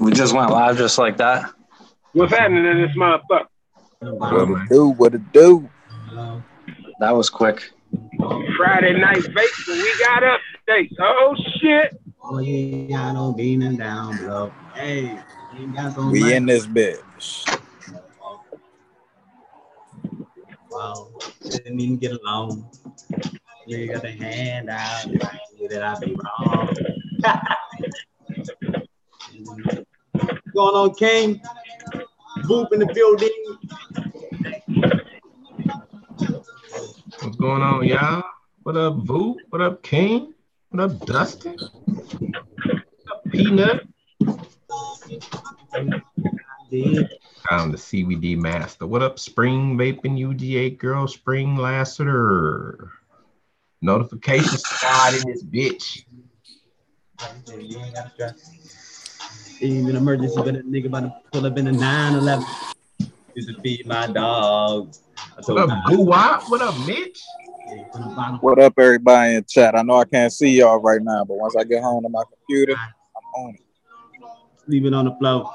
We just went live just like that. What's happening in this motherfucker? What it do? That was quick. Friday night Vapes, and we got updates. Oh shit! Oh yeah, I don't beating down below. Hey, we in this bitch. Wow, didn't even get along. You got the hand out. That I be wrong. What's going on, King? Boop in the building. What's going on, y'all? What up, Voop? What up, King? What up, Dustin? What up, Peanut? I'm the CBD master. What up, Spring Vaping UGA Girl? Spring Lassiter. Notification squad in this bitch. Even emergency, but a nigga about to pull up in a 911. Used to feed my dogs. What up, Boo-Wop? What up, Mitch? What up, everybody in chat? I know I can't see y'all right now, but once I get home to my computer, I'm on it. Leaving on the floor.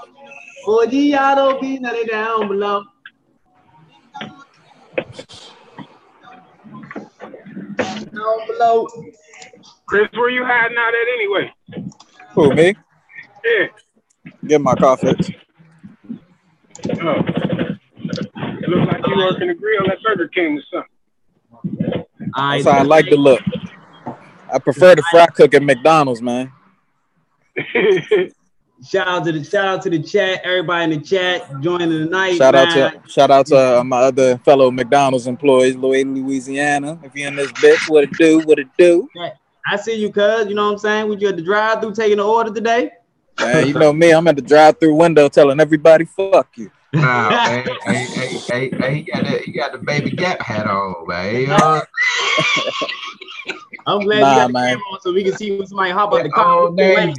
Oh, y'all don't be nothing down below. Down below. Chris, where you hiding out at anyway? Who, me? Yeah. Get my coffee. Oh. It looks like you working the grill at Burger King or something. That's how I like to look. I prefer the fry cook at McDonald's, man. Shout out to the chat, everybody in the chat joining tonight. Shout out to my other fellow McDonald's employees, Louisiana. If you're in this bitch, what it do? What it do? I see you, cuz. You know what I'm saying? We you at the drive-thru taking the order today? Man, you know me. I'm at the drive-thru window telling everybody, "Fuck you." Hey, he got the baby Gap hat on, man. I'm glad you got the camera on so we can see when somebody hop out the car.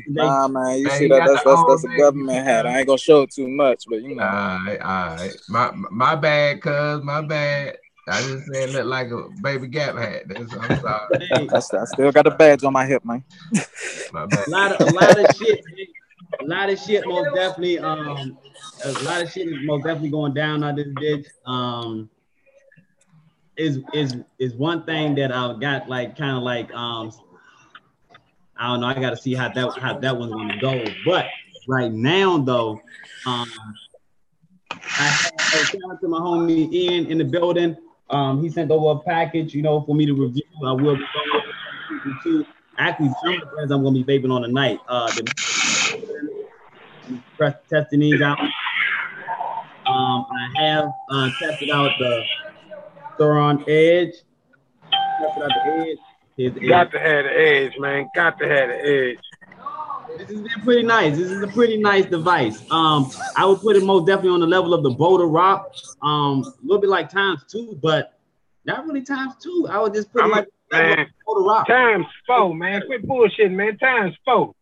Nah, man, you see that? That's a government hat. I ain't gonna show it too much, but you know. All right. My bad, cuz. My bad. I just said look like a baby Gap hat. I'm sorry. Hey. I still got a badge on my hip, man. My bad. A lot of shit. A lot of shit most definitely. A lot of shit is most definitely going down out this bitch. Is one thing that I got like kind of like I don't know. I got to see how that one's gonna go. But right now though, I shout out to my homie Ian in the building. He sent over a package, you know, for me to review. I will be going to actually some of the brands I'm gonna be vaping on tonight. Testing these out. I have tested out the Thoron Edge. Tested out the Edge. Got to have the edge, man. Got to have the edge. This has been pretty nice. This is a pretty nice device. I would put it most definitely on the level of the Boulder Rock. A little bit like ×2, but not really ×2. I would just put it like man, Boulder Rock. ×4, man. Quit bullshitting, man. ×4.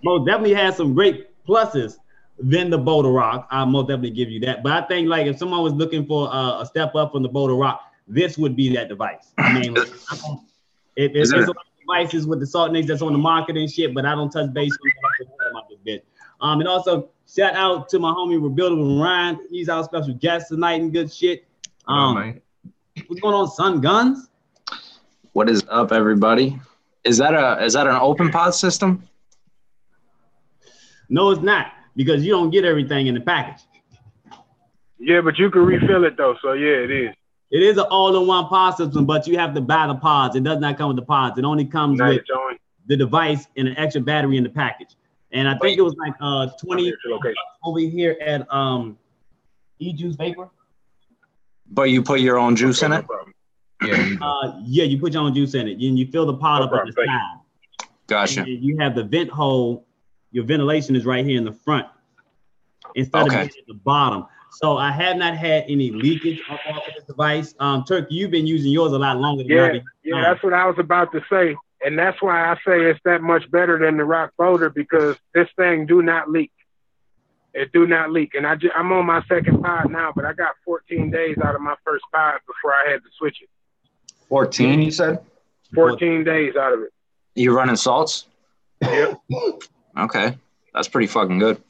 Most definitely has some great pluses than the Boulder Rock. I'll most definitely give you that. But I think like if someone was looking for a step up from the Boulder Rock, this would be that device. I mean, there's a lot of devices with the salt nicks that's on the market and shit, but I don't touch base on this bitch. And also shout out to my homie Rebuildable with Ryan. He's our special guest tonight and good shit. What's going on, Sun Guns? What is up, everybody? Is that an open pod system? No, it's not, because you don't get everything in the package. Yeah, but you can refill it though, so yeah, it is. It is an all-in-one pod system, but you have to buy the pods. It does not come with the pods. It only comes with the device and an extra battery in the package. And I think it was like 20 over here at E-Juice Vapor. But you put your own juice in it? Yeah, you put your own juice in it. And you fill the pod up on the side. Gotcha. And you have the vent hole. Your ventilation is right here in the front instead of being at the bottom. So I have not had any leakage off of this device. Turkey, you've been using yours a lot longer than I. Yeah, that's what I was about to say. And that's why I say it's that much better than the Rock Boulder, because this thing do not leak. It do not leak. And I'm on my second pod now, but I got 14 days out of my first pod before I had to switch it. 14, you said? 14 days out of it. You running salts? Yep. Okay, that's pretty fucking good.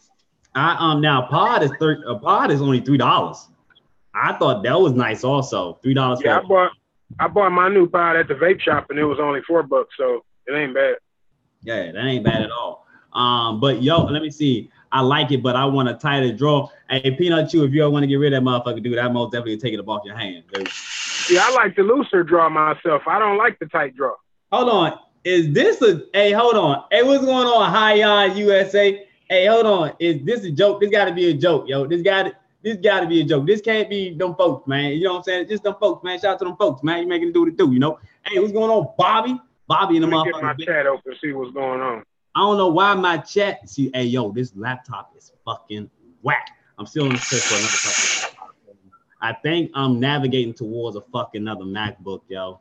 Now pod is only $3. I thought that was nice also. $3. Yeah, I bought my new pod at the vape shop and it was only $4, so it ain't bad. Yeah, that ain't bad at all. But yo, let me see. I like it, but I want a tighter draw. Hey, Peanut Chew, if you ever want to get rid of that motherfucker, dude, I most definitely take it up off your hand. Dude. Yeah, I like the looser draw myself. I don't like the tight draw. Hold on. Is this hold on. Hey, what's going on? Hi, USA. Hey, hold on. Is this a joke? This got to be a joke, yo. This got to be a joke. This can't be them folks, man. You know what I'm saying? Just them folks, man. Shout out to them folks, man. You making it do what it do, you know? Hey, what's going on, Bobby? Bobby in the motherfucker. Get my chat open, see what's going on. I don't know why my chat. See, hey, yo, this laptop is fucking whack. I'm still in the search for another fucking. I think I'm navigating towards a fucking another MacBook, yo.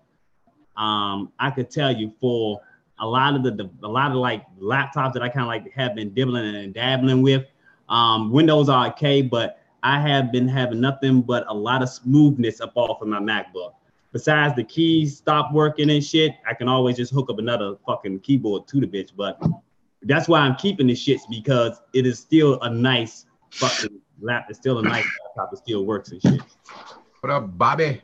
I could tell you for a lot of like laptops that I kind of like have been dibbling and dabbling with. Windows are okay, but I have been having nothing but a lot of smoothness up off of my MacBook. Besides the keys stop working and shit, I can always just hook up another fucking keyboard to the bitch. But that's why I'm keeping the shits, because it is still a nice fucking laptop. It's still a nice laptop. It still works and shit. What up, Bobby?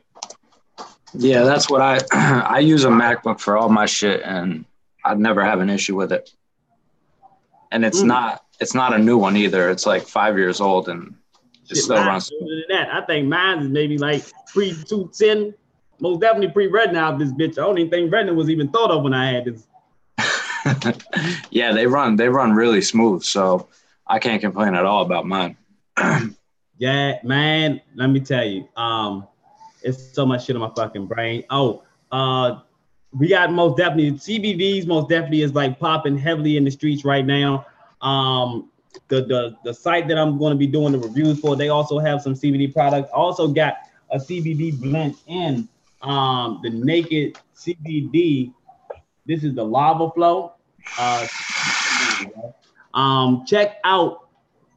Yeah, that's what I use a MacBook for all my shit, and I'd never have an issue with it. And it's not a new one either. It's like 5 years old, and it still runs. I think mine is maybe like pre-210. Most definitely pre-Retina out this bitch. I don't even think Retina was even thought of when I had this. Yeah, they run really smooth, so I can't complain at all about mine. Yeah, man, let me tell you, it's so much shit on my fucking brain. We got most definitely CBDs. Most definitely is like popping heavily in the streets right now. The site that I'm going to be doing the reviews for, they also have some CBD products. I also got a CBD blend in the Naked CBD. This is the Lava Flow. Check out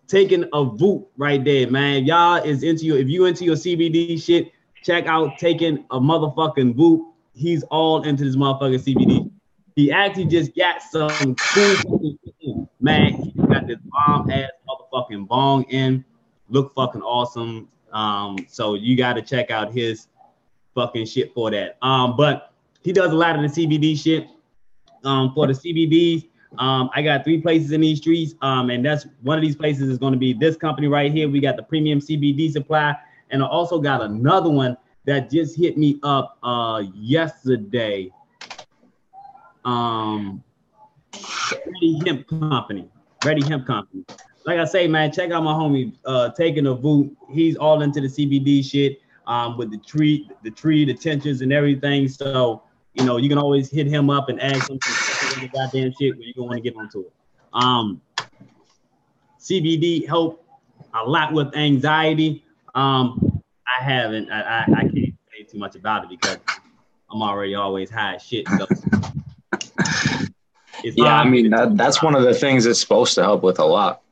Taking a Voot right there, man. Y'all is if you into your CBD shit, check out Taking a motherfucking Voot. He's all into this motherfucking CBD. He actually just got some cool man. He got this bomb ass motherfucking bong in. Look fucking awesome. So you got to check out his fucking shit for that. But he does a lot of the CBD shit. For the CBDs, I got 3 places in these streets. And that's one of these places is going to be this company right here. We got the premium CBD supply. And I also got another one that just hit me up yesterday. Ready Hemp Company. Like I say, man, check out my homie Taking a Voot. He's all into the CBD shit with the tree, the tinctures and everything. So, you know, you can always hit him up and ask him some goddamn shit when you don't want to get onto it. CBD help a lot with anxiety. I can't say too much about it because I'm already always high as shit. So yeah, I mean, that's one of the things it's supposed to help with a lot.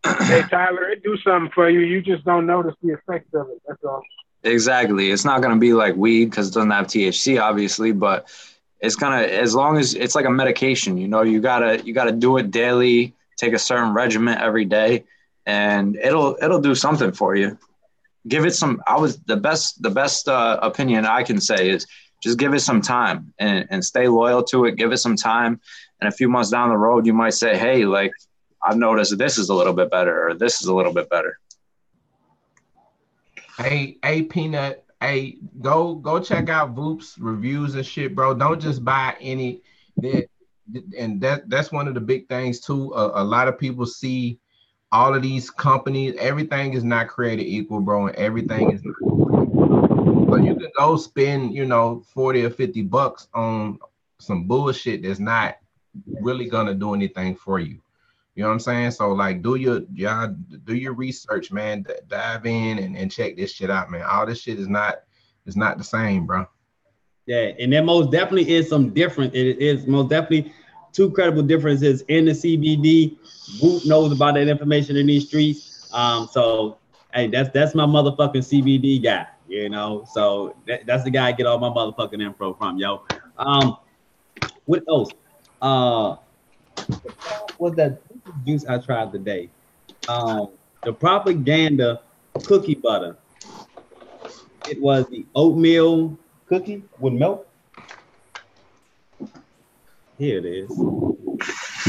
Hey, Tyler, it do something for you. You just don't notice the effects of it. That's all. Exactly. It's not going to be like weed because it doesn't have THC, obviously, but it's going to, as long as it's like a medication, you know, you gotta do it daily, take a certain regimen every day, and it'll do something for you. Give it some, the best opinion I can say is just give it some time and stay loyal to it. Give it some time. And a few months down the road, you might say, hey, like, I've noticed this is a little bit better, or this is a little bit better. Hey, Peanut, hey, go check out Vapes reviews and shit, bro. Don't just buy any. And that's one of the big things too. A lot of people see all of these companies. Everything is not created equal, bro, and everything is not. So you can go spend, you know, $40 or $50 on some bullshit that's not really gonna do anything for you. You know what I'm saying? So like, do your research, man. Dive in and check this shit out, man. All this shit is not the same, bro. Yeah, and there most definitely is some different. It is most definitely 2 credible differences in the CBD. Boot knows about that information in these streets. So Hey, that's my motherfucking CBD guy, you know. So that's the guy I get all my motherfucking info from, yo. What else? What's that juice I tried today? The propaganda cookie butter. It was the oatmeal cookie with milk. Here it is.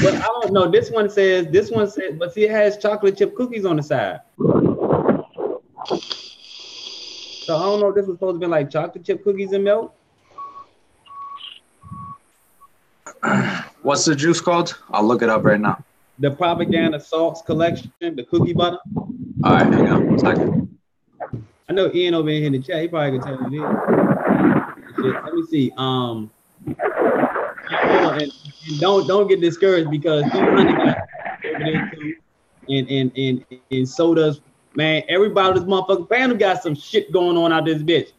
But I don't know. This one says, but see, it has chocolate chip cookies on the side. So I don't know if this was supposed to be like chocolate chip cookies and milk. What's the juice called? I'll look it up right now. The Propaganda Salts Collection, the cookie butter. All right, hang on 1 second. I know Ian over here in the chat. He probably can tell you this. Let me see. And don't get discouraged because 200 got over there too, and so does, man. Everybody, this motherfucking panel got some shit going on out this bitch.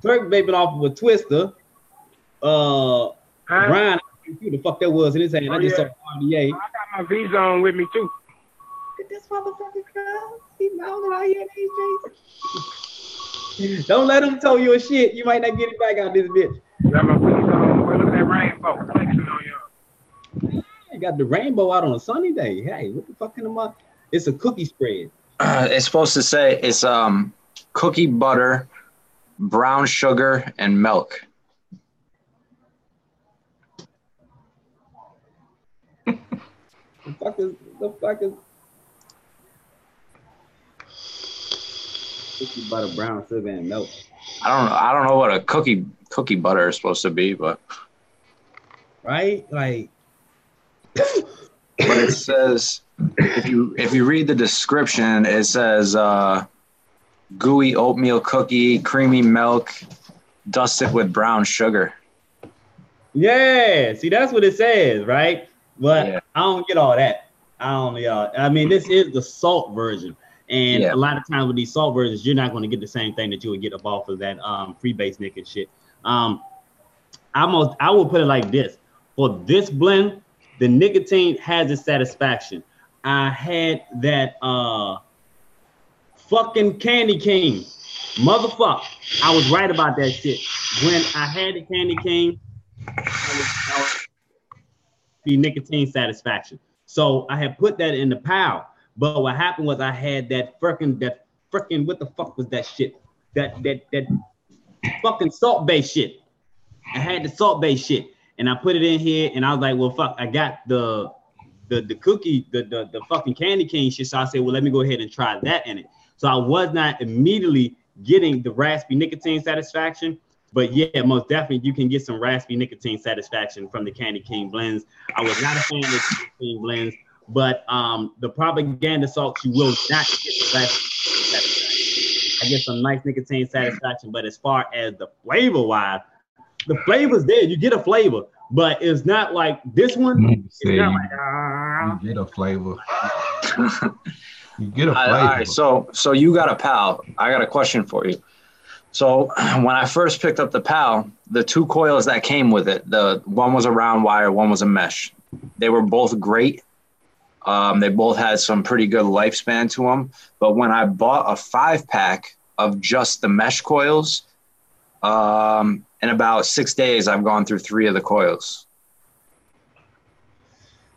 Turk vaping off of a twister. Brian, who the fuck that was in his hand? I just saw RDA. I got my Visa on with me too. Look at this motherfucking girl. He mounted out here in these streets. Don't let him tell you a shit. You might not get it back out this bitch. Got my Visa on. Look at that rainbow flexing on y'all. You got the rainbow out on a sunny day. Hey, what the fuck in the month? It's a cookie spread. It's supposed to say it's cookie butter, brown sugar, and milk. The fuck is cookie butter, brown sugar, and milk? I don't know what a cookie butter is supposed to be, but right, like. But it says if you read the description, it says gooey oatmeal cookie, creamy milk, dusted with brown sugar. Yeah, see, that's what it says, right? But yeah. I don't get all that. I mean, this is the salt version. And a lot of times with these salt versions, you're not going to get the same thing that you would get off of that freebase Nick and shit. I will put it like this. For this blend, the nicotine has its satisfaction. I had that fucking Candy King. Motherfucker. I was right about that shit. When I had the Candy King, I was the nicotine satisfaction. So I had put that in the pile. But what happened was I had that freaking what the fuck was that shit? That fucking salt-based shit. I had the salt-based shit. And I put it in here and I was like, well, fuck, I got the cookie, the fucking Candy King shit. So I said, well, let me go ahead and try that in it. So I was not immediately getting the raspy nicotine satisfaction. But yeah, most definitely you can get some raspy nicotine satisfaction from the Candy King blends. I was not a fan of the Candy King blends, but the propaganda salts, you will not get the raspy satisfaction. I get some nice nicotine satisfaction, but as far as the flavor-wise, the flavor's there. You get a flavor, but it's not like this one. It's not like, you get a flavor. You get a flavor. All right, so you got a PAL. I got a question for you. So when I first picked up the PAL, the two coils that came with it, the one was a round wire, one was a mesh. They were both great. They both had some pretty good lifespan to them. But when I bought a 5-pack of just the mesh coils, in about 6 days, I've gone through 3 of the coils.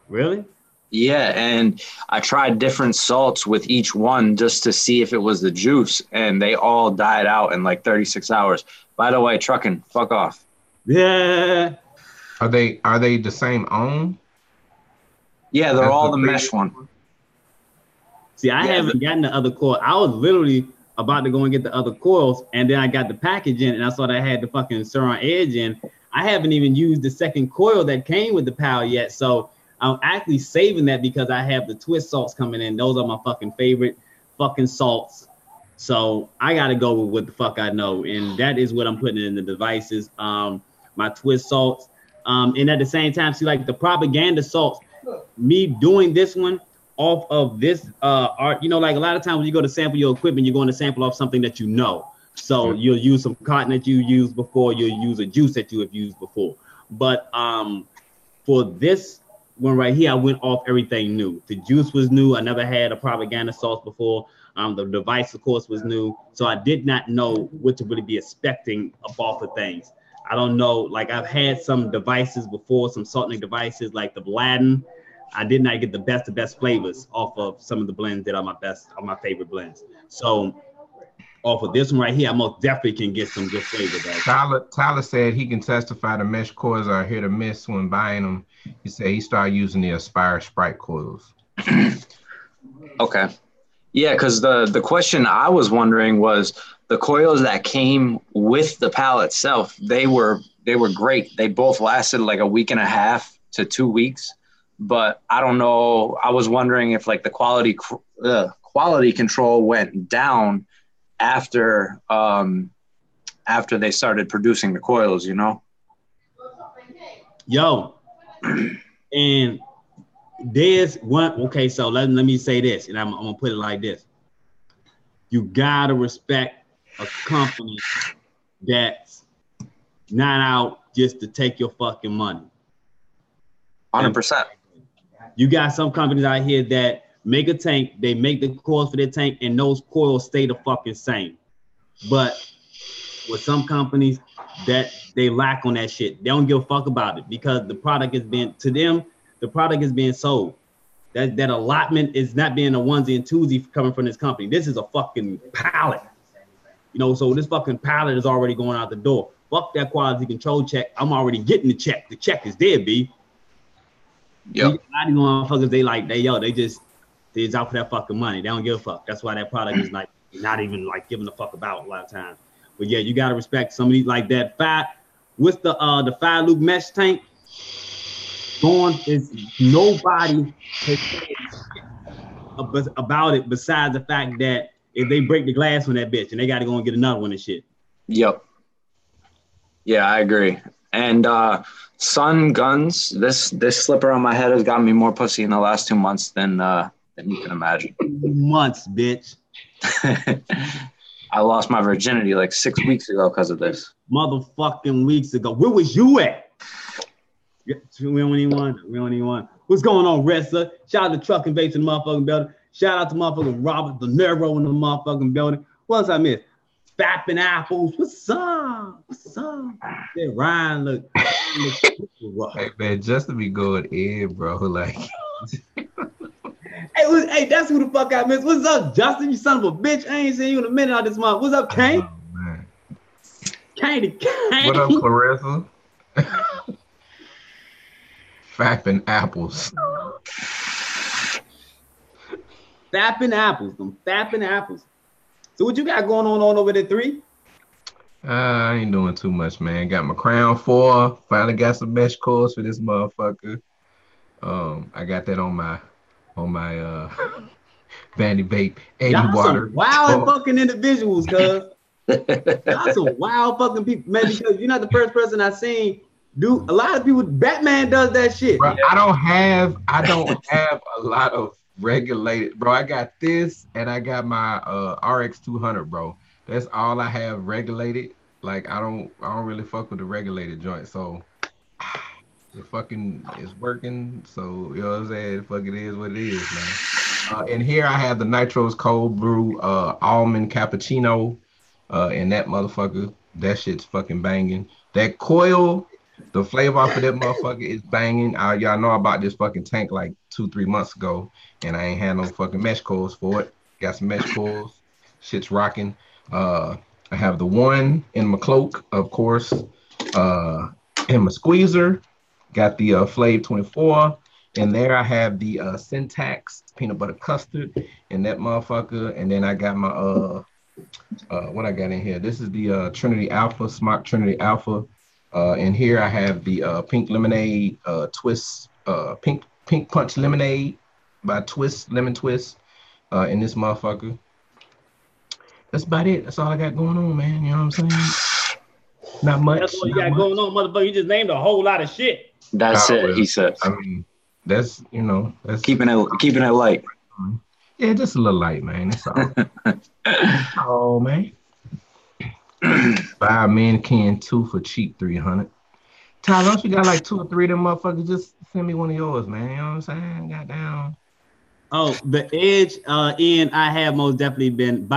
Really? Yeah, and I tried different salts with each one just to see if it was the juice, and they all died out in like 36 hours. By the way, trucking, fuck off. Yeah. Are they the same own? Yeah, they're all the mesh one. See, I haven't gotten the other coil. I was literally about to go and get the other coils, and then I got the package in, and I saw that I had the fucking Suron Edge in. I haven't even used the second coil that came with the PAL yet, so I'm actually saving that because I have the twist salts coming in. Those are my fucking favorite fucking salts. So I got to go with what the fuck I know. And that is what I'm putting in the devices. My twist salts. And at the same time, see, like the propaganda salts, me doing this one off of this art, you know, like a lot of times when you go to sample your equipment, you're going to sample off something that you know. So you'll use some cotton that you used before. You'll use a juice that you have used before. But for this one right here, I went off everything new. The juice was new. I never had a propaganda sauce before. The device, of course, was new. So I did not know what to really be expecting off of things. I don't know. Like I've had some devices before, some salting devices like the Aladdin. I did not get the best flavors off of some of the blends that are my favorite blends. So off of this one right here, I most definitely can get some good flavor though. Tyler said he can testify the mesh coils are hit or miss when buying them. He said he started using the Aspire Sprite coils. Okay. Yeah, because the question I was wondering was the coils that came with the pallet itself, they were great. They both lasted like a week and a half to 2 weeks. But I don't know. I was wondering if like the quality control went down after they started producing the coils, you know? Yo, and there's one. Okay, so let me say this, and I'm gonna put it like this: you gotta respect a company that's not out just to take your fucking money. 100%. You got some companies out here that make a tank, they make the coils for their tank, and those coils stay the fucking same. But with some companies that they lack on that shit, they don't give a fuck about it because the product is being sold. That allotment is not being a onesie and twosie coming from this company. This is a fucking pallet. You know, so this fucking pallet is already going out the door. Fuck that quality control check. I'm already getting the check. The check is there, B. Yep. A lot of these motherfuckers, they just out for that fucking money. They don't give a fuck. That's why that product is like not even like giving a fuck about a lot of times. But yeah, you gotta respect some of these like that. What's the 5-loop mesh tank? Going is nobody has said about it besides the fact that if they break the glass on that bitch and they gotta go and get another one and shit. Yep. Yeah, I agree. And Sun Guns, this slipper on my head has gotten me more pussy in the last 2 months than you can imagine. Months, bitch. I lost my virginity like 6 weeks ago because of this. Motherfucking weeks ago. Where was you at? We don't even want. What's going on, wrestler? Shout out to Truck and Vapes in the motherfucking building. Shout out to motherfucking Robert De Niro in the motherfucking building. What else I missed? Fapping Apples. What's up? That Ryan look Hey man, just to be going in, bro. Like Hey, that's who the fuck I missed. What's up, Justin? You son of a bitch. I ain't seen you in a minute out this month. What's up, Kane? Oh, man. Kane. What up, Clarissa? Fapping Apples. Fapping Apples. Them fapping apples. So what you got going on over there, 3? I ain't doing too much, man. Got my Crown 4. Finally got some mesh coils for this motherfucker. I got that on my Vandy Vape 80 y'all water. Some wild fucking individuals, cuz. Y'all some wild fucking people, man. Because you're not the first person I seen do. A lot of people, Batman does that shit. Bro, I don't have a lot of regulated, bro. I got this and I got my RX 200, bro. That's all I have regulated. Like I don't really fuck with the regulated joint. So it fucking is working. So you know what I'm saying? Fuck it is what it is, man. And here I have the Nitro's Cold Brew almond cappuccino. And that motherfucker, that shit's fucking banging. That coil, the flavor off of that motherfucker is banging. Y'all know about this fucking tank like 2-3 months ago, and I ain't had no fucking mesh coils for it. Got some mesh coils. Shit's rocking. I have the one in my cloak, of course. In my squeezer, got the Flav 24. And there I have the Syntax peanut butter custard in that motherfucker. And then I got my what I got in here. This is the Trinity Alpha, Smart Trinity Alpha. And here I have the Pink Lemonade Twist, Pink Punch Lemonade by Twist, Lemon Twist in this motherfucker. That's about it. That's all I got going on, man. You know what I'm saying? Not much. That's what you got going on, motherfucker. You just named a whole lot of shit. That's it, he said. I mean, that's, you know, that's keeping it light. Yeah, just a little light, man. That's all. Oh, man. Buy a man can 2 for cheap, 300. Tyler, don't you got like 2 or 3 of them motherfuckers? Just send me one of yours, man. You know what I'm saying? Goddamn. Oh, the Edge in I have most definitely been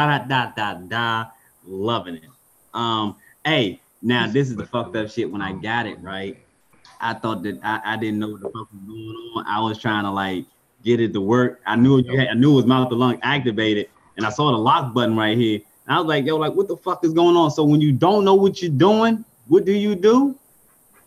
loving it. Hey, now this is the fucked up shit. When I got it right, I thought that I didn't know what the fuck was going on. I was trying to like get it to work. I knew it was mouth to lung activated, and I saw the lock button right here. And I was like, yo, like what the fuck is going on? So when you don't know what you're doing, what do?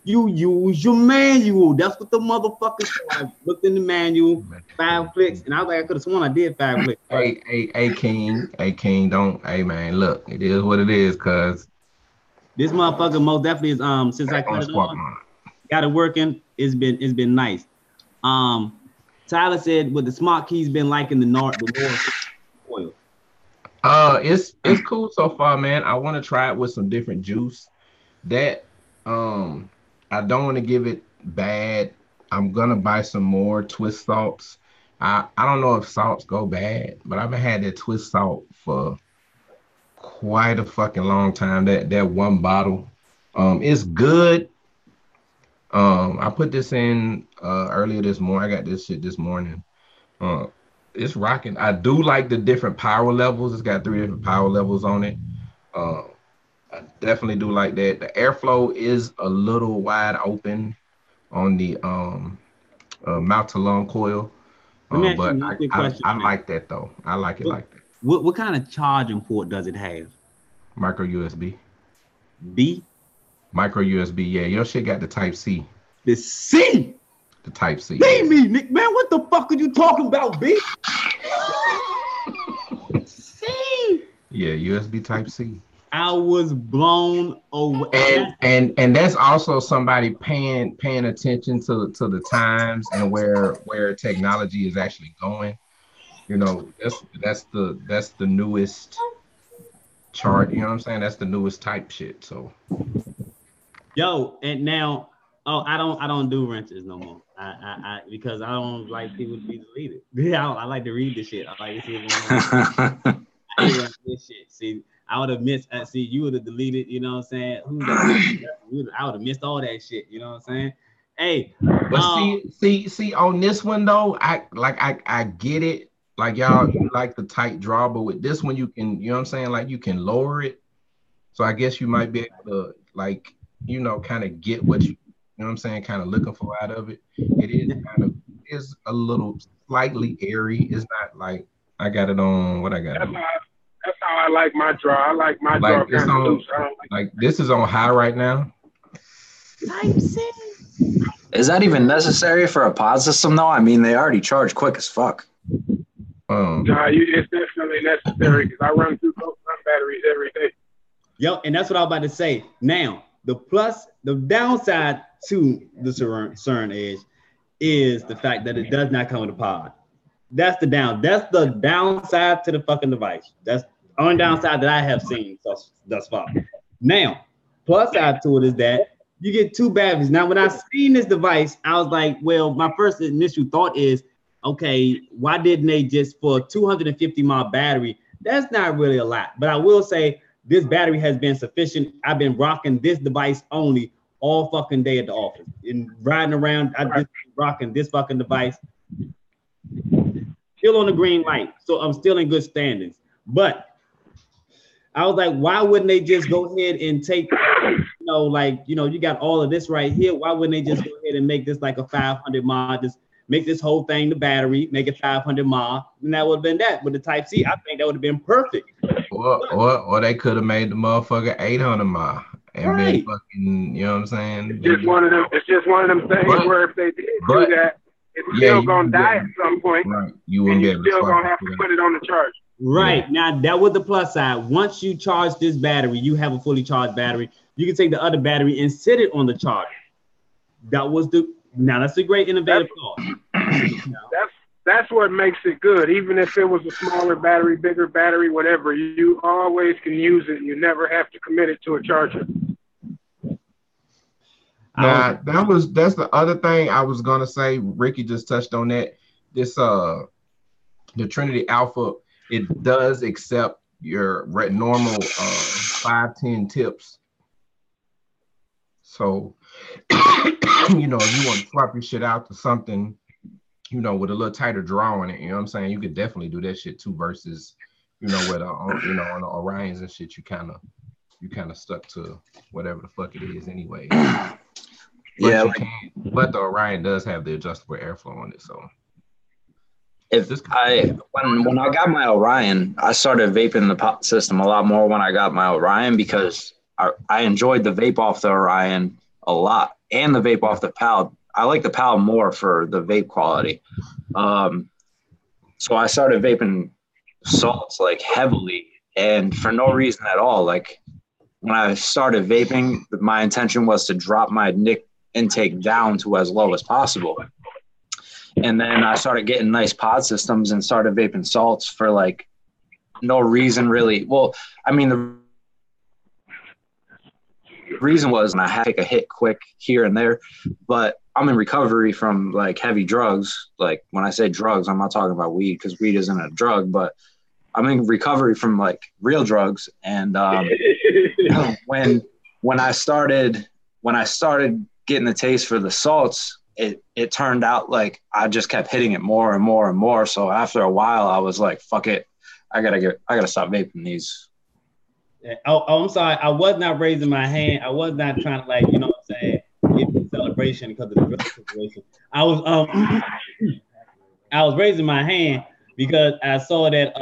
You use your manual. That's what the motherfuckers say. I looked in the manual, 5 clicks, and I was like, I could have sworn I did 5 clicks. Hey, King, don't, hey man, look, it is what it is, cuz this motherfucker most definitely is since I cut it on, got it working. It's been nice. Tyler said what the smart key's been like in the north oil. It's cool so far, man. I want to try it with some different juice. That I don't want to give it bad. I'm gonna buy some more twist salts. I don't know if salts go bad, but I've had that twist salt for quite a fucking long time. That one bottle. It's good. I put this in earlier this morning. I got this shit this morning. It's rocking. I do like the different power levels. It's got 3 different power levels on it. I definitely do like that. The airflow is a little wide open on the mouth to lung coil. But I like that though. I like it like that. What kind of charging port does it have? Micro USB. B? Micro USB, yeah. Your shit got the Type C. The C? The Type C. B me, Nick, man. What the fuck are you talking about, B? C? Yeah, USB Type C. I was blown away. And that's also somebody paying attention to the times and where technology is actually going. You know, that's the newest chart. You know what I'm saying? That's the newest type shit. So, yo, and now, I don't do wrenches no more. I because I don't like people to be deleted. Yeah, I like to read the shit. I like to see what's going on. I hate this shit. See. I would have missed. See, you would have deleted. You know what I'm saying? I would have missed all that shit. You know what I'm saying? Hey, but see, on this one though, I get it. Like y'all, you like the tight draw, but with this one, you can, you know what I'm saying? Like you can lower it. So I guess you might be able to, like, you know, kind of get what you know what I'm saying, kind of looking for out of it. It is a little slightly airy. It's not like I got it on what I got. That's how I like my draw. I like my draw kind of loose. Like this is on high right now. Is that even necessary for a pod system though? I mean, they already charge quick as fuck. It's definitely necessary because I run through both my batteries every day. Yo, and that's what I was about to say. Now, the downside to the CERN Edge is the fact that it does not come with a pod. That's the downside to the fucking device. That's the only downside that I have seen thus far. Now, plus side to it is that you get 2 batteries. Now, when I seen this device, I was like, well, my first initial thought is, okay, why didn't they just, for 250 mAh battery, that's not really a lot. But I will say this battery has been sufficient. I've been rocking this device only all fucking day at the office. And riding around, I just rocking this fucking device. Still on the green light, so I'm still in good standings. But I was like, why wouldn't they just go ahead and take, you got all of this right here. Why wouldn't they just go ahead and make this like a 500 mAh? Just make this whole thing the battery, make it 500 mAh, and that would have been that. With the Type C, I think that would have been perfect. Or they could have made the motherfucker 800 mAh and been fucking, you know what I'm saying? It's just one of them things where if they did do that, it's still gonna die at some point. Right. You wouldn't be able to. Still gonna have to put it on the charge. Right. Yeah. Now that was the plus side. Once you charge this battery, you have a fully charged battery. You can take the other battery and sit it on the charger. That's a great innovative thought. That's what makes it good. Even if it was a smaller battery, bigger battery, whatever, you always can use it. You never have to commit it to a charger. Now that's the other thing I was gonna say. Ricky just touched on that. This the Trinity Alpha, it does accept your normal 510 tips. So if you want to swap your shit out to something you know, with a little tighter draw in it. You know what I'm saying? You could definitely do that shit too. Versus, you know, with you know, on the Orions and shit, you kind of stuck to whatever the fuck it is anyway. But Yeah, but the Orion does have the adjustable airflow on it, so. When I got my Orion, I started vaping the pot system a lot more when I got my Orion because I enjoyed the vape off the Orion a lot and the vape off the PAL. I like the PAL more for the vape quality. So I started vaping salts like heavily and for no reason at all. Like when I started vaping, my intention was to drop my nic intake down to as low as possible. And then I started getting nice pod systems and started vaping salts for like no reason really. Well, I mean, the reason was I had to take a hit quick here and there, but I'm in recovery from like heavy drugs. Like when I say drugs, I'm not talking about weed because weed isn't a drug, but I'm in recovery from like real drugs. And when I started getting the taste for the salts, it turned out like I just kept hitting it more and more and more. So after a while, I was like, "Fuck it, I gotta stop vaping these." Oh, I'm sorry. I was not raising my hand. I was not trying to like, you know what I'm saying, give me a celebration because of the drug situation. I was I was raising my hand because I saw that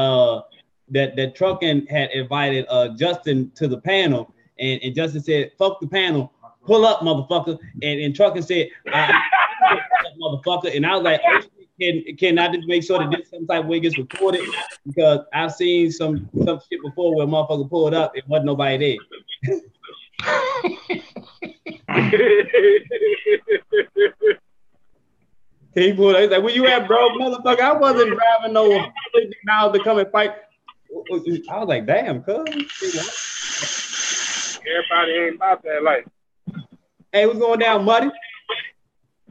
that Truckin had invited Justin to the panel, and Justin said, "Fuck the panel, pull up, motherfucker." And Truckin said, "Motherfucker," and I was like, "Oh, can I just make sure that this some type of way gets recorded?" Because I've seen some shit before where motherfucker pulled up, it wasn't nobody there. He pulled up, he's like, "Where you at, bro, motherfucker? I wasn't driving no miles to come and fight." I was like, "Damn, cuz." Everybody ain't about that life. Hey, what's going down, Muddy?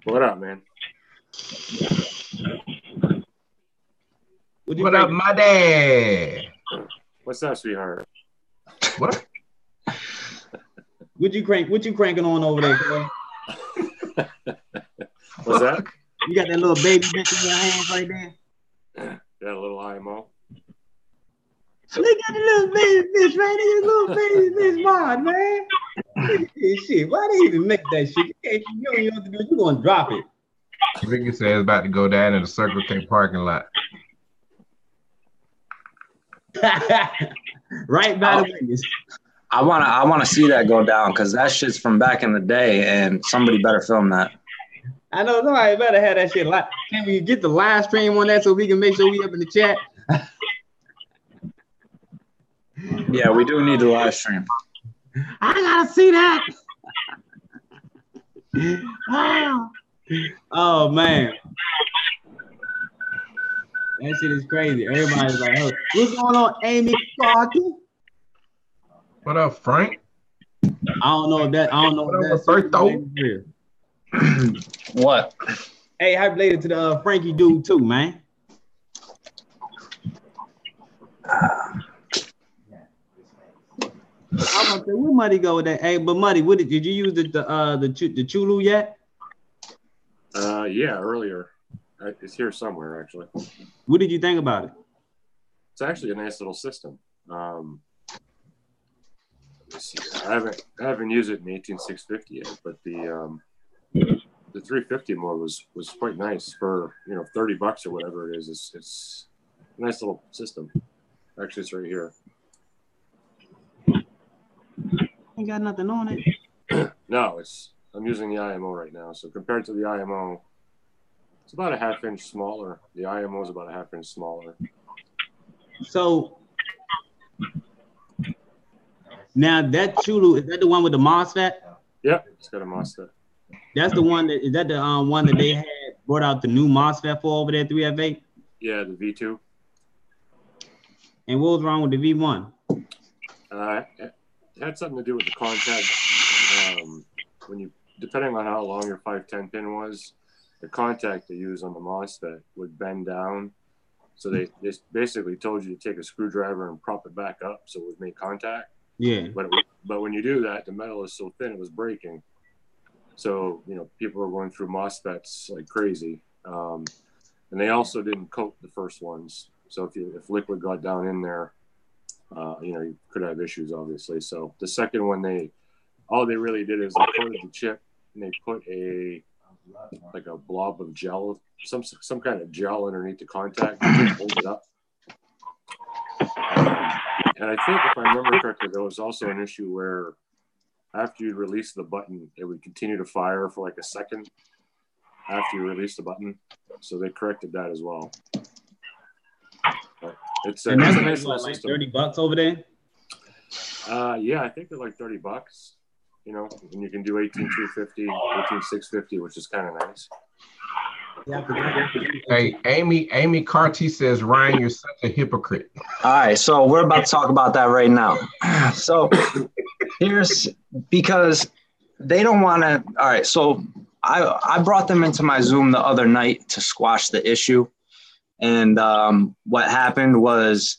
What up, man? What up, Muddy? What's up, sweetheart? What? What you cranking on over there, cuz? What's that? You got that little baby bitch in your hands right there? That little IMO. Look at the little baby bitch right there, little baby bitch mod, man. Look at this shit. Why they even make that shit? You don't know what to do. You gonna drop it. Ricky says it's about to go down in the Circle K parking lot. Right by the windows. I wanna see that go down because that shit's from back in the day, and somebody better film that. I know somebody better have that shit live. Can we get the live stream on that so we can make sure we up in the chat? Yeah, we do need the live stream. I gotta see that. Oh man, that shit is crazy. Everybody's like, "Oh, what's going on, Amy Carter?" What up, Frank? I don't know if that's Roberto? What? Hey, I related to the Frankie dude too, man. I'm gonna say, where Muddy go with that? Hey, but Muddy, did you use the Chulu yet? Yeah, earlier. It's here somewhere, actually. What did you think about it? It's actually a nice little system. Let me see. I haven't used it in 18650 yet, but the 350 mode was quite nice for $30 or whatever it is. It's a nice little system. Actually, it's right here. Ain't got nothing on it. No, I'm using the IMO right now. So compared to the IMO, it's about a half-inch smaller. The IMO is about a half-inch smaller. So now that Chulu, is that the one with the MOSFET? Yep, it's got a MOSFET. That's the one that the one that they had brought out the new MOSFET for over there at 3F8? Yeah, the V2. And what was wrong with the V1? It had something to do with the contact. Depending on how long your 510 pin was, the contact they use on the MOSFET would bend down. So they basically told you to take a screwdriver and prop it back up so it would make contact. Yeah. But when you do that, the metal is so thin it was breaking. So people are going through MOSFETs like crazy. And they also didn't coat the first ones. So if liquid got down in there, you could have issues, obviously. So the second one, all they really did is they coated the chip and they put a blob of gel, some kind of gel underneath the contact to hold it up. And I think if I remember correctly, there was also an issue where after you release the button, it would continue to fire for like a second after you release the button. So they corrected that as well. But it's a nice little system. $30 over there? Yeah, I think they're like $30. And you can do 18,350, 18,650, which is kind of nice. Hey, Amy Carty says, Ryan, you're such a hypocrite. All right, so we're about to talk about that right now. So because they don't want to. All right, so I brought them into my Zoom the other night to squash the issue, and what happened was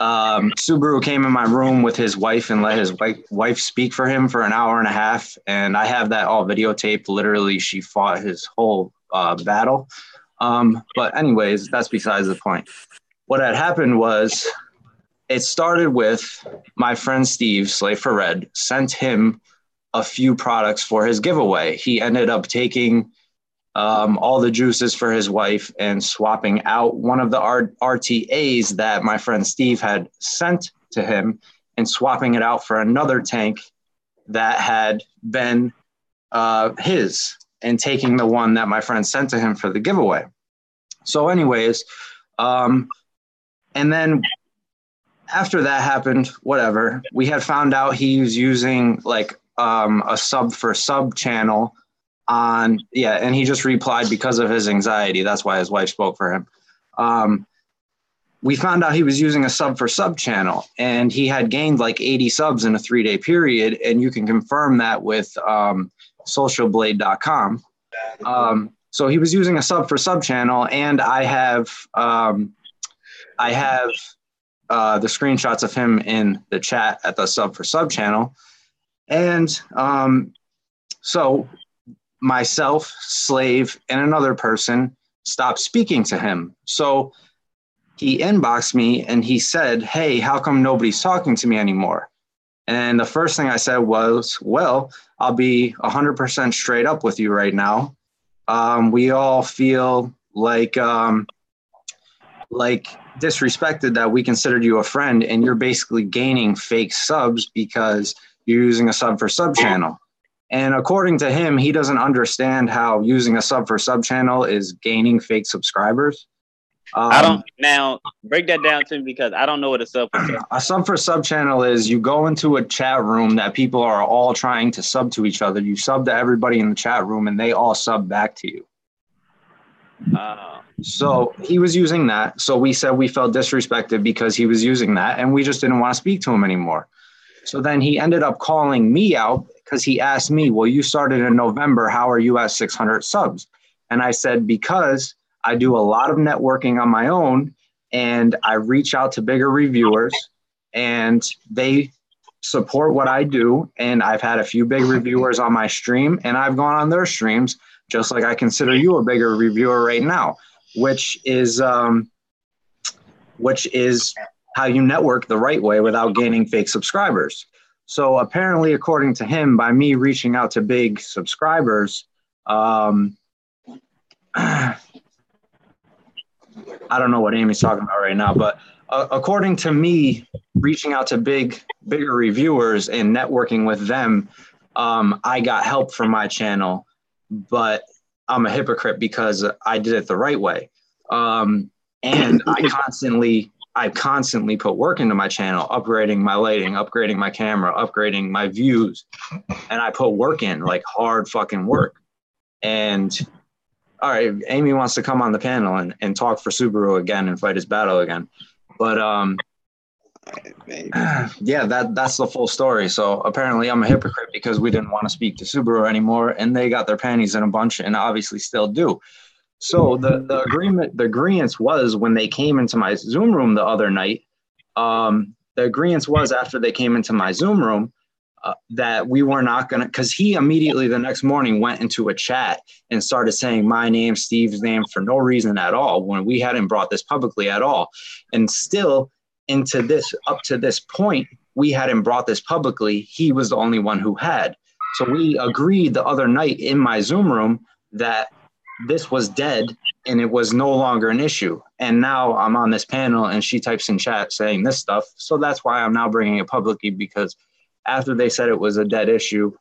Subaru came in my room with his wife and let his wife speak for him for an hour and a half, and I have that all videotaped. Literally, she fought his whole battle. But anyways, that's besides the point. What had happened was it started with my friend Steve, Slave for Red, sent him a few products for his giveaway. He ended up taking all the juices for his wife and swapping out one of the RTAs that my friend Steve had sent to him and swapping it out for another tank that had been his, and taking the one that my friend sent to him for the giveaway. So anyways, and then after that happened, whatever, we had found out he was using like a sub for sub channel on, and he just replied because of his anxiety. That's why his wife spoke for him. We found out he was using a sub for sub channel, and he had gained like 80 subs in a 3-day period. And you can confirm that with socialblade.com. So he was using a sub for sub channel, and I have the screenshots of him in the chat at the sub for sub channel. And so myself, Slave, and another person stopped speaking to him. So he inboxed me and he said, "Hey, how come nobody's talking to me anymore?" And the first thing I said was, "Well, I'll be 100% straight up with you right now. We all feel like disrespected that we considered you a friend, and you're basically gaining fake subs because you're using a sub for sub channel." And according to him, he doesn't understand how using a sub for sub channel is gaining fake subscribers. I don't. Now break that down to me, because I don't know what a sub for sub. A sub for sub channel is you go into a chat room that people are all trying to sub to each other. You sub to everybody in the chat room, and they all sub back to you. So he was using that. So we said we felt disrespected because he was using that, and we just didn't want to speak to him anymore. So then he ended up calling me out because he asked me, "Well, you started in November. How are you at 600 subs?" And I said, "Because I do a lot of networking on my own, and I reach out to bigger reviewers, and they support what I do. And I've had a few big reviewers on my stream, and I've gone on their streams, just like I consider you a bigger reviewer right now, which is how you network the right way without gaining fake subscribers." So apparently, according to him, by me reaching out to big subscribers, I don't know what Amy's talking about right now, but according to me, reaching out to bigger reviewers and networking with them, I got help from my channel, but I'm a hypocrite because I did it the right way. And I constantly put work into my channel, upgrading my lighting, upgrading my camera, upgrading my views. And I put work in, like hard fucking work. And all right, Amy wants to come on the panel and talk for Subaru again and fight his battle again. But yeah, that's the full story. So apparently I'm a hypocrite because we didn't want to speak to Subaru anymore, and they got their panties in a bunch and obviously still do. So the agreement was when they came into my Zoom room the other night, the agreement was after they came into my Zoom room, that we were not going to, because he immediately the next morning went into a chat and started saying my name, Steve's name, for no reason at all, when we hadn't brought this publicly at all. And still up to this point, we hadn't brought this publicly. He was the only one who had. So we agreed the other night in my Zoom room that this was dead and it was no longer an issue. And now I'm on this panel and she types in chat saying this stuff. So that's why I'm now bringing it publicly, because after they said it was a dead issue.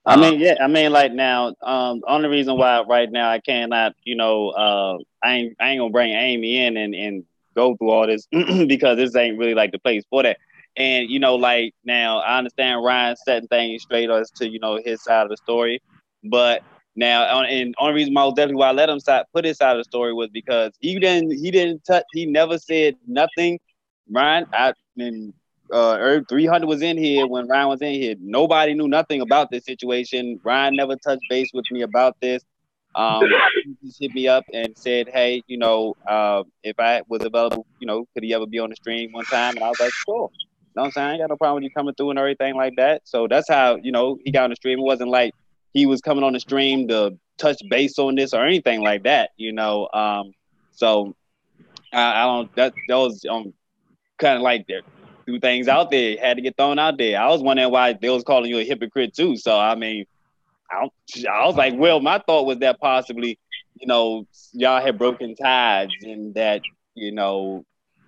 I mean, like now, only reason why right now I cannot, I ain't gonna bring Amy in and go through all this because this ain't really like the place for that. And, like now I understand Ryan setting things straight as to, his side of the story. But now, and only reason why I let him put his side of the story was because he never said nothing. Ryan, 300 was in here when Ryan was in here. Nobody knew nothing about this situation. Ryan never touched base with me about this. He just hit me up and said, hey, if I was available, could he ever be on the stream one time? And I was like, sure. You know what I'm saying? I ain't got no problem with you coming through and everything like that. So that's how, he got on the stream. It wasn't like he was coming on the stream to touch base on this or anything like that, So I don't, that was kind of like there. Two things out there had to get thrown out there. I was wondering why they was calling you a hypocrite too. So I mean, I was like, well, my thought was that possibly, y'all had broken ties and that, I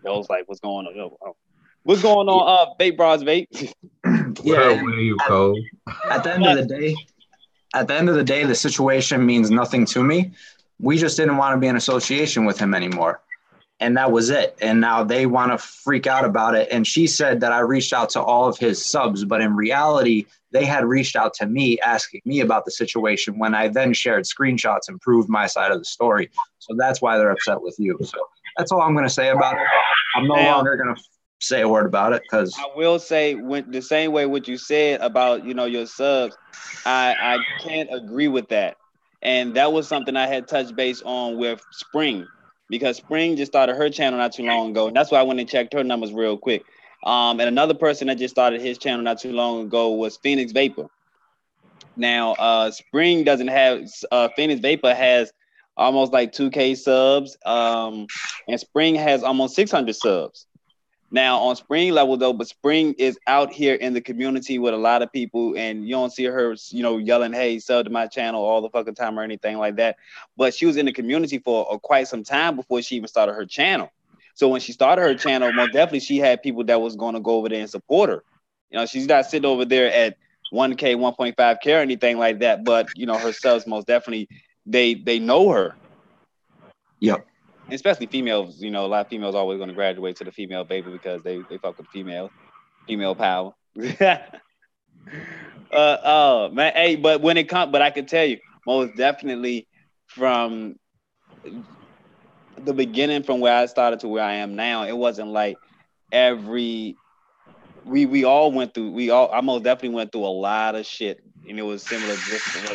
was like, what's going on? What's going on? Vape Bros Vape. At the end of the day, the situation means nothing to me. We just didn't want to be in association with him anymore. And that was it. And now they want to freak out about it. And she said that I reached out to all of his subs, but in reality, they had reached out to me asking me about the situation when I then shared screenshots and proved my side of the story. So that's why they're upset with you. So that's all I'm going to say about it. I'm no longer going to say a word about it, because I will say, when the same way what you said about your subs, I can't agree with that. And that was something I had touched base on with Spring, because Spring just started her channel not too long ago. And that's why I went and checked her numbers real quick. And another person that just started his channel not too long ago was Phoenix Vapor. Now, Spring doesn't have, Phoenix Vapor has almost like 2K subs, and Spring has almost 600 subs. Now, on Spring level, though, but Spring is out here in the community with a lot of people, and you don't see her, yelling, hey, sub to my channel all the fucking time or anything like that. But she was in the community for quite some time before she even started her channel. So when she started her channel, most definitely she had people that was going to go over there and support her. She's not sitting over there at 1K, 1.5K or anything like that. But, her subs, most definitely, they know her. Yep. Especially females, a lot of females always going to graduate to the female baby because they fuck with female power. Man, hey, but when it comes, but I can tell you, most definitely from the beginning, from where I started to where I am now, it wasn't like we all went through, I most definitely went through a lot of shit, and it was similar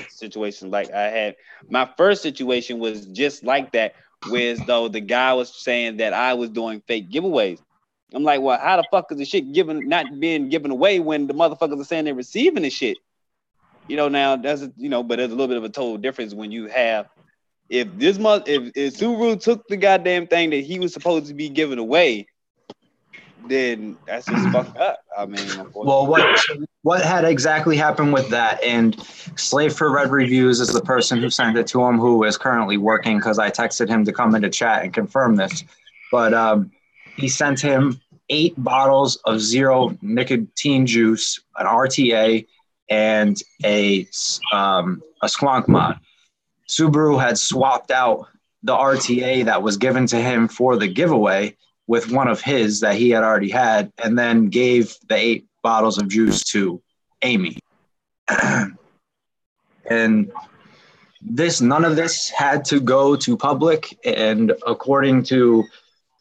situations like I had. My first situation was just like that, whereas though the guy was saying that I was doing fake giveaways. I'm like, well, how the fuck is the shit not being given away when the motherfuckers are saying they're receiving the shit? Now that's but there's a little bit of a total difference when you have, if Subaru took the goddamn thing that he was supposed to be giving away, then that's just fucked up. I mean, well, what had exactly happened with that? And Slave for Red Reviews is the person who sent it to him, who is currently working, because I texted him to come into chat and confirm this. But he sent him 8 bottles of zero nicotine juice, an RTA, and a Squonk Mod. Subaru had swapped out the RTA that was given to him for the giveaway with one of his that he had already had, and then gave the 8 bottles of juice to Amy. And none of this had to go to public. And according to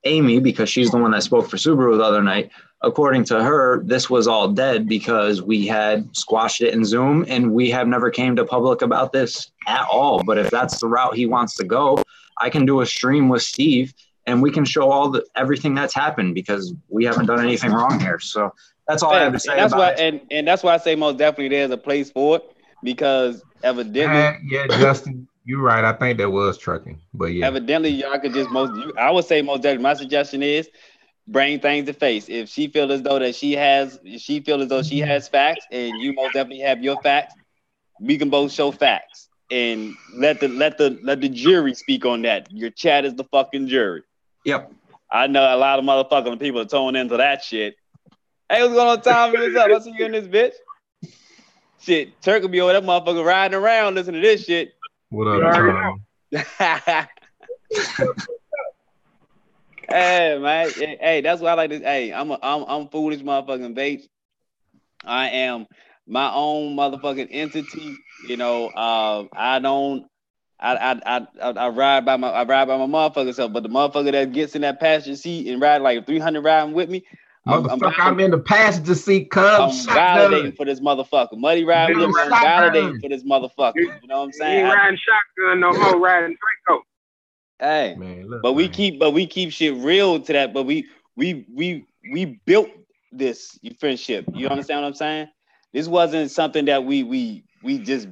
Amy, because she's the one that spoke for Subaru the other night, according to her, this was all dead because we had squashed it in Zoom, and we have never came to public about this at all. But if that's the route he wants to go, I can do a stream with Steve and we can show everything that's happened, because we haven't done anything wrong here. So That's all I have to say and that's about why, it. and that's why I say most definitely there's a place for it, because evidently, Yeah, Justin, you're right. I think that was trucking, but yeah. evidently y'all could just I would say most definitely. My suggestion is bring things to face. If she feels as though that she feels as though she has facts, and you most definitely have your facts, we can both show facts and let the jury speak on that. Your chat is the fucking jury. Yep. I know a lot of motherfucking people are tuning into that shit. Hey, what's going on, Tommy? What's up? I see you in this bitch. Shit, Turk will be over that motherfucker riding around listening to this shit. What up, Tom? Hey, man. Hey, that's why I like this. Hey, I'm foolish motherfucking Vapes. I am my own motherfucking entity. You know, I ride by my motherfucker self, but the motherfucker that gets in that passenger seat and ride like 300 riding with me, I'm in the passenger seat, cuz. I'm validating for this motherfucker. Muddy riding with me, I'm validating for this motherfucker. You know what I'm saying? You ain't riding shotgun no more, riding Draco. Hey, man, look, but we keep shit real to that. But we built this friendship. You understand what I'm saying? This wasn't something that we just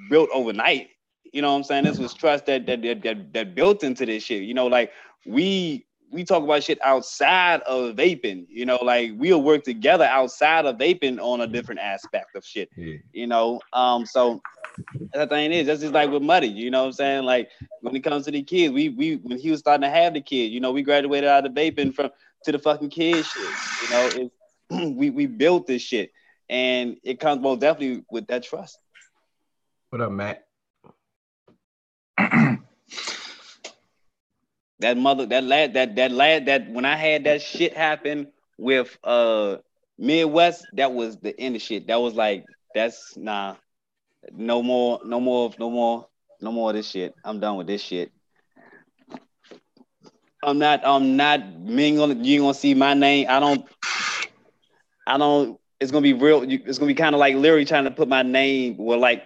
built overnight. You know what I'm saying? This was trust that built into this shit. You know, like we talk about shit outside of vaping. You know, like we'll work together outside of vaping on a different aspect of shit. Yeah. You know, so that thing is that's just like with Muddy. You know what I'm saying? Like when it comes to the kids, we when he was starting to have the kid, you know, we graduated out of vaping to the fucking kid shit. You know, it's we built this shit, and it comes most definitely with that trust. What up, Matt? That lad when I had that shit happen with Midwest, that was the end of shit. That was like, that's nah, no more of this shit. I'm done with this shit. I'm not mingling. You ain't gonna see my name. I don't it's gonna be real. It's gonna be kind of like Larry trying to put my name. Well, like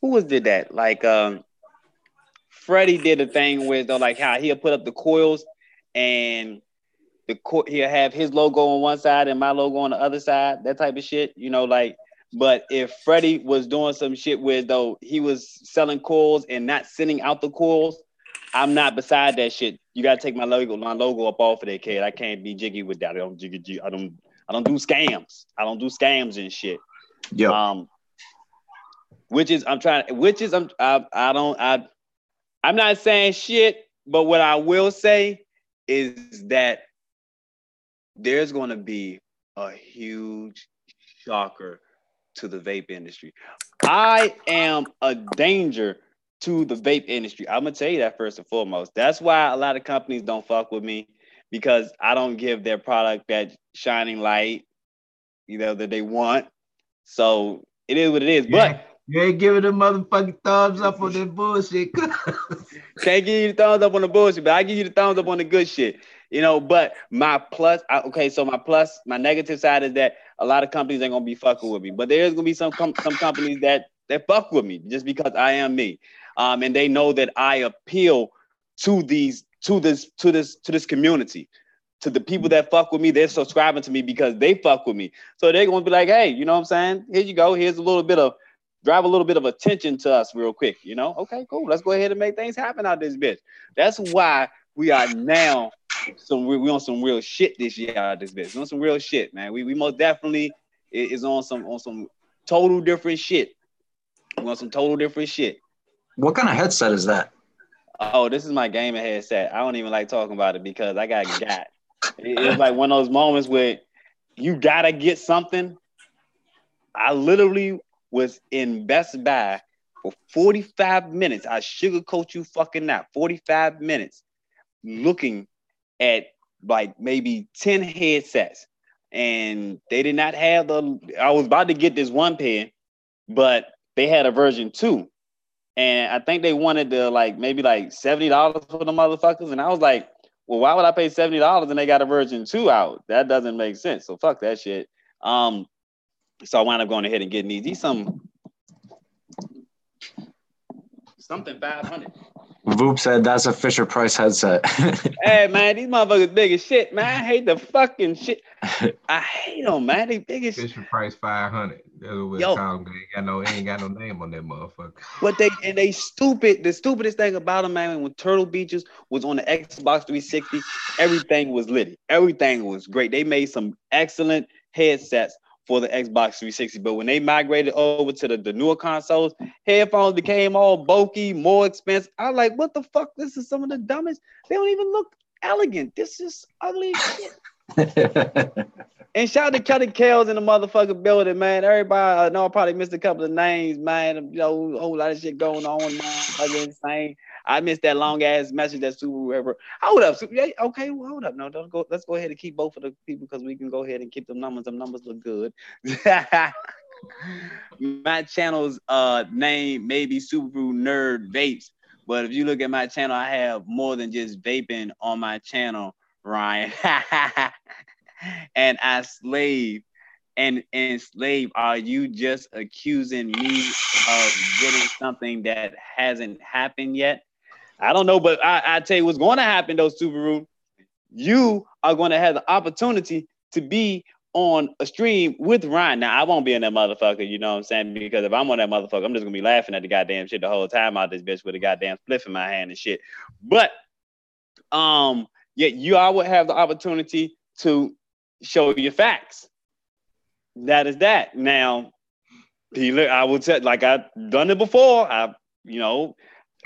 who was did that? Like Freddie did a thing where though, like how he'll put up the coils and he'll have his logo on one side and my logo on the other side, that type of shit, you know, like. But if Freddie was doing some shit where though he was selling coils and not sending out the coils, I'm not beside that shit. You gotta take my logo up off of that, kid. I can't be jiggy with that. I don't do scams. I don't do scams and shit. Yeah. I'm not saying shit, but what I will say is that there's going to be a huge shocker to the vape industry. I am a danger to the vape industry. I'm going to tell you that first and foremost. That's why a lot of companies don't fuck with me, because I don't give their product that shining light, you know, that they want. So it is what it is. Yeah. But you ain't giving them motherfucking thumbs up on that bullshit. Can't give you the thumbs up on the bullshit, but I give you the thumbs up on the good shit. You know, but my negative side is that a lot of companies ain't gonna be fucking with me. But there's gonna be some companies that fuck with me just because I am me. And they know that I appeal to this community. To the people that fuck with me, they're subscribing to me because they fuck with me. So they're gonna be like, hey, you know what I'm saying? Here you go. Here's drive a little bit of attention to us real quick, you know? Okay, cool. Let's go ahead and make things happen out this bitch. That's why we are now we on some real shit this year out this bitch. We on some real shit, man. We most definitely is on some total different shit. We on some total different shit. What kind of headset is that? Oh, this is my gaming headset. I don't even like talking about it because I got. It's like one of those moments where you gotta get something. I literally was in Best Buy for 45 minutes. I sugarcoat you fucking not. 45 minutes looking at like maybe 10 headsets. And they did not have I was about to get this one pair, but they had a version 2. And I think they wanted to maybe $70 for the motherfuckers. And I was like, well, why would I pay $70 and they got a version 2 out? That doesn't make sense. So fuck that shit. So I wound up going ahead and getting these. These something 500. Voop said that's a Fisher Price headset. Hey man, these motherfuckers big as shit, man. I hate the fucking shit. I hate them, man. They big as Fisher Price 500. That's what we'll Yo. call them. Ain't got no name on that motherfucker. But they stupid. The stupidest thing about them, man, when Turtle Beaches was on the Xbox 360, everything was lit. Everything was great. They made some excellent headsets for the Xbox 360. But when they migrated over to the newer consoles, headphones became all bulky, more expensive. I was like, what the fuck? This is some of the dumbest. They don't even look elegant. This is ugly as shit. And shout out to Kelly Kells in the motherfucking building, man. Everybody, I know I probably missed a couple of names, man. You know, a whole lot of shit going on, motherfucking insane. I missed that long ass message that Subaru ever. Hold up, okay, well, hold up. No, don't go. Let's go ahead and keep both of the people because we can go ahead and keep them numbers. Them numbers look good. My channel's name may be Subaru Nerd Vapes, but if you look at my channel, I have more than just vaping on my channel, Ryan. And I slave and slave. Are you just accusing me of getting something that hasn't happened yet? I don't know, but I tell you what's going to happen though, Subaru. You are going to have the opportunity to be on a stream with Ryan. Now, I won't be in that motherfucker, you know what I'm saying? Because if I'm on that motherfucker, I'm just going to be laughing at the goddamn shit the whole time out this bitch with a goddamn spliff in my hand and shit. But, yeah, you all would have the opportunity to show your facts. That is that. Now, I will tell, like I've done it before.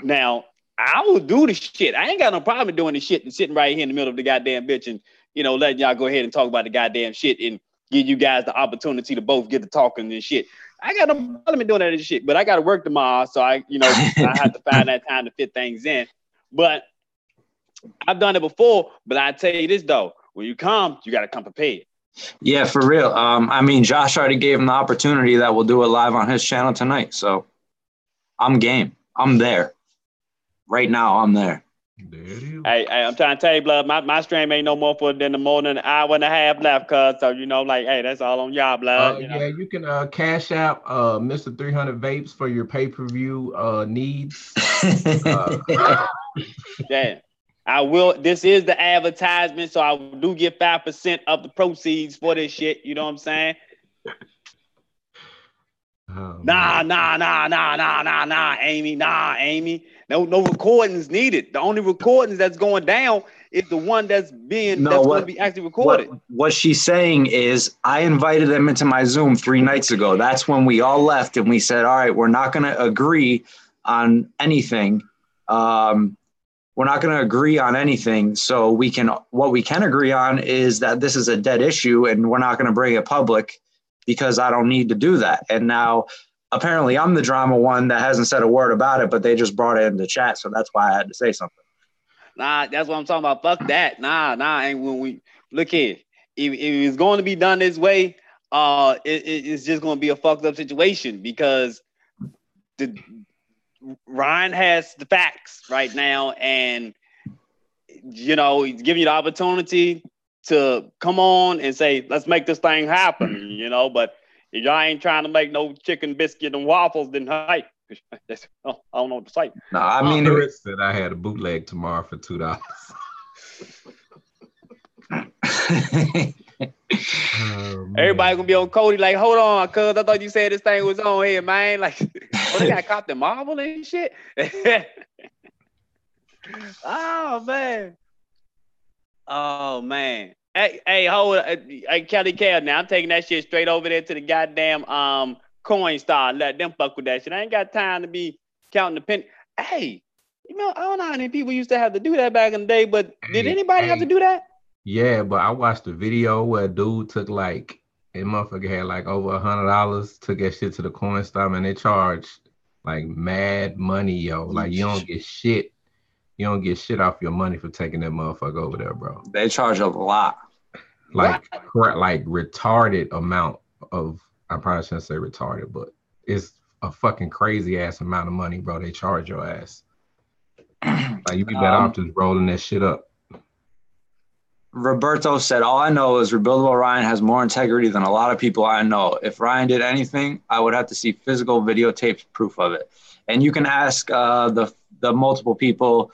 Now I will do the shit. I ain't got no problem doing the shit and sitting right here in the middle of the goddamn bitch and letting y'all go ahead and talk about the goddamn shit and give you guys the opportunity to both get to talking and shit. I got no problem in doing that shit, but I got to work tomorrow, so I have to find that time to fit things in. But I've done it before. But I tell you this though. When you come, you got to come prepared. Yeah, for real. I mean, Josh already gave him the opportunity that we'll do it live on his channel tonight. So I'm game. I'm there. Right now, I'm there. Hey, I'm trying to tell you, blood, my stream ain't no more than more than an hour and a half left, cuz. So, hey, that's all on y'all, blood. Yeah, you can cash out Mr. 300 Vapes for your pay-per-view needs. Yeah. I will. This is the advertisement, so I do get 5% of the proceeds for this shit. You know what I'm saying? Nah, Amy. No recordings needed. The only recordings that's going down is the one that's going to be actually recorded. What she's saying is, I invited them into my Zoom 3 nights ago. That's when we all left, and we said, all right, we're not going to agree on anything. We're not going to agree on anything. So what we can agree on is that this is a dead issue and we're not going to bring it public because I don't need to do that. And now apparently I'm the drama one that hasn't said a word about it, but they just brought it into chat. So that's why I had to say something. Nah, that's what I'm talking about. Fuck that. Nah. And when we look here, if it's going to be done this way, it's just going to be a fucked up situation because Ryan has the facts right now, and he's giving you the opportunity to come on and say, let's make this thing happen, but if y'all ain't trying to make no chicken biscuit and waffles, then hey, I don't know what to say. No, I mean, said I had a bootleg tomorrow for $2. Everybody gonna be on Cody like, hold on, cuz I thought you said this thing was on here, man. Like, they got Captain Marvel and shit. Oh man. Hey, hold on. Hey, Kelly Cal, now I'm taking that shit straight over there to the goddamn coin star. Let them fuck with that shit. I ain't got time to be counting the penny. Hey, I don't know how many people used to have to do that back in the day, but did anybody have to do that? Yeah, but I watched a video where a dude took motherfucker had over $100, took that shit to the coin stop, and they charged mad money, yo. Like you don't get shit. You don't get shit off your money for taking that motherfucker over there, bro. They charge a lot. Like retarded amount of, I probably shouldn't say retarded, but it's a fucking crazy ass amount of money, bro. They charge your ass. Like you be better off just rolling that shit up. Roberto said, all I know is Rebuildable Ryan has more integrity than a lot of people I know. If Ryan did anything, I would have to see physical videotaped proof of it. And you can ask the the multiple people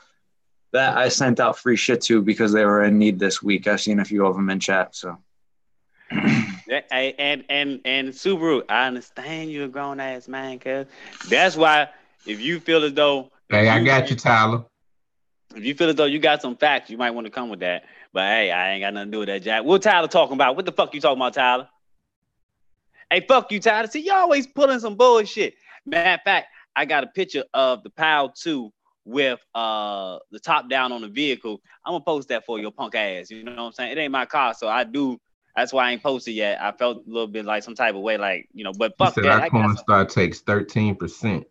that I sent out free shit to because they were in need this week. I've seen a few of them in chat. So. And Subaru, I understand you're a grown ass man, cuz that's why if you feel as though I got you, Tyler. If you feel as though you got some facts, you might want to come with that. But hey, I ain't got nothing to do with that, Jack. What Tyler talking about? What the fuck you talking about, Tyler? Hey, fuck you, Tyler. See, you always pulling some bullshit. Matter of fact, I got a picture of the PAL 2 with the top down on the vehicle. I'm gonna post that for your punk ass. You know what I'm saying? It ain't my car, so I do. That's why I ain't posted yet. I felt a little bit like some type of way, like, you know, but fuck that. Our Cornstar takes 13%.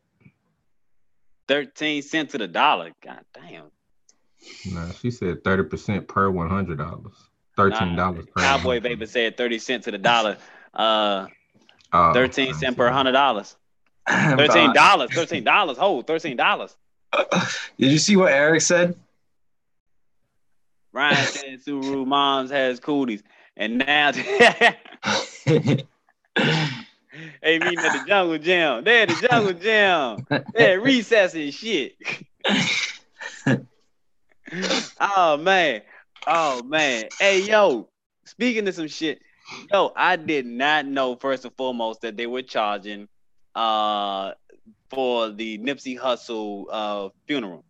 13 cents to the dollar. God damn. No, she said 30% per $100. $13 per Cowboy Vapor said 30 cents to the dollar. 13 cents per $100. $13. $13. Hold $13. Did you see what Eric said? Ryan said Subaru moms has cooties. And now hey, meeting at the jungle gym. They're at the jungle gym. They're at recess and shit. Oh man. Hey yo, speaking of some shit, yo, I did not know first and foremost that they were charging for the Nipsey Hussle funeral.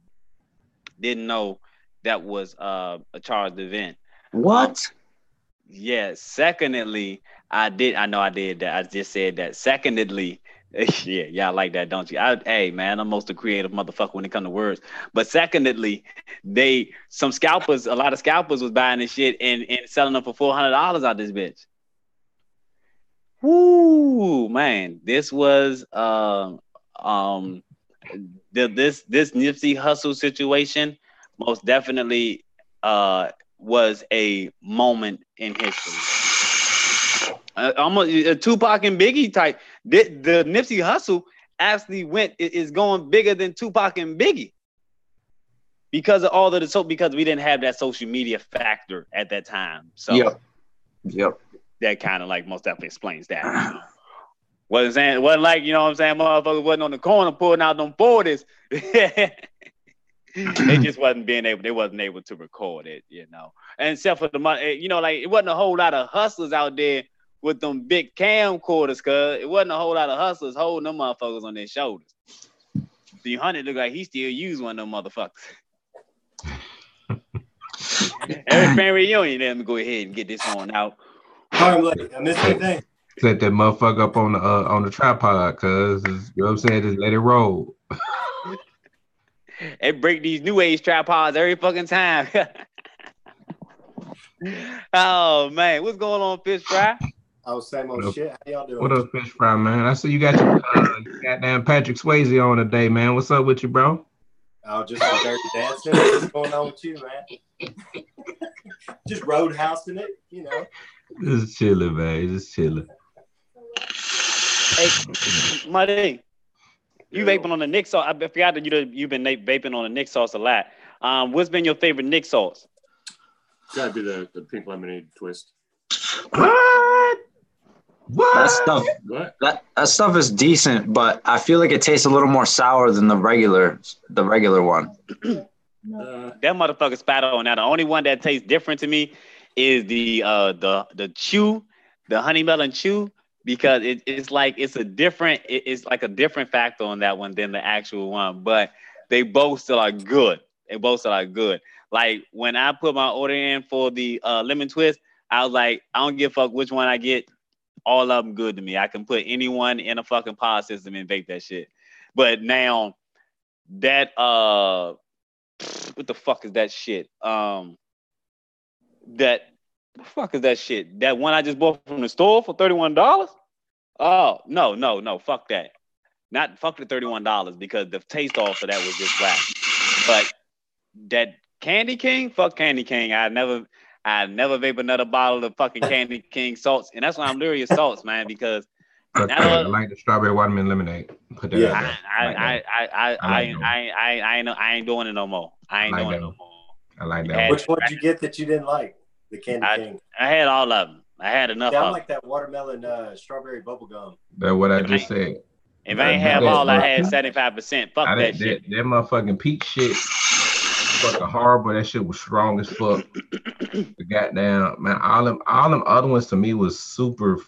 Didn't know that was a charged event. What? Yeah. Secondly, I know I did that. I just said that. Secondly, yeah, y'all like that, don't you? Hey man, I'm most a creative motherfucker when it comes to words. But secondly, a lot of scalpers was buying this shit and selling them for $400 out this bitch. Woo, man, this was this Nipsey Hussle situation most definitely was a moment in history. Almost a Tupac and Biggie type. The Nipsey Hussle actually is going bigger than Tupac and Biggie because of all of because we didn't have that social media factor at that time. So yep. That kind of like most definitely explains that. You know? It wasn't like, you know what I'm saying, motherfuckers wasn't on the corner pulling out them 40s. They just wasn't able to record it, you know. And except for the money, you know, like it wasn't a whole lot of hustlers out there with them big camcorders, cuz it wasn't a whole lot of hustlers holding them motherfuckers on their shoulders. The Hunted looked like he still used one of them motherfuckers. Every fan reunion, let me go ahead and get this on out. I missed anything. Set that motherfucker up on the tripod, cuz you know what I'm saying? Just let it roll. They break these new age tripods every fucking time. Oh man, what's going on, Fish Fry? Oh, same old shit. How y'all doing? What up, Fish Fry, man? I see you got your goddamn Patrick Swayze on today, man. What's up with you, bro? Oh, just some dirty dancing. What's going on with you, man? Just roadhousing it, you know. Just chilling, man. Just chilling. Hey, Muddy, you vaping on the Nick sauce. I forgot that you've been vaping on the Nick sauce a lot. What's been your favorite Nick sauce? Gotta be the pink lemonade twist. What? That stuff is decent, but I feel like it tastes a little more sour than the regular one. That motherfucker spat on. Now the only one that tastes different to me is the chew, the honey melon chew, because it's like a different factor on that one than the actual one. But they both still are good. Like when I put my order in for the lemon twist, I was like, I don't give a fuck which one I get. All of them good to me. I can put anyone in a fucking pod system and vape that shit. But now that what the fuck is that shit? That one I just bought from the store for $31? Oh, no, fuck that. Not fuck the $31 because the taste off of that was just whack. But that Candy King, fuck Candy King. I never vape another bottle of fucking Candy King salts, and that's why I'm literally salts, man. Because I like the strawberry watermelon lemonade. Put that out there. I ain't doing it no more. I like that. Which one did you get that you didn't like? The Candy King. I had all of them. I had enough. I like that watermelon strawberry bubble gum. That's what I just said. If I ain't have all, I had 75%. Fuck that shit. That motherfucking peak shit fucking horrible. That shit was strong as fuck. The goddamn man, all them other ones to me was super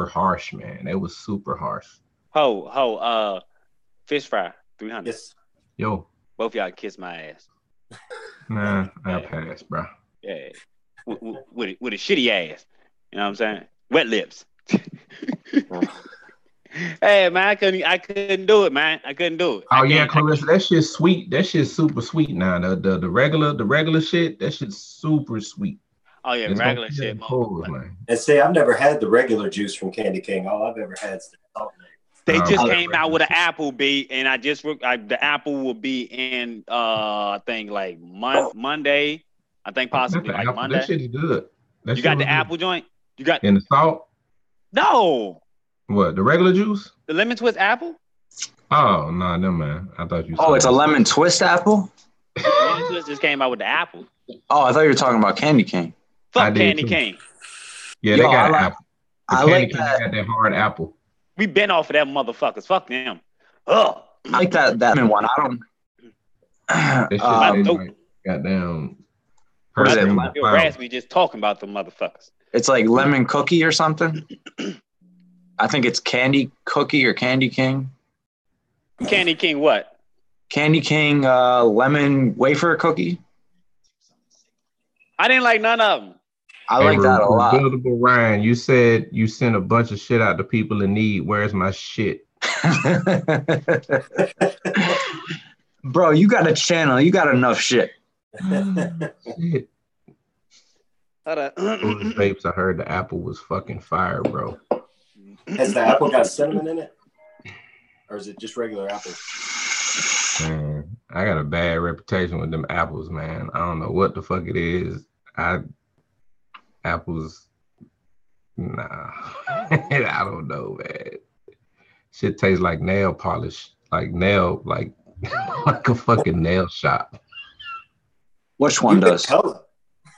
harsh, man. They was super harsh. Fish fry 300. Yes. Yo, both y'all kiss my ass. Nah, I'll pass, bro. Yeah, with a shitty ass. You know what I'm saying? Wet lips. Hey man, I couldn't do it, man. I couldn't do it. Oh yeah, Clarissa, that shit's sweet. That shit's super sweet now. The regular shit, that shit's super sweet. Oh yeah, it's regular shit, man. And see, I've never had the regular juice from Candy King. All I've ever had is the salt. They just came out with an apple bee, and the apple will be in I think like Monday. I think possibly like apple. Monday. That shit is good. You got the apple joint? You got in the salt? No. What, the regular juice? The lemon twist apple? Oh no, no man. I thought you. Oh, it's a lemon twist apple. Lemon twist just came out with the apple. Oh, I thought you were talking about Candy King. Fuck Candy King. Yeah, they got apple. I like that. Got that hard apple. We been off of that motherfuckers. Fuck them. Ugh. I like that one. I don't. Goddamn. You're raspy just talking about the motherfuckers. It's like lemon cookie or something. I think it's Candy Cookie or Candy King. Candy King what? Candy King lemon wafer cookie. I didn't like none of them. I like that a lot. Buildable Ryan, you said you sent a bunch of shit out to people in need. Where's my shit? Bro, you got a channel. You got enough shit. Shit. Vapes, I heard the apple was fucking fire, bro. Has the apple got cinnamon in it? Or is it just regular apple? Man, I got a bad reputation with them apples, man. I don't know what the fuck it is. Apples, nah. I don't know, man. Shit tastes like nail polish. Like like a fucking nail shop. Which one does?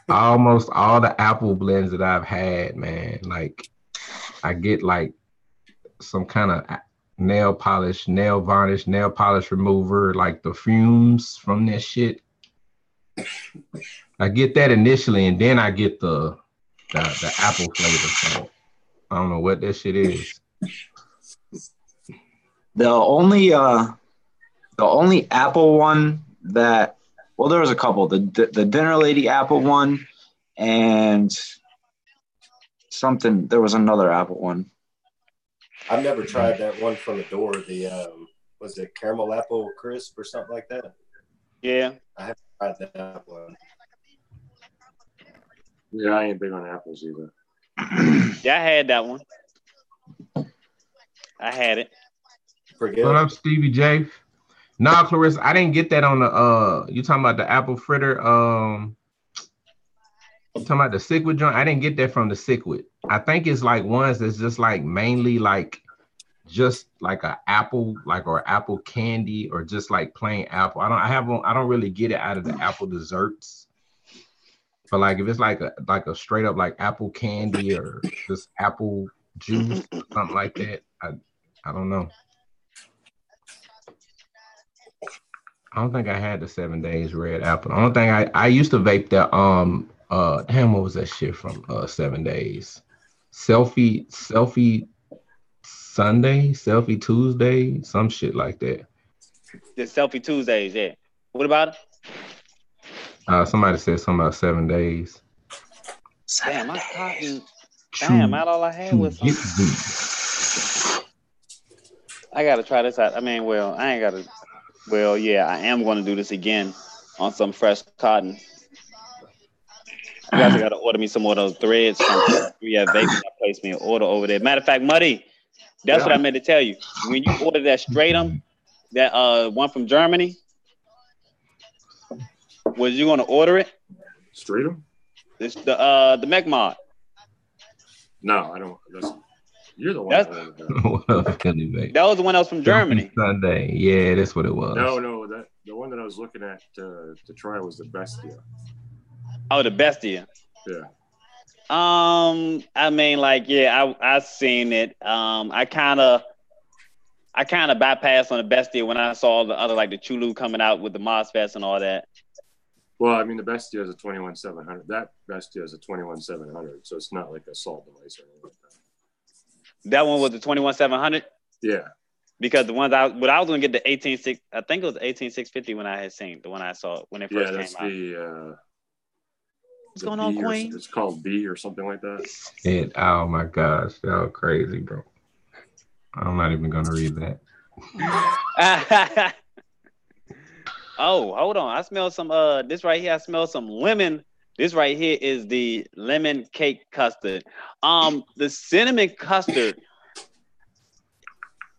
Almost all the apple blends that I've had, man. Like, I get like some kind of nail polish, nail varnish, nail polish remover, like the fumes from that shit. I get that initially, and then I get the apple flavor. So I don't know what that shit is. The only apple one that, well, there was a couple. The Dinner Lady apple one, and something. There was another apple one. I've never tried that one from the door. The was it caramel apple crisp or something like that? Yeah, I haven't tried that one. Yeah, I ain't big on apples either. Yeah, I had that one. I had it. What up, Stevie J? Nah, Clarissa, I didn't get that on the you talking about the apple fritter, talking about the Sickwit joint. I didn't get that from the Sickwit. I think it's like ones that's just like mainly like just like a apple, like, or apple candy, or just like plain apple. I don't really get it out of the apple desserts. But like if it's like a straight up like apple candy or just apple juice, something like that, I don't know. I don't think I had the 7 Days red apple. The only thing I used to vape that damn, what was that shit from 7 Days? Selfie Sunday, Selfie Tuesday, some shit like that. The Selfie Tuesdays, yeah. What about it? Somebody said something about 7 Days. Damn, my cotton. Damn, all I had was some. I gotta try this out. I mean, well, I ain't gotta. Well, yeah, I am going to do this again on some fresh cotton. You guys got to order me some more of those threads from Vapes. I placed me an order over there. Matter of fact, Muddy, that's what I meant to tell you. When you order that Stratum, that one from Germany, was you going to order it? Stratum? It's the Mech Mod. No, I don't. You're the one. That was the one that was from Germany. Sunday, yeah, that's what it was. No, the one that I was looking at to try was the Bestia. Oh, the Bestia. Yeah. I mean, like, yeah, I seen it. I I kind of bypassed on the Bestia when I saw the other, like the Chulu coming out with the MOSFETs and all that. Well, I mean, the Bestia is a 21700. That Bestia is a 21700, so it's not like a salt device or anything like that. That one was the 21700. Yeah. Because the ones I was gonna get the 186. I think it was 18650 when I had seen the one I saw when it first came out. What's going on, Queen? It's called B or something like that. Oh my gosh, y'all crazy, bro. I'm not even gonna read that. Oh, hold on. I smell some this right here. I smell some lemon. This right here is the lemon cake custard. The cinnamon custard.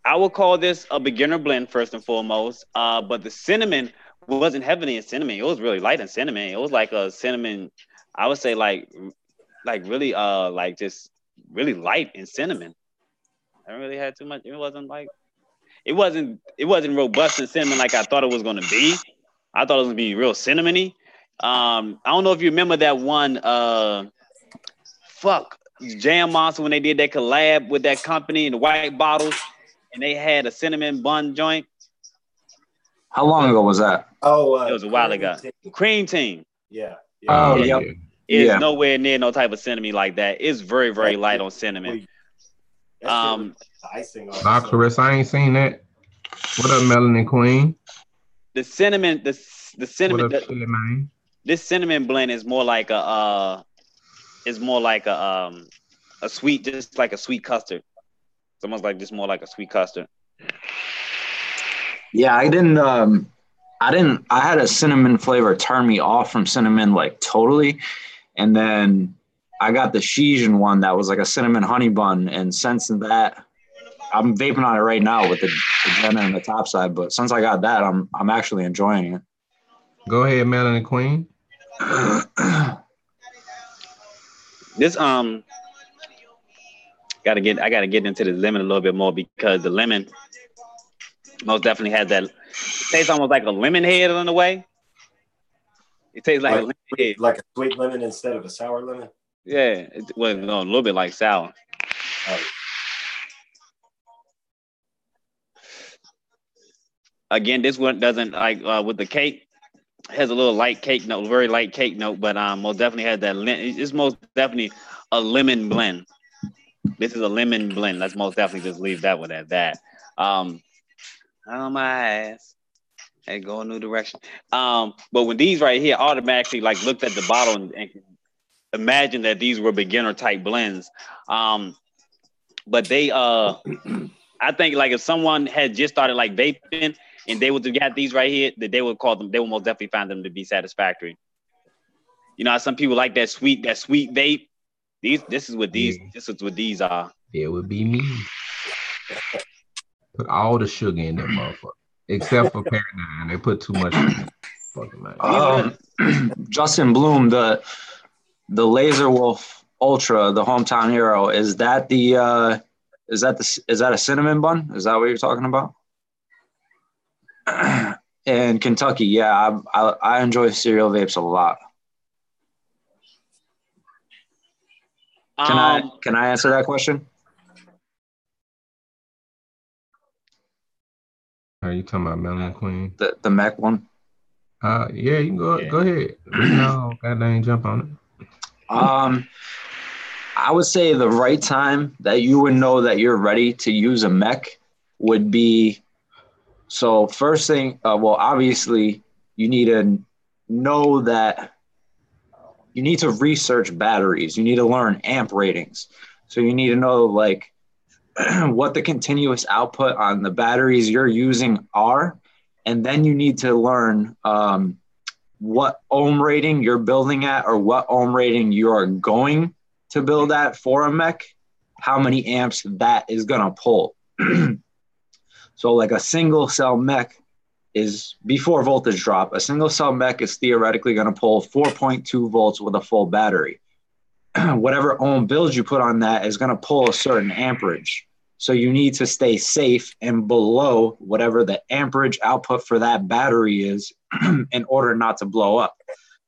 I would call this a beginner blend first and foremost. But the cinnamon wasn't heavily in cinnamon. It was really light in cinnamon. It was like a cinnamon, I would say like really like just really light in cinnamon. I don't really had too much. It wasn't robust in cinnamon like I thought it was gonna be. I thought it was gonna be real cinnamony. I don't know if you remember that one Jam Monster when they did that collab with that company in the white bottles and they had a cinnamon bun joint. How long ago was that? Oh, it was a while ago. Cream Team. Yeah. Oh, yeah. It's nowhere near no type of cinnamon like that. It's very, very light on cinnamon. Oxorus, I ain't seen that. What up, Melanin Queen? The cinnamon, the cinnamon. What up, Chili Man? This cinnamon blend is more like a sweet, just like a sweet custard. It's almost like just more like a sweet custard. Yeah, I had a cinnamon flavor turn me off from cinnamon like totally. And then I got the Shijan one that was like a cinnamon honey bun. And since that, I'm vaping on it right now with the Jenna on the top side. But since I got that, I'm actually enjoying it. Go ahead, Melanin Queen. This I gotta get into the lemon a little bit more because the lemon most definitely has that. It tastes almost like a lemon head on the way. It tastes like a lemon head. Like a sweet lemon instead of a sour lemon. Yeah, a little bit like sour. Oh. Again, this one doesn't like with the cake. Has a little light cake note, very light cake note, but most definitely has that. It's most definitely a lemon blend. This is a lemon blend. Let's most definitely just leave that one at that. On my ass. Hey, go a new direction. But when these right here automatically like looked at the bottle and imagine that these were beginner type blends. But they I think like if someone had just started like vaping and they would have got these right here, that they would most definitely find them to be satisfactory. You know how some people like that sweet vape. This is what these are. It would be me. Put all the sugar in that motherfucker. Except for Paradigm. They put too much sugar. Justin Bloom, the Laser Wolf Ultra, the hometown hero, is that a cinnamon bun? Is that what you're talking about? In Kentucky, yeah, I enjoy cereal vapes a lot. Can I answer that question? Are you talking about Melanin Queen? The mech one? Yeah, you can go ahead. No, goddamn, jump on it. I would say the right time that you would know that you're ready to use a mech would be, so first thing, obviously you need to know that you need to research batteries. You need to learn amp ratings. So you need to know like what the continuous output on the batteries you're using are. And then you need to learn what ohm rating you're building at or what ohm rating you are going to build at for a mech, how many amps that is going to pull. So like a single cell mech is before voltage drop. A single cell mech is theoretically going to pull 4.2 volts with a full battery. Whatever ohm build you put on that is going to pull a certain amperage. So you need to stay safe and below whatever the amperage output for that battery is in order not to blow up.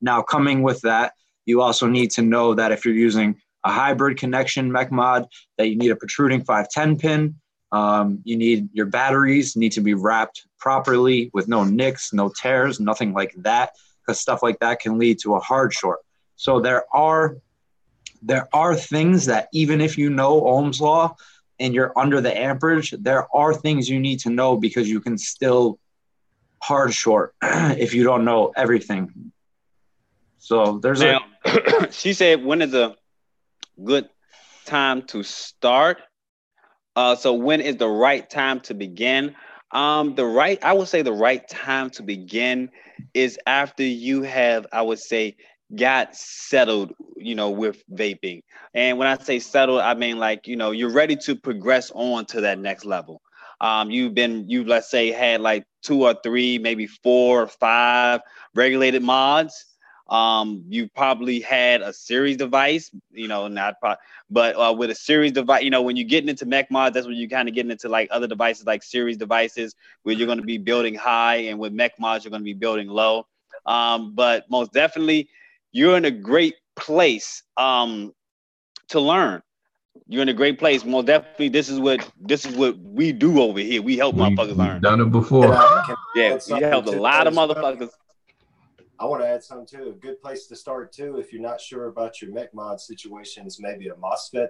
Now, coming with that, you also need to know that if you're using a hybrid connection mech mod, that you need a protruding 510 pin. You need your batteries need to be wrapped properly with no nicks, no tears, nothing like that, because stuff like that can lead to a hard short. So there are things that even if you know Ohm's law and you're under the amperage, there are things you need to know because you can still hard short if you don't know everything. So there's she said, when is a good time to start? So when is the right time to begin? I would say the right time to begin is after you have, I would say, got settled, with vaping. And when I say settled, I mean like, you're ready to progress on to that next level. You've let's say had like 2 or 3, maybe 4 or 5 regulated mods. You probably had a series device, but with a series device, when you're getting into mech mods, that's when you're kind of getting into like other devices, like series devices, where you're going to be building high, and with mech mods, you're going to be building low. But most definitely, you're in a great place to learn. You're in a great place. Most definitely, this is what we do over here. We help motherfuckers learn. We've done it before. Yeah, we helped a lot of motherfuckers. I want to add something too. A good place to start too, if you're not sure about your mech mod situations, maybe a MOSFET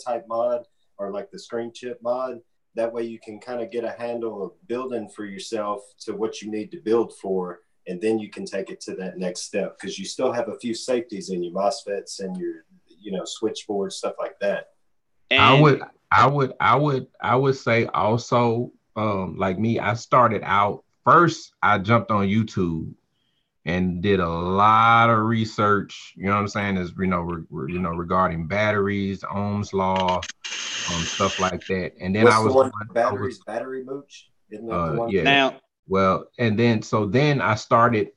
type mod or like the screen chip mod. That way you can kind of get a handle of building for yourself to what you need to build for, and then you can take it to that next step, because you still have a few safeties in your MOSFETs and your switchboard, stuff like that. And I would say also, like me, I started out first. I jumped on YouTube and did a lot of research, you know what I'm saying, is regarding batteries, Ohm's law, stuff like that. And then battery mooch, isn't that the one? Yeah. Now, well, and then I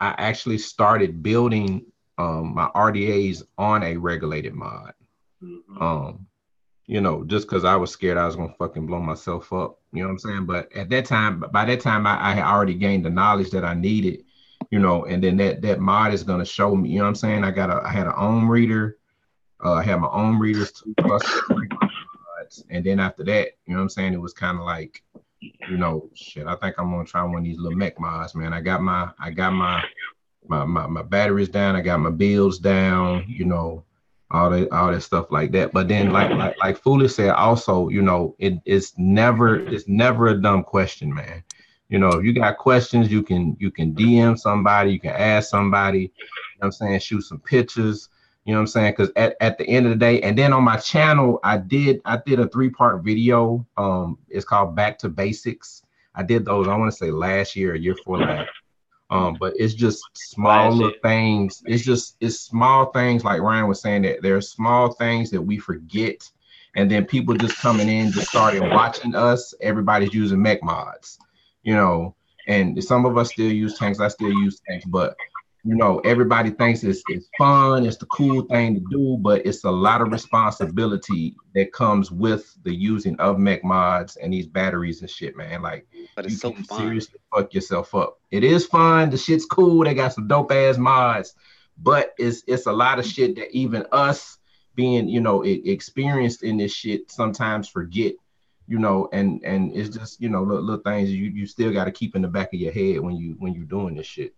actually started building my RDAs on a regulated mod. Mm-hmm. Just because I was scared I was gonna fucking blow myself up, you know what I'm saying? But by that time I had already gained the knowledge that I needed. And then that mod is gonna show me, you know what I'm saying? I had an ohm reader, I had my ohm readers 2 plus mods, and then after that, you know what I'm saying, it was kind of like, shit, I think I'm gonna try one of these little mech mods, man. I got my batteries down, I got my builds down, all that stuff like that. But then like Foolish said also, it's never a dumb question, man. If you got questions, you can DM somebody, you can ask somebody, you know what I'm saying, shoot some pictures, you know what I'm saying? Because at the end of the day, and then on my channel, I did a 3-part video. It's called Back to Basics. I did those, I want to say last year or year before last. But it's just small little things. It's small things, like Ryan was saying, that there are small things that we forget. And then people just coming in, just started watching us. Everybody's using mech mods. And some of us still use tanks. I still use tanks, but everybody thinks it's fun, it's the cool thing to do, but it's a lot of responsibility that comes with the using of mech mods and these batteries and shit, man. Like, but it's so fun. Seriously fuck yourself up. It is fun. The shit's cool. They got some dope ass mods, but it's a lot of shit that even us being experienced in this shit sometimes forget. And it's just little things you still got to keep in the back of your head when you're doing this shit.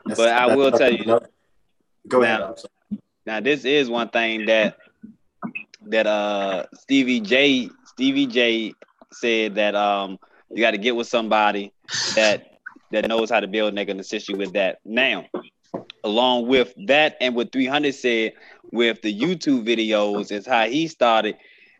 But I will tell you. Go ahead. Now this is one thing that Stevie J said, that you got to get with somebody that knows how to build, and they can assist you with that. Now, along with that, and what 300 said with the YouTube videos is how he started.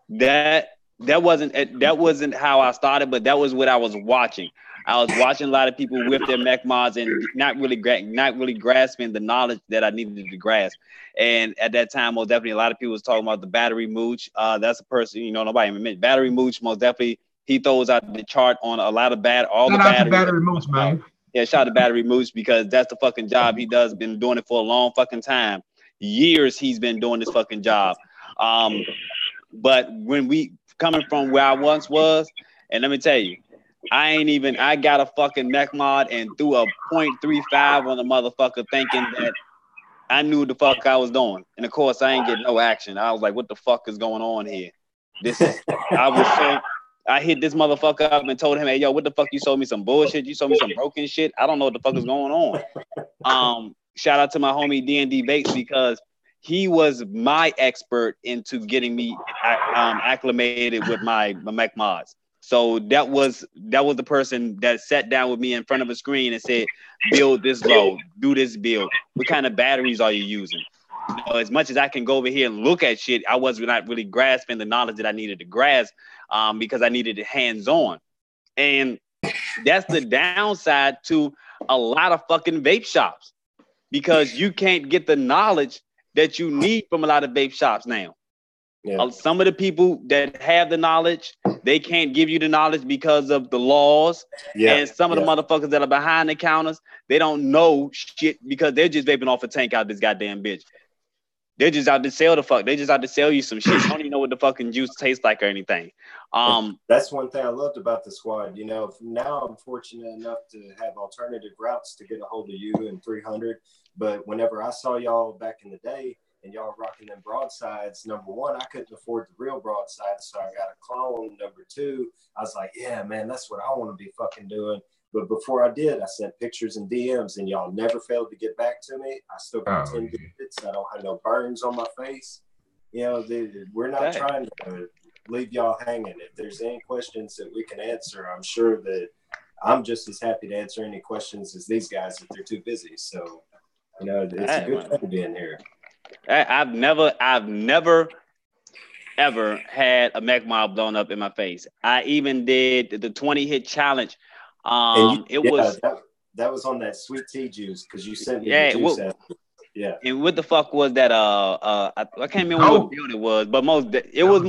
That wasn't how I started, but that was what I was watching. I was watching a lot of people with their mech mods and not really grasping the knowledge that I needed to grasp. And at that time, most definitely, a lot of people was talking about the battery mooch. That's a person, nobody even mentioned battery mooch. Most definitely, he throws out the chart on a lot of battery mooch, man. Yeah, shout out to battery mooch, because that's the fucking job he does. Been doing it for a long fucking time. Years he's been doing this fucking job. But when we coming from where I once was, and let me tell you, I got a fucking mech mod and threw a 0.35 on the motherfucker, thinking that I knew the fuck I was doing. And of course, I ain't getting no action. I was like, what the fuck is going on here? I I hit this motherfucker up and told him, hey, yo, what the fuck? You sold me some bullshit. You sold me some broken shit. I don't know what the fuck is going on. Shout out to my homie D&D Vapes because he was my expert into getting me acclimated with my mech mods. So that was the person that sat down with me in front of a screen and said, build this load, do this build. What kind of batteries are you using? You know, as much as I can go over here and look at shit, I was not really grasping the knowledge that I needed to grasp because I needed it hands-on. And that's the downside to a lot of fucking vape shops because you can't get the knowledge that you need from a lot of vape shops now. Yeah. Some of the people that have the knowledge, they can't give you the knowledge because of the laws. Yeah. And some of the motherfuckers that are behind the counters, they don't know shit because they're just vaping off a tank out this goddamn bitch. They're just out to sell the fuck. They just out to sell you some shit. You don't even know what the fucking juice tastes like or anything. That's one thing I loved about the squad. You know, now I'm fortunate enough to have alternative routes to get a hold of you and 300. But whenever I saw y'all back in the day and y'all rocking them broadsides, number one, I couldn't afford the real broadside, so I got a clone. Number two, I was like, yeah, man, that's what I want to be fucking doing. But before I did, I sent pictures and DMs, and y'all never failed to get back to me. I still got 10 digits. I don't have no burns on my face. You know, we're not trying to leave y'all hanging. If there's any questions that we can answer, I'm sure that I'm just as happy to answer any questions as these guys if they're too busy. So, you know, it's a good thing to be in here. I've never ever had a mech mob blown up in my face. I even did the 20 hit challenge. That was on that sweet tea juice because you sent me the juice. And what the fuck was that? I can't remember what build it was, but it was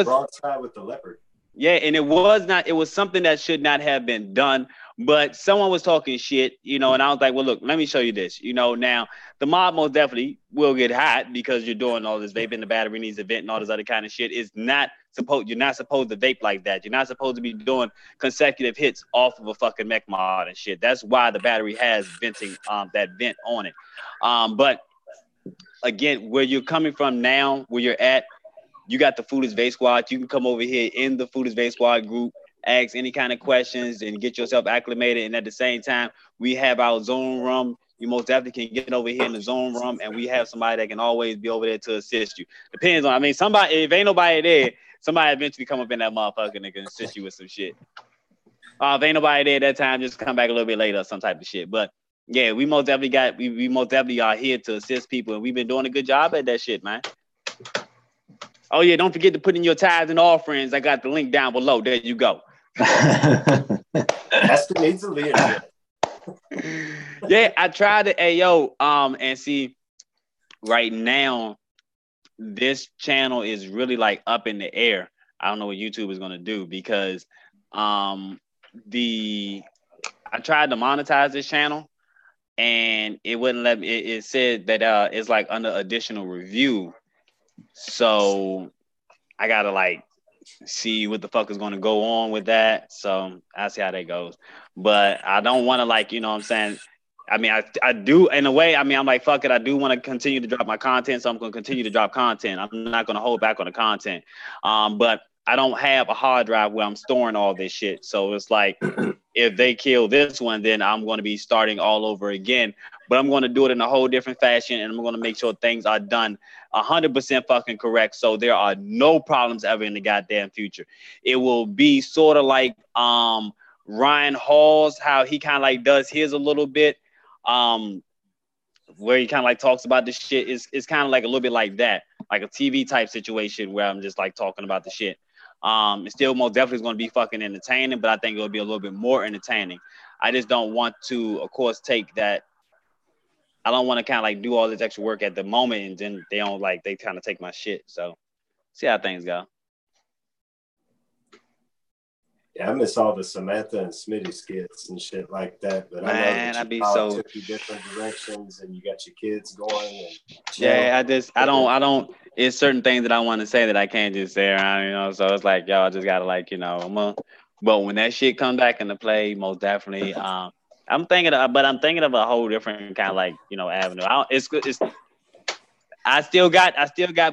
broadside with the leopard. Yeah, and it was not. It was something that should not have been done. But someone was talking shit, you know, and I was like, well, look, let me show you this. You know, now the mob most definitely will get hot because you're doing all this vaping, the battery needs a vent and all this other kind of shit. You're not supposed to vape like that. You're not supposed to be doing consecutive hits off of a fucking mech mod and shit. That's why the battery has venting, that vent on it. But again, where you're coming from now, where you're at, you got the Foolish Vape Squad. You can come over here in the Foolish Vape Squad group, ask any kind of questions and get yourself acclimated. And at the same time, we have our zone room. You most definitely can get over here in the zone room, and we have somebody that can always be over there to assist you. Depends on, somebody, if ain't nobody there, somebody eventually come up in that motherfucker and can assist you with some shit. If ain't nobody there at that time, just come back a little bit later or some type of shit. But yeah, we most definitely are here to assist people, and we've been doing a good job at that shit, man. Oh yeah, don't forget to put in your tithes and offerings. I got the link down below. There you go. That's the needs of leadership. Yeah, I tried to and see right now this channel is really like up in the air. I don't know what YouTube is gonna do because I tried to monetize this channel and it wouldn't let me. It said that it's like under additional review. So I gotta like see what the fuck is gonna go on with that. So I'll see how that goes. But I don't want to like, you know what I'm saying? I do in a way. I'm like, fuck it. I do want to continue to drop my content. So I'm going to continue to drop content. I'm not going to hold back on the content. But I don't have a hard drive where I'm storing all this shit. So it's like, if they kill this one, then I'm going to be starting all over again. But I'm going to do it in a whole different fashion. And I'm going to make sure things are done 100% fucking correct. So there are no problems ever in the goddamn future. It will be sort of like Ryan Hall's, how he kind of like does his a little bit. Where he kind of like talks about the shit is kind of like a little bit like that, like a TV type situation where I'm just like talking about the shit. It still most definitely is going to be fucking entertaining, but I think it'll be a little bit more entertaining. I just don't want to, of course, take that. I don't want to kind of like do all this extra work at the moment and then they kind of take my shit. So see how things go. Yeah, I miss all the Samantha and Smitty skits and shit like that. But man, I know that I'd be so took you different directions, and you got your kids going. And yeah, I don't. It's certain things that I want to say that I can't just say around, you know. So it's like, y'all just gotta like, you know, but when that shit comes back into play, most definitely. I'm thinking of a whole different kind of like, you know, avenue. I still got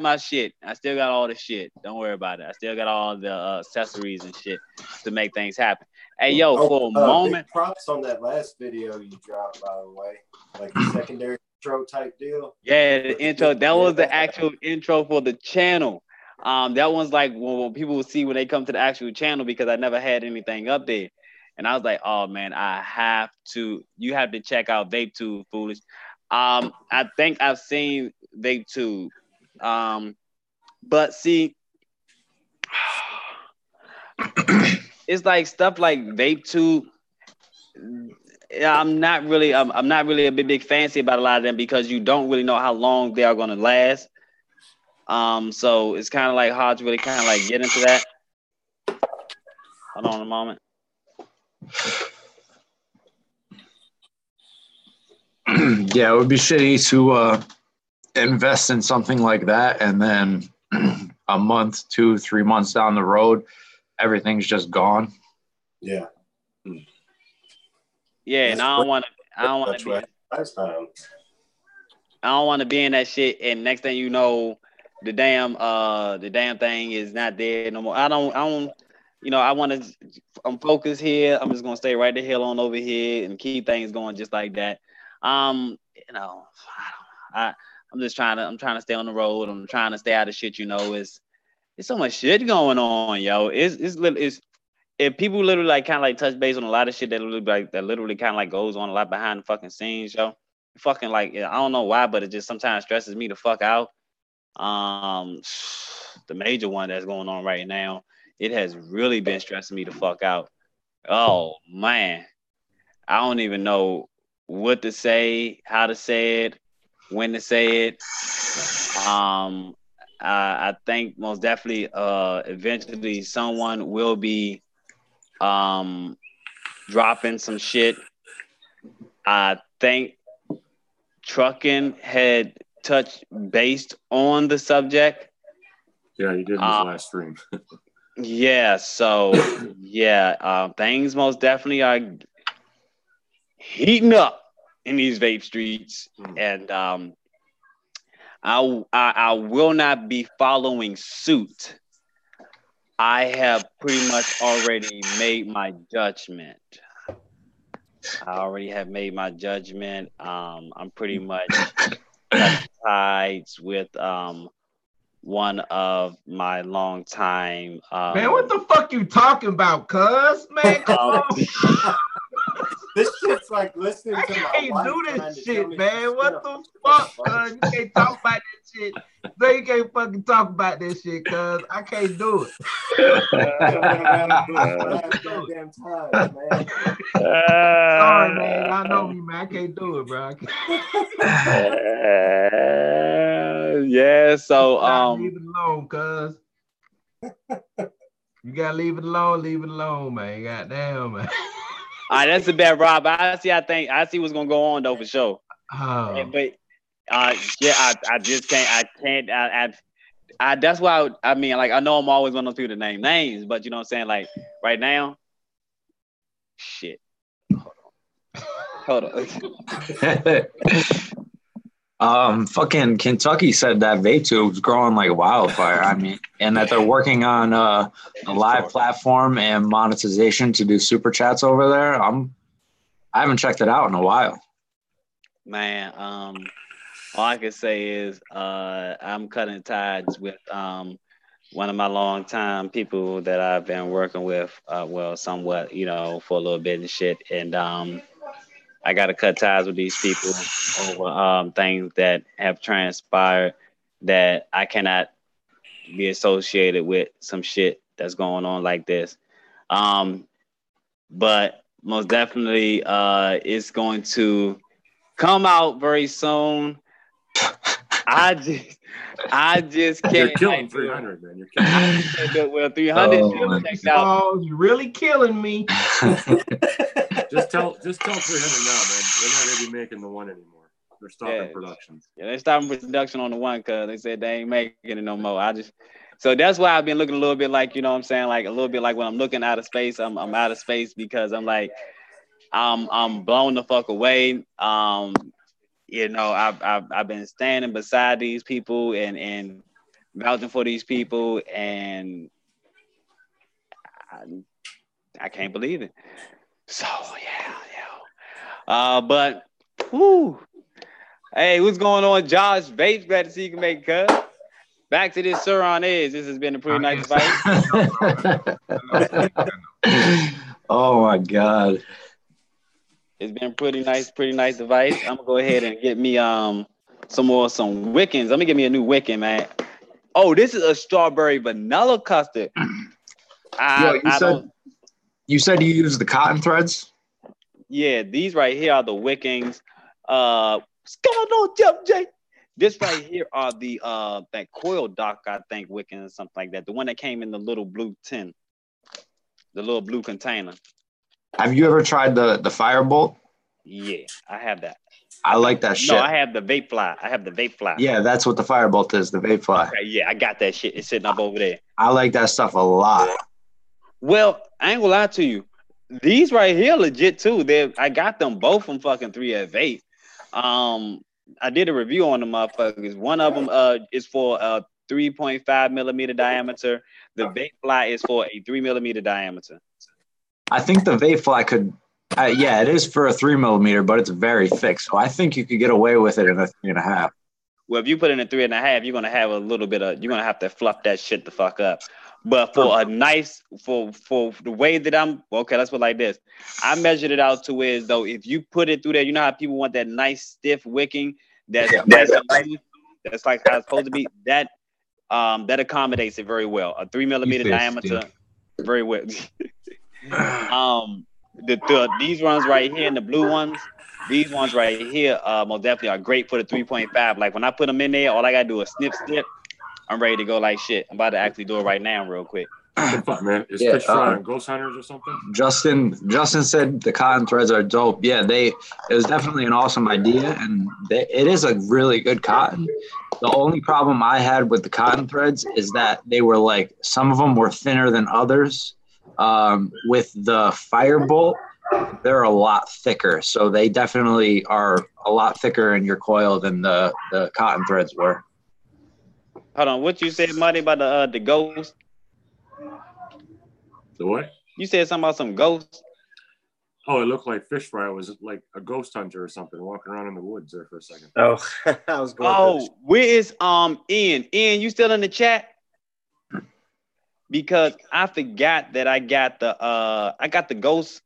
my shit. I still got all the shit. Don't worry about it. I still got all the accessories and shit to make things happen. Hey, yo, for a moment. Big props on that last video you dropped, by the way. Like the secondary intro type deal. Yeah, the intro. That was the actual intro for the channel. That one's like when people will see when they come to the actual channel because I never had anything up there. And I was like, oh man, you have to check out Vape Tube, Foolish. I think I've seen Vape Tube. But see, it's like stuff like Vape Tube. I'm not really a big fancy about a lot of them because you don't really know how long they are gonna last. So it's kind of like hard to really kind of like get into that. Hold on a moment. Yeah, it would be shitty to invest in something like that and then a month, 2-3 months down the road, everything's just gone. Yeah. Yeah, and I don't want to be in that shit. And next thing you know, the damn thing is not there no more. I'm focused here. I'm just gonna stay right the hell on over here and keep things going just like that. I'm trying to stay on the road. I'm trying to stay out of shit. It's so much shit going on, yo. It's if people literally like kind of like touch base on a lot of shit that literally kind of like goes on a lot behind the fucking scenes, yo. Fucking like I don't know why, but it just sometimes stresses me the fuck out. The major one that's going on right now, it has really been stressing me the fuck out. Oh man, I don't even know what to say, how to say it, when to say it. I think most definitely eventually someone will be dropping some shit. I think Trucking had touched based on the subject. Yeah, you did in his last stream. Yeah, so things most definitely are heating up in these vape streets, and I will not be following suit. I have pretty much already made my judgment. I already have made my judgment. I'm pretty much cut ties with one of my long time. Man, what the fuck you talking about, cuz? Man, come on. This shit's like listening to my I wife. can't do this shit, man. What the fuck, cuz? You can't talk about this shit. No, you can't fucking talk about this shit, cuz. I can't do it. Sorry, man. Y'all know me, man. I can't do it, bro. Yeah, so leave it alone, cuz. You gotta leave it alone, man. Goddamn, man. All right, that's a bad Rob. I see what's gonna go on though for sure. Oh. But I just can't. That's why I mean, like, I know I'm always one of those people to name names, but you know what I'm saying? Like right now, shit. Hold on. Fucking Kentucky said that vape tube's growing like wildfire. I mean, and that they're working on a live platform and monetization to do super chats over there. I haven't checked it out in a while. Man, all I can say is I'm cutting ties with one of my longtime people that I've been working with, somewhat, for a little bit and shit, and I got to cut ties with these people over things that have transpired that I cannot be associated with some shit that's going on like this. But most definitely it's going to come out very soon. I just can't. You're killing 300, man. You're killing. Well, 300 checked out. Oh, you're really killing me. Just tell 300 now, man. They're not gonna be making the one anymore. They're stopping production. Yeah, they're stopping production on the one because they said they ain't making it no more. So that's why I've been looking a little bit like, you know what I'm saying, like a little bit like when I'm looking out of space, I'm out of space because I'm like, I'm blown the fuck away. you know, I've been standing beside these people and vouching for these people, and I can't believe it. So yeah. But whoo. Hey, what's going on, Josh? Vapes, glad to see you can make a cut. Back to this Sir on Edge. This has been a pretty nice fight. Oh my God. It's been pretty nice device. I'm gonna go ahead and get me some Wickens. Let me get me a new Wiccan, man. Oh, this is a strawberry vanilla custard. You said you use the cotton threads? Yeah, these right here are the Wickings. What's going on, Jeff J? This right here are the that coil dock, I think, Wiccan or something like that. The one that came in the little blue tin, the little blue container. Have you ever tried the Firebolt? Yeah, I have that. I like that shit. No, I have the Vape Fly. Yeah, that's what the Firebolt is, the Vape Fly. Okay, yeah, I got that shit. It's sitting up over there. I like that stuff a lot. Well, I ain't gonna lie to you. These right here legit too. I got them both from fucking 3F Vape. I did a review on the motherfuckers. One of them is for a 3.5 millimeter diameter. The Vape Fly is for a 3 millimeter diameter. I think the Vape Fly could, it is for a 3 millimeter, but it's very thick. So I think you could get away with it in a 3.5. Well, if you put it in a 3.5, you're gonna have a little bit of, you're gonna have to fluff that shit the fuck up. But for a nice, for the way that let's put it like this. I measured it out to where, though, if you put it through there, you know how people want that nice stiff wicking that's like how it's supposed to be. That accommodates it very well. A 3 millimeter diameter, very well. These ones right here and the blue ones, these ones right here, most definitely are great for the 3.5. Like when I put them in there, all I gotta do is snip. I'm ready to go like shit. I'm about to actually do it right now, real quick. Good fuck, man. Is Fish Fry on Ghost Hunters or something? Justin said the cotton threads are dope. Yeah, it was definitely an awesome idea, and it is a really good cotton. The only problem I had with the cotton threads is that they were like, some of them were thinner than others. With the Firebolt, they're a lot thicker, so they definitely are a lot thicker in your coil than the cotton threads were. Hold on, what you said, Muddy, about the ghost? The what? You said something about some ghosts. Oh, it looked like Fish Fry was like a ghost hunter or something, walking around in the woods there for a second. Oh, I was going. Oh, where is Ian? Ian, you still in the chat? Because I forgot that I got the ghost.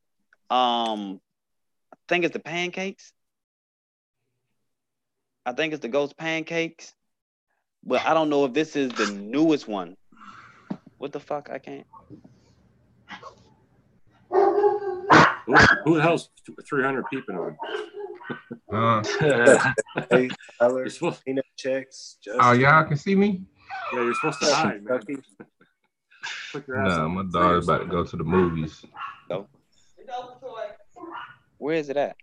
I think it's the pancakes. I think it's the ghost pancakes. But I don't know if this is the newest one. What the fuck? I can't. Who the hell's 300 peeping on? Hey, Tyler, peanut checks. Oh, y'all can see me? Yeah, you're supposed to hide, man. No, my daughter's about to go to the movies. No. Where is it at?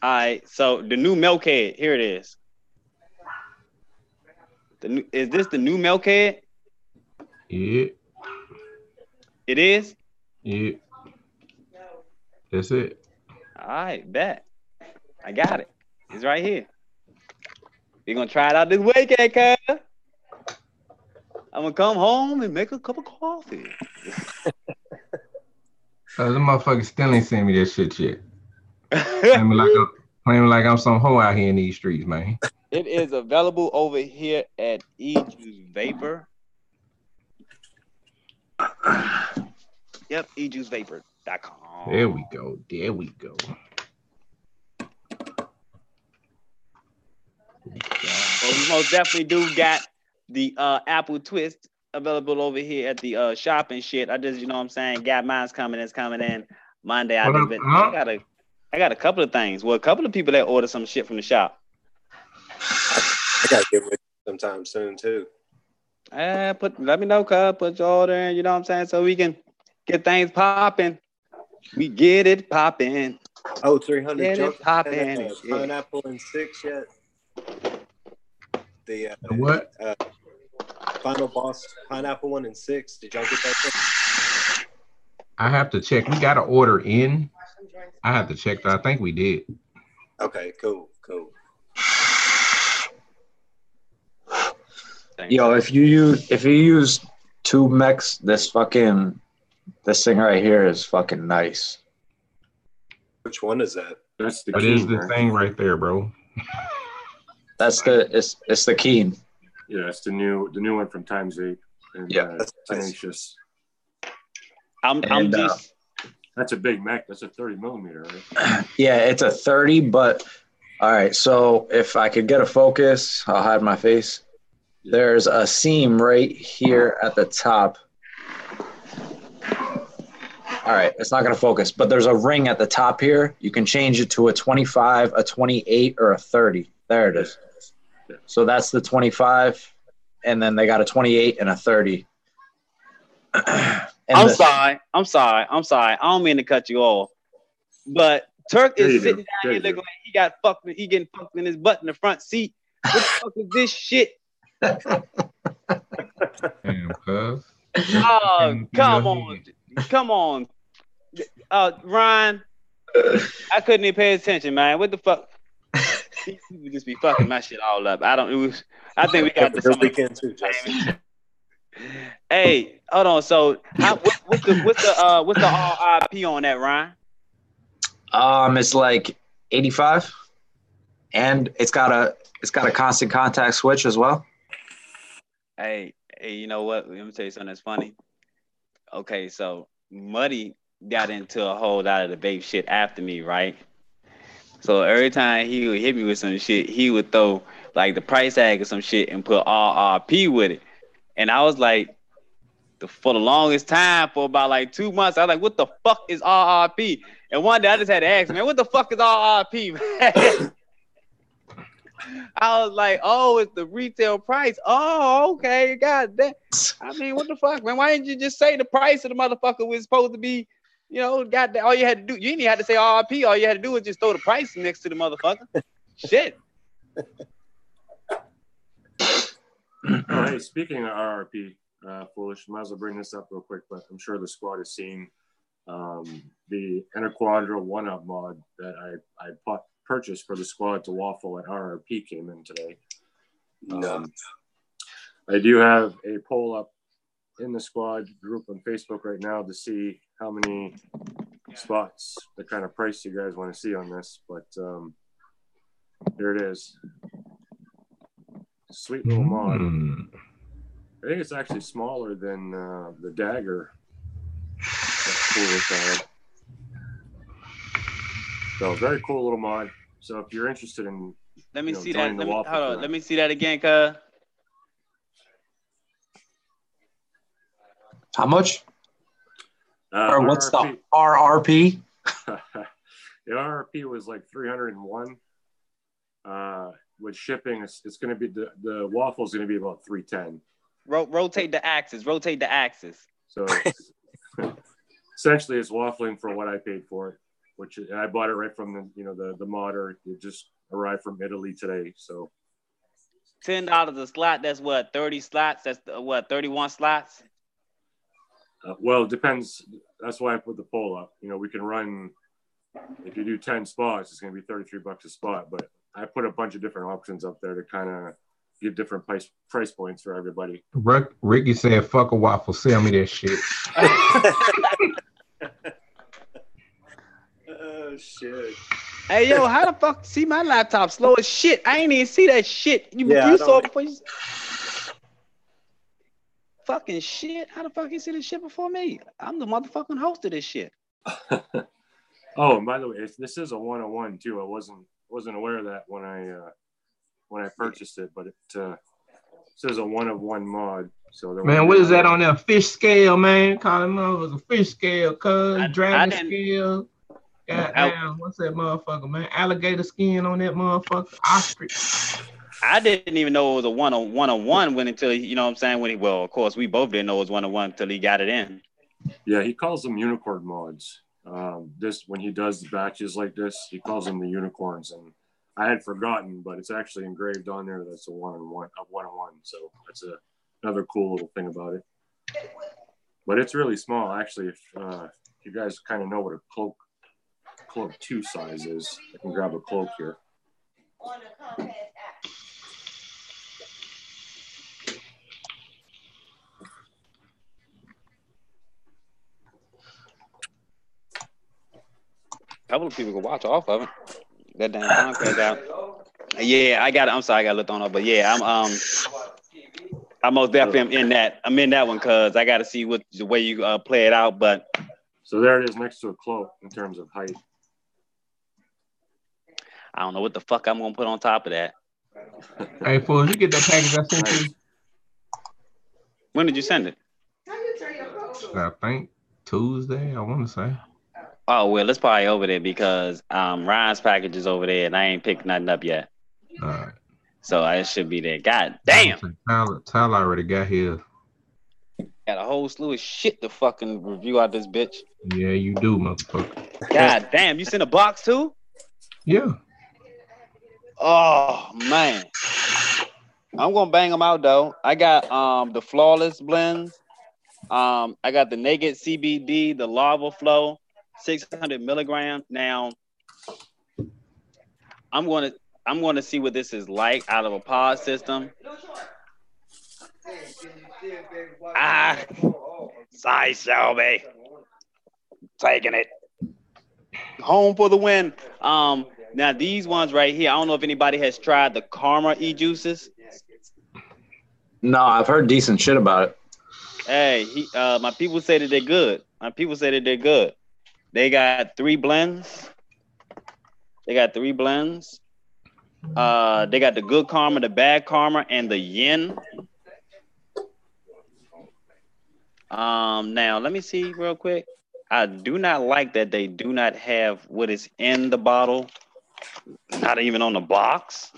All right, so the new Milkhead, here it is. Is this the new Milkhead? Yeah. It is? Yeah. That's it. All right, bet. I got it. It's right here. We're going to try it out this weekend, cuz. I'm going to come home and make a cup of coffee. The motherfucker still ain't sent me that shit yet. Playing like I'm some hoe out here in these streets, man. It is available over here at E-Juice Vapor. Yep, ejuicevapor.com. There we go. So we most definitely do got the Apple Twist available over here at the shop and shit. I just, you know what I'm saying, got mine's coming. It's coming in Monday. I got a couple of things. Well, a couple of people that order some shit from the shop. I gotta get with you sometime soon too. Let me know, cuz. Put your order in, you know what I'm saying, so we can get things popping. We get it popping. Oh, 300 get it popping. Pineapple and 6 yet? The what? Final Boss Pineapple 1 and 6. Did y'all get that? I have to check. We got to order in. I have to check that. I think we did. Okay, cool. Yo, if you use two mechs, this thing right here is fucking nice. Which one is that? That's the What Keen, is the right? thing right there, bro? It's the Keen. Yeah, it's the new one from Times 8. And, Yeah, Tenacious. That's a big mech. That's a 30 millimeter, right? Yeah, it's a 30, but all right. So if I could get a focus, I'll hide my face. There's a seam right here at the top. All right, it's not going to focus, but there's a ring at the top here. You can change it to a 25, a 28, or a 30. There it is. Yeah. So that's the 25, and then they got a 28 and a 30. I'm sorry. I don't mean to cut you off, but Turk is sitting down here looking like he got fucked. He getting fucked in his butt in the front seat. What the fuck is this shit? Damn, cuz. Oh, come on, Ryan. I couldn't even pay attention, man. What the fuck? These people just be fucking my shit all up. I think we got the weekend too, Justin. Hey, hold on. So, what's the RIP on that, Ryan? It's like 85, and it's got a constant contact switch as well. Hey, you know what? Let me tell you something that's funny. Okay, so Muddy got into a whole lot of the vape shit after me, right? So every time he would hit me with some shit, he would throw like the price tag or some shit and put RRP with it. And I was like, for the longest time, for about like 2 months, I was like, what the fuck is RRP? And one day I just had to ask, man, what the fuck is RRP, man? I was like, oh, it's the retail price. Oh, okay, god damn. I mean, what the fuck, man? Why didn't you just say the price of the motherfucker was supposed to be, goddamn, all you had to do, you didn't even have to say RRP. All you had to do was just throw the price next to the motherfucker. Shit. Oh, hey, speaking of RRP, Foolish, might as well bring this up real quick, but I'm sure the squad has seen the Interquadra 1-Up mod that I purchased for the squad to waffle at RRP came in today. I do have a poll up in the squad group on Facebook right now to see how many spots, the kind of price you guys want to see on this, but here it is. Sweet little mod. I think it's actually smaller than the Dagger. So very cool little mod. So if you're interested in, let me see that. Let me see that again, cuz. How much? Or what's the RRP? The RRP was like 301. With shipping, it's going to be the waffle is going to be about 310. Rotate the axis. So essentially, it's waffling for what I paid for it, and I bought it right from the modder. It just arrived from Italy today. So $10 a slot. That's what, 30 slots. That's what, 31 slots. Well, it depends. That's why I put the poll up. We can run. If you do 10 spots, it's going to be $33 a spot. But I put a bunch of different options up there to kind of give different price points for everybody. Ricky said, fuck a waffle, sell me that shit. Oh, shit. Hey, yo, how the fuck? See, my laptop slow as shit. I ain't even see that shit. You saw it before you... Fucking shit. How the fuck you see this shit before me? I'm the motherfucking host of this shit. Oh, and by the way, this is a 101 too. I wasn't aware of that when I purchased it, but it says a 1-of-1 mod. So man, what is that on there? Fish scale, man. Call him a fish scale, cuz dragon scale. Goddamn, what's that motherfucker, man? Alligator skin on that motherfucker. Ostrich. I didn't even know it was a 1-on-1 until, you know what I'm saying? Of course, we both didn't know it was 1-on-1 until he got it in. Yeah, he calls them unicorn mods. When he does the batches like this, he calls them the unicorns, and I had forgotten, but it's actually engraved on there. That's a 1-on-1. So that's another cool little thing about it. But it's really small, actually. If you guys kind of know what a cloak Cloak 2 size is. I can grab a cloak here. A couple of people can watch off of it. That damn Comcast out. Yeah, I got it. I'm sorry, I got looked on, but yeah, I most definitely am in that. I'm in that one because I got to see what the way you play it out. But so there it is next to a cloak in terms of height. I don't know what the fuck I'm gonna put on top of that. Hey, fool, you get that package I sent you? When did you send it? I think Tuesday. I want to say. Oh well, it's probably over there because Ryan's package is over there and I ain't picked nothing up yet. All right. So I should be there. God damn. Tyler already got here. Got a whole slew of shit to fucking review out this bitch. Yeah, you do, motherfucker. God damn, you sent a box too? Yeah. Oh man. I'm gonna bang them out though. I got the flawless blends. I got the naked CBD, the lava flow, 600 milligrams. Now I'm gonna see what this is like out of a pod system. Sorry, Shelby. Taking it. Home for the win. Now these ones right here, I don't know if anybody has tried the Karma e-juices. No, I've heard decent shit about it. Hey, my people say that they're good. They got 3 blends. They got the good karma, the bad karma, and the yin. Now let me see real quick. I do not like that they do not have what is in the bottle, not even on the box.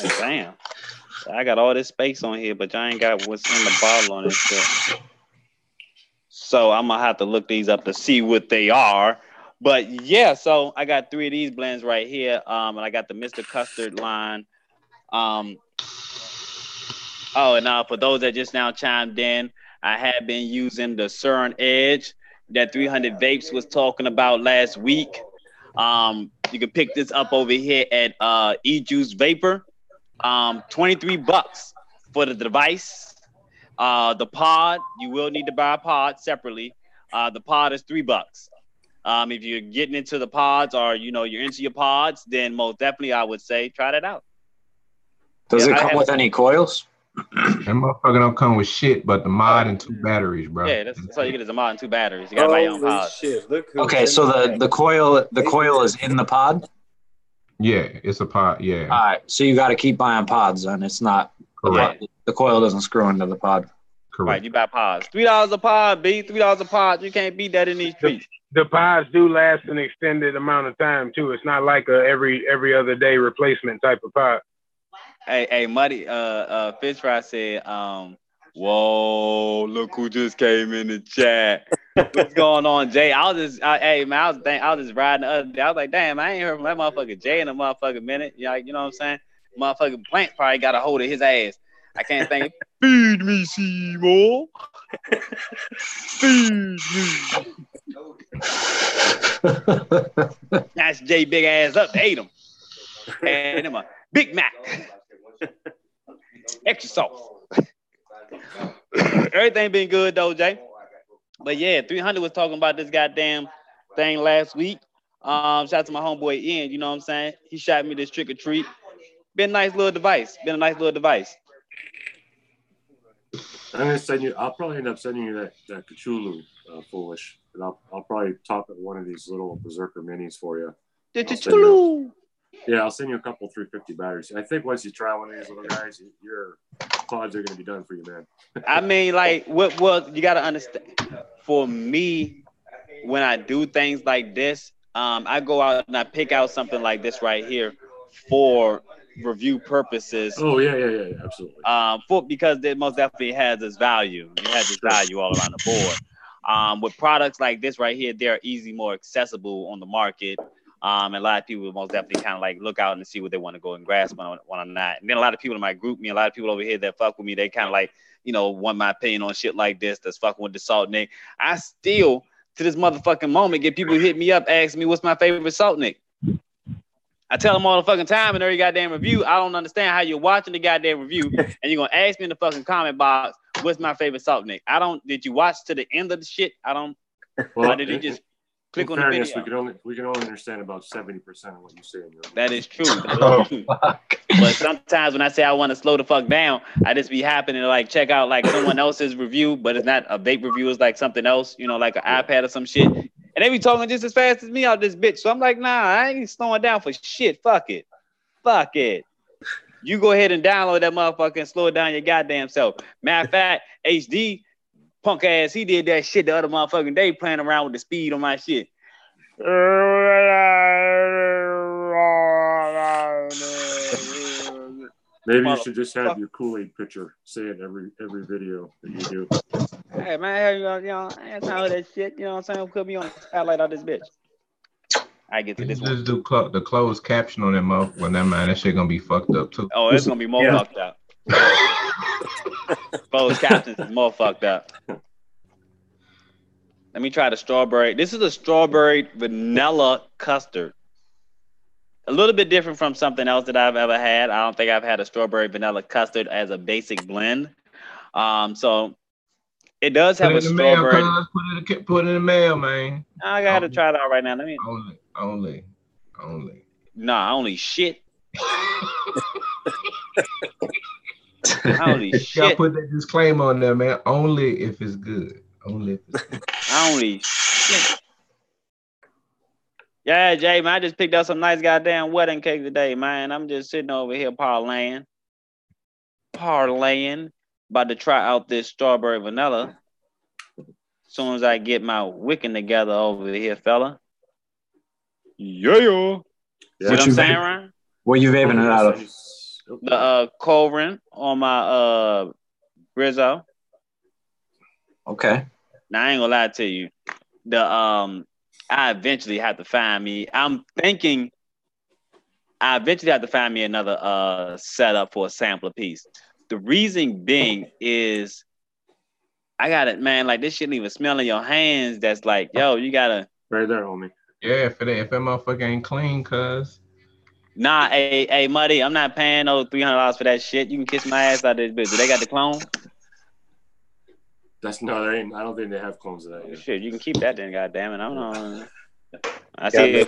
Oh, damn. I got all this space on here, but I ain't got what's in the bottle on this shit. So I'm gonna have to look these up to see what they are. But yeah, so I got 3 of these blends right here. And I got the Mr. Custard line. Oh, and for those that just now chimed in, I have been using the CERN Edge that 300 Vapes was talking about last week. You can pick this up over here at E-Juice Vapor. $23 for the device. The pod, you will need to buy a pod separately. The pod is $3. If you're getting into the pods or you're into your pods, then most definitely I would say try that out. Does it come with any coils? That motherfucker don't come with shit but the mod and 2 batteries, bro. Yeah, that's all you get is a mod and 2 batteries. You gotta buy your own pod. Shit. Look Okay, so the coil is in the pod? Yeah, it's a pod. Yeah. All right, so you got to keep buying pods, and it's not Correct. The coil doesn't screw into the pod. Correct. Right, you buy pods. $3 a pod, B. $3 a pod. You can't beat that in these streets. The pods do last an extended amount of time too. It's not like a every other day replacement type of pod. Hey, Muddy, Fish Fry said, whoa, look who just came in the chat. What's going on, Jay? I was just riding the other day. I was like, damn, I ain't heard from that motherfucker Jay in a motherfucking minute. You know what I'm saying? Motherfucking Plant probably got a hold of his ass. I can't think. Feed me, Seymour. Feed me. That's Jay big ass up to ate him. And him a Big Mac. Extra sauce. Everything been good though, Jay. But yeah, 300 was talking about this goddamn thing last week. Shout out to my homeboy Ian, you know what I'm saying? He shot me this trick or treat. Been a nice little device. I'm gonna send you. I'll probably end up sending you that Cthulhu Foolish, and I'll probably top it one of these little Berserker minis for you. Yeah, I'll send you a couple 350 batteries. I think once you try one of these little guys, your pods are gonna be done for you, man. I mean, like, what you gotta understand. For me, when I do things like this, I go out and I pick out something like this right here for review purposes. Oh yeah, absolutely. Because it most definitely has its value. It has its value all around the board. With products like this right here, they're easy, more accessible on the market. And a lot of people most definitely kind of like look out and see what they want to go and grasp on or not. And then a lot of people in my group, a lot of people over here that fuck with me, they kind of like, want my opinion on shit like this, that's fucking with the salt Nick. I still to this motherfucking moment, get people hit me up, ask me what's my favorite salt nick. I tell them all the fucking time in every goddamn review. I don't understand how you're watching the goddamn review and you're gonna ask me in the fucking comment box, what's my favorite salt nick? Did you watch to the end of the shit? Or did you just click on fairness, the video? we can only understand about 70% of what you say in your That is true. But sometimes when I say I want to slow the fuck down, I just be happening to like check out like someone else's review, but it's not a vape review, it's like something else, like an iPad or some shit. And they be talking just as fast as me out this bitch. So I'm like, nah, I ain't slowing down for shit. Fuck it. You go ahead and download that motherfucker and slow it down your goddamn self. Matter of fact, HD, punk ass, he did that shit the other motherfucking day playing around with the speed on my shit. Maybe you should just have your Kool-Aid picture say it every video that you do. Hey man, I ain't time for that shit. You know what I'm saying? Put me on the spotlight on this bitch. I get to this one. Just do the closed caption on that motherfucker. That man, that shit gonna be fucked up too. Oh, it's gonna be more fucked up. Closed captions is more fucked up. Let me try the strawberry. This is a strawberry vanilla custard. A little bit different from something else that I've ever had. I don't think I've had a strawberry vanilla custard as a basic blend. So it does have a strawberry. Put it in the mail, man. I gotta try it out right now. Let me. Only. Nah, only shit. Only shit. Y'all put that disclaimer on there, man. Only if it's good. Only if it's good. Only shit. Yeah, Jay, man, I just picked up some nice goddamn wedding cake today, man. I'm just sitting over here parlaying. About to try out this strawberry vanilla. As soon as I get my wicking together over here, fella. Yeah. See what I'm saying, Ryan? What you vaping it out of? The Colvin on my Rizzo. Okay. Now I ain't gonna lie to you. I eventually have to find me. I'm thinking I eventually have to find me another setup for a sampler piece. The reason being is I got it, man. Like this shouldn't even smell in your hands. That's like, yo, you gotta right there, homie. Yeah, if that motherfucker ain't clean, cuz. Nah, hey, Muddy, I'm not paying no $300 for that shit. You can kiss my ass out of this bitch. Do they got the clone? There ain't. I don't think they have clones of that yet. Shit, you can keep that then, goddammit. I don't know. I see it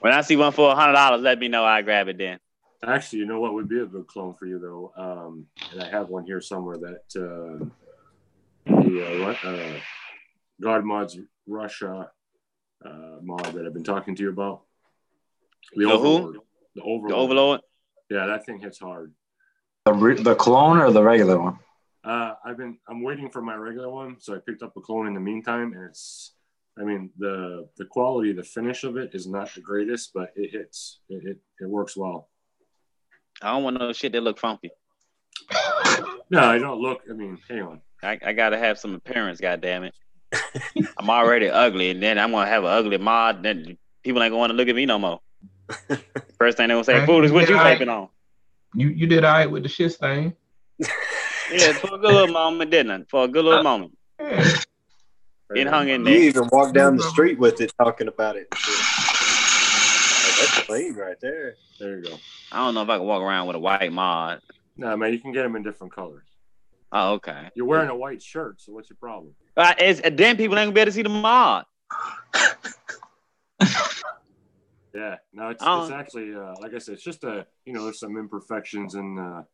when I see one for $100, let me know. I grab it then. Actually, you know what would be a good clone for you though, and I have one here somewhere that the God Mods Russia mod that I've been talking to you about. The Overlord. The Overlord. Yeah, that thing hits hard. The clone or the regular one? I'm waiting for my regular one, so I picked up a clone in the meantime, and the quality, the finish of it is not the greatest, but it hits. It works well. I don't want no shit that look funky. No, I don't look. Hang on. I gotta have some appearance, goddammit. I'm already ugly, and then I'm gonna have an ugly mod. Then people ain't gonna want to look at me no more. First thing they gonna say, "Foolish, what you vaping on?" You did all right with the shit stain. Yeah, for a good little moment, didn't I? For a good little moment. It hung in there. You even walked down the street with it, talking about it. That's clean right there. There you go. I don't know if I can walk around with a white mod. No, man, you can get them in different colors. Oh, okay. You're wearing a white shirt, so what's your problem? Then people ain't gonna be able to see the mod. Yeah, no, it's actually like I said, it's just there's some imperfections in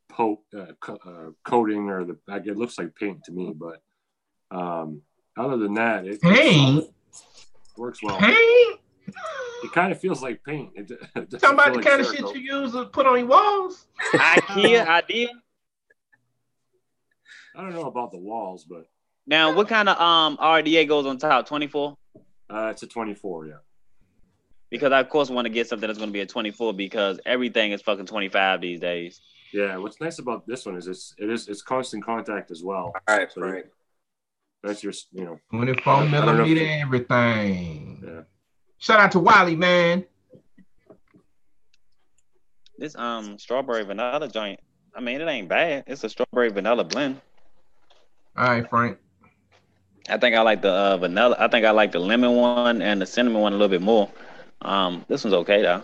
coating or it looks like paint to me, but other than that, it works well. Paint? It kind of feels like paint. Talking about the kind of shit you use to put on your walls. idea. I don't know about the walls, but now what kind of RDA goes on top? 24? It's a 24, yeah. Because I of course want to get something that's going to be a 24 because everything is fucking 25 these days. Yeah, what's nice about this one is it's constant contact as well. All right, right. That's your 24 millimeter everything. Yeah. Shout out to Wiley, man. This strawberry vanilla joint. It ain't bad. It's a strawberry vanilla blend. All right, Frank. I think I like the vanilla. I think I like the lemon one and the cinnamon one a little bit more. This one's okay though.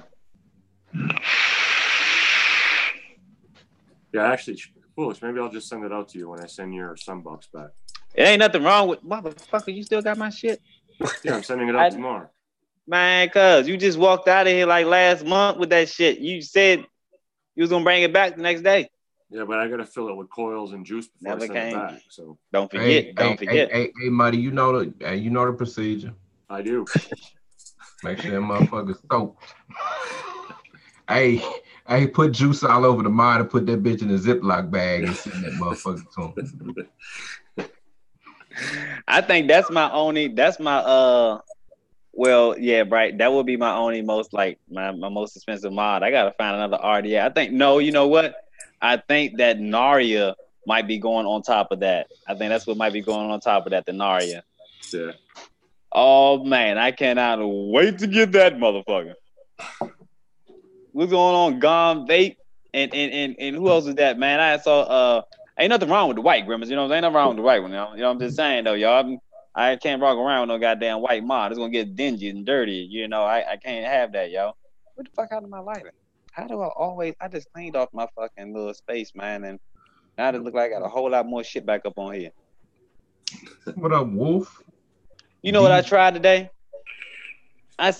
Yeah, actually, Foolish. Maybe I'll just send it out to you when I send your Sunbox back. It ain't nothing wrong with motherfucker. You still got my shit? Yeah, I'm sending it out tomorrow. Man, cuz you just walked out of here like last month with that shit. You said you was gonna bring it back the next day. Yeah, but I gotta fill it with coils and juice before I send it back. So don't forget. Hey, Muddy, you know the procedure. I do. Make sure that motherfucker's soaked. Hey, put juice all over the mod and put that bitch in a Ziploc bag and send that motherfucker to him. I think that's my well, yeah, right. That would be my only most like my most expensive mod. I gotta find another RDA. I think you know what? I think that Narya might be going on top of that. I think that's what might be going on top of that, the Narya. Yeah. Oh man, I cannot wait to get that motherfucker. What's going on, Gom Vape? And who else is that, man? I saw ain't nothing wrong with the white Grimace, you know, ain't nothing wrong with the white one, you know. You know, I'm just saying though, y'all. I can't rock around with no goddamn white mod. It's gonna get dingy and dirty, you know. I can't have that, yo. What the fuck happened to my lighter? How do I just cleaned off my fucking little space, man, and now it look like I got a whole lot more shit back up on here. What up, Wolf? You know what I tried today?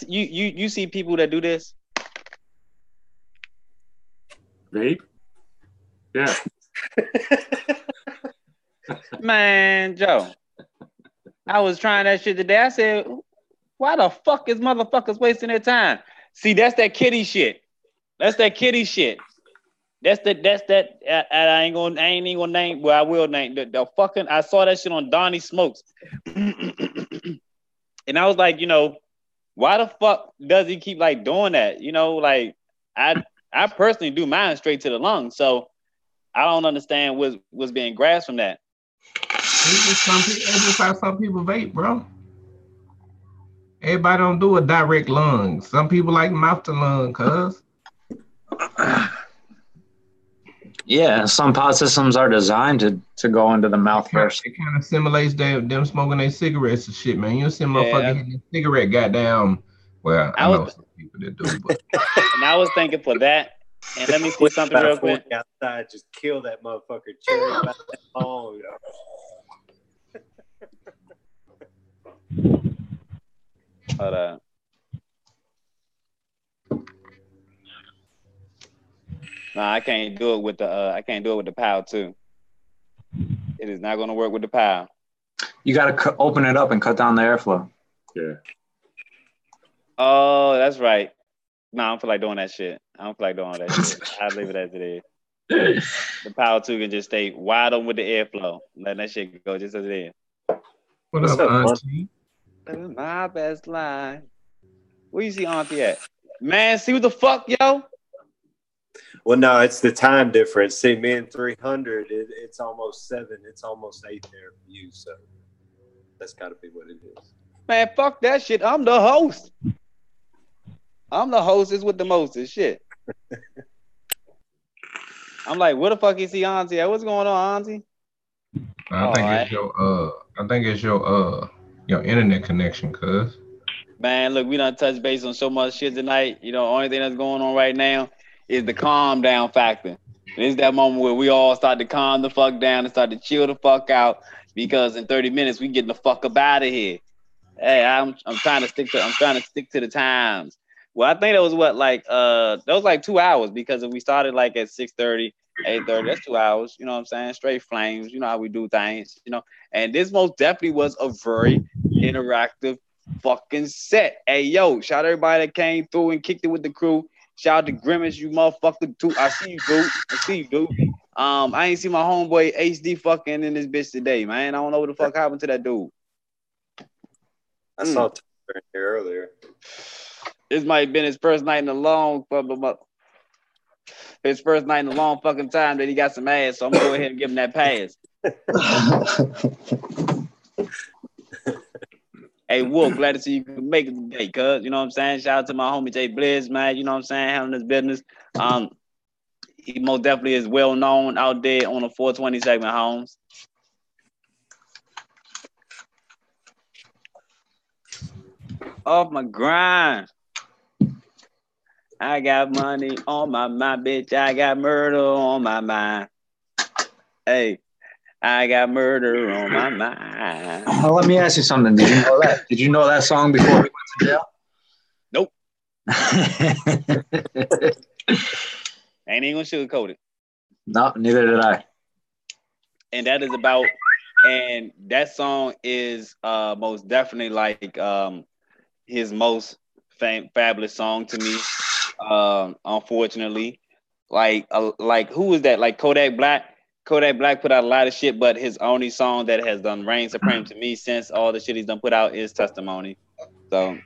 You see people that do this? Vape? Yeah. Man, Joe. I was trying that shit today. I said, why the fuck is motherfuckers wasting their time? See, that's that kitty shit. That's that kitty shit. That's that. I ain't even gonna name. Well, I will name the fucking. I saw that shit on Donnie Smokes, and I was like, you know, why the fuck does he keep like doing that? You know, like I personally do mine straight to the lungs, so I don't understand what's being grasped from that. Some people vape, bro. Everybody don't do a direct lung. Some people like mouth to lung, cuz. Yeah, some pod systems are designed to go into the mouth first. It kind of simulates them smoking their cigarettes and shit, man. You see motherfucker hitting a cigarette, goddamn. Well, I know some people that do, but and I was thinking for that. And let me see something real quick. Outside, just kill that motherfucker. Cherry about that long, yo. Hold on. Nah, I can't do it with the PAL too. It is not going to work with the PAL. You got to open it up and cut down the airflow. Yeah. Oh, that's right. No, I don't feel like doing that shit. I don't feel like doing all that shit. I'll leave it as it is. The PAL 2 can just stay wide open with the airflow. Let that shit go just as it is. What's up, Auntie? My best line. Where you see Auntie at? Man, see what the fuck, yo? Well, no, it's the time difference. See, me and 300, it's almost 7. It's almost 8 there for you. So that's got to be what it is. Man, fuck that shit. I'm the host. I'm the hostess with the mostest shit. I'm like, where the fuck is Auntie at? What's going on, Auntie? I think it's your internet connection, cuz. Man, look, we done touched base on so much shit tonight. You know, only thing that's going on right now is the calm down factor. It's that moment where we all start to calm the fuck down and start to chill the fuck out, because in 30 minutes we getting the fuck up out of here. Hey, I'm trying to stick to the times. Well, I think that was that was like 2 hours, because if we started like at 6:30, 8:30, that's 2 hours. You know what I'm saying? Straight flames. You know how we do things. You know, and this most definitely was a very interactive fucking set. Hey, yo, shout out everybody that came through and kicked it with the crew. Shout out to Grimace, you motherfucker too. I see you, dude. I ain't see my homeboy HD fucking in this bitch today, man. I don't know what the fuck happened to that dude. I saw Tyler here earlier. This might have been his first night in a long fucking time that he got some ass. So I'm gonna go ahead and give him that pass. Hey, Wolf, glad to see you can make it today, cuz. You know what I'm saying? Shout out to my homie Jay Blizz, man. You know what I'm saying? Handling his business. He most definitely is well known out there on the 420 segment, Holmes. off my grind. I got money on my mind, bitch. I got murder on my mind. Hey, I got murder on my mind. Let me ask you something. Did you know that? Did you know that song before he went to jail? Nope. Ain't even gonna sugarcoat it. No, neither did I. And that is about, and that song is most definitely like his most fabulous song to me. Unfortunately, like who was that? Like Kodak Black. Kodak Black put out a lot of shit, but his only song that has done reign supreme to me since all the shit he's done put out is Testimony. So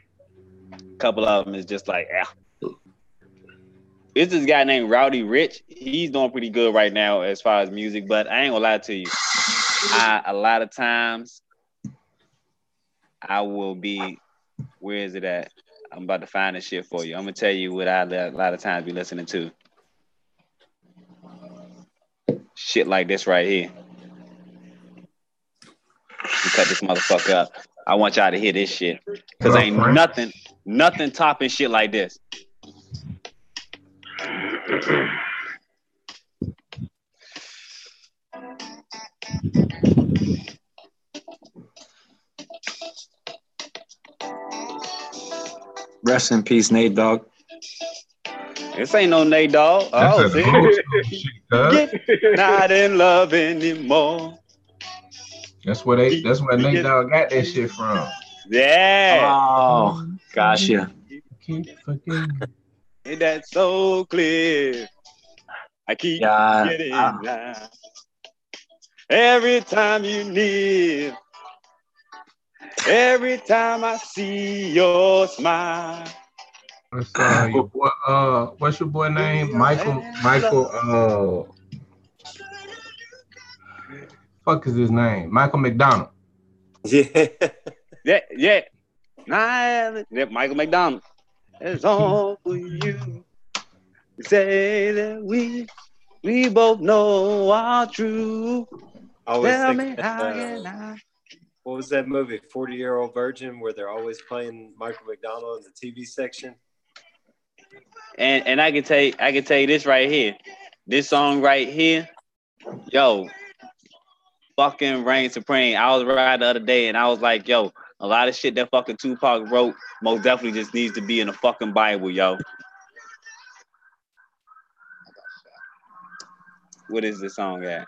a couple of them is just like, It's this guy named Rowdy Rich. He's doing pretty good right now as far as music, but I ain't gonna lie to you. A lot of times I will be, where is it at? I'm about to find this shit for you. I'm gonna tell you what a lot of times be listening to. Shit like this right here. Cut this motherfucker up. I want y'all to hear this shit. Cause ain't nothing topping shit like this. Rest in peace, Nate Dogg. This ain't no Nate Dogg. Oh, see? Not in love anymore. That's where Nate Dogg got that shit from. Yeah. Oh, gotcha. Ain't that so clear? I keep getting down. Every time you near, every time I see your smile. What's your boy name? Michael. Fuck is his name? Michael McDonald. Yeah. Michael McDonald. It's all for you. Say that we both know our truth. Tell me how can I. What was that movie, 40-Year-Old Virgin, where they're always playing Michael McDonald in the TV section? And I can tell you this right here. This song right here, yo, fucking reign supreme. I was right the other day and I was like, yo, a lot of shit that fucking Tupac wrote most definitely just needs to be in the fucking Bible, yo. What is this song at?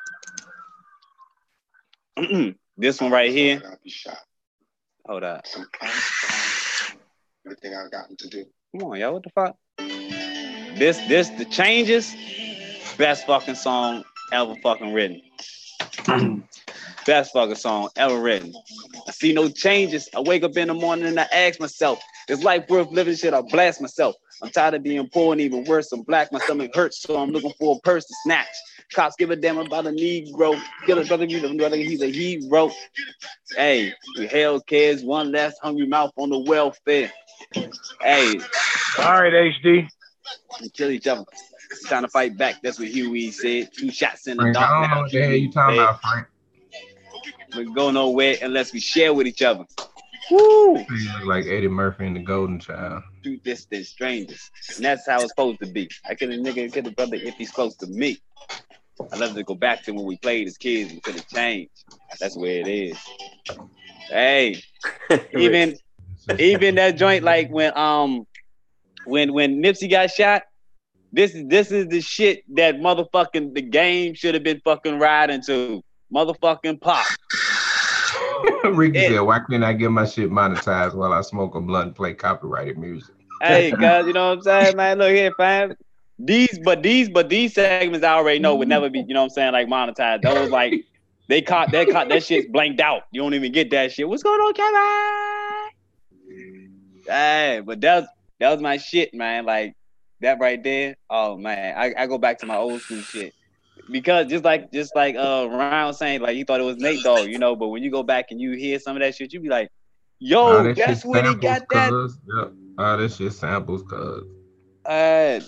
This one right here. Hold up. Everything I've gotten to do. Come on, yo, what the fuck? This The Changes, best fucking song ever fucking written. Best fucking song ever written. I see no changes. I wake up in the morning and I ask myself, is life worth living? Should I blast myself? I'm tired of being poor and even worse, I'm black. My stomach hurts, so I'm looking for a purse to snatch. Cops give a damn about a Negro. Kill his brother, he's a hero. Hey, we held kids, one less hungry mouth on the welfare. Hey. All right, HD. We kill each other. It's time to fight back. That's what Huey said. 2 shots in the dark. I don't know what the hell you talking about, Frank. We go nowhere unless we share with each other. Woo! You look like Eddie Murphy in The Golden Child. 2 distant strangers. And that's how it's supposed to be. I kill a brother if he's close to me. I love to go back to when we played as kids and could have changed. That's where it is. Hey, even that joint, like when Nipsey got shot, this is the shit that motherfucking the game should have been fucking riding to. Motherfucking pop. Ricky said, why can't I get my shit monetized while I smoke a blunt and play copyrighted music? Hey, guys, you know what I'm saying, man? Look here, fam. These segments I already know would never be, you know what I'm saying, like monetized. Those like they caught that shit's blanked out. You don't even get that shit. What's going on, Kevin? Hey, but that was my shit, man. Like that right there. Oh man, I go back to my old school shit. Because just like Ryan was saying, like he thought it was Nate Dogg, you know, but when you go back and you hear some of that shit, you be like, yo, that's where they got that. Yep. Oh, that shit samples, cuz. That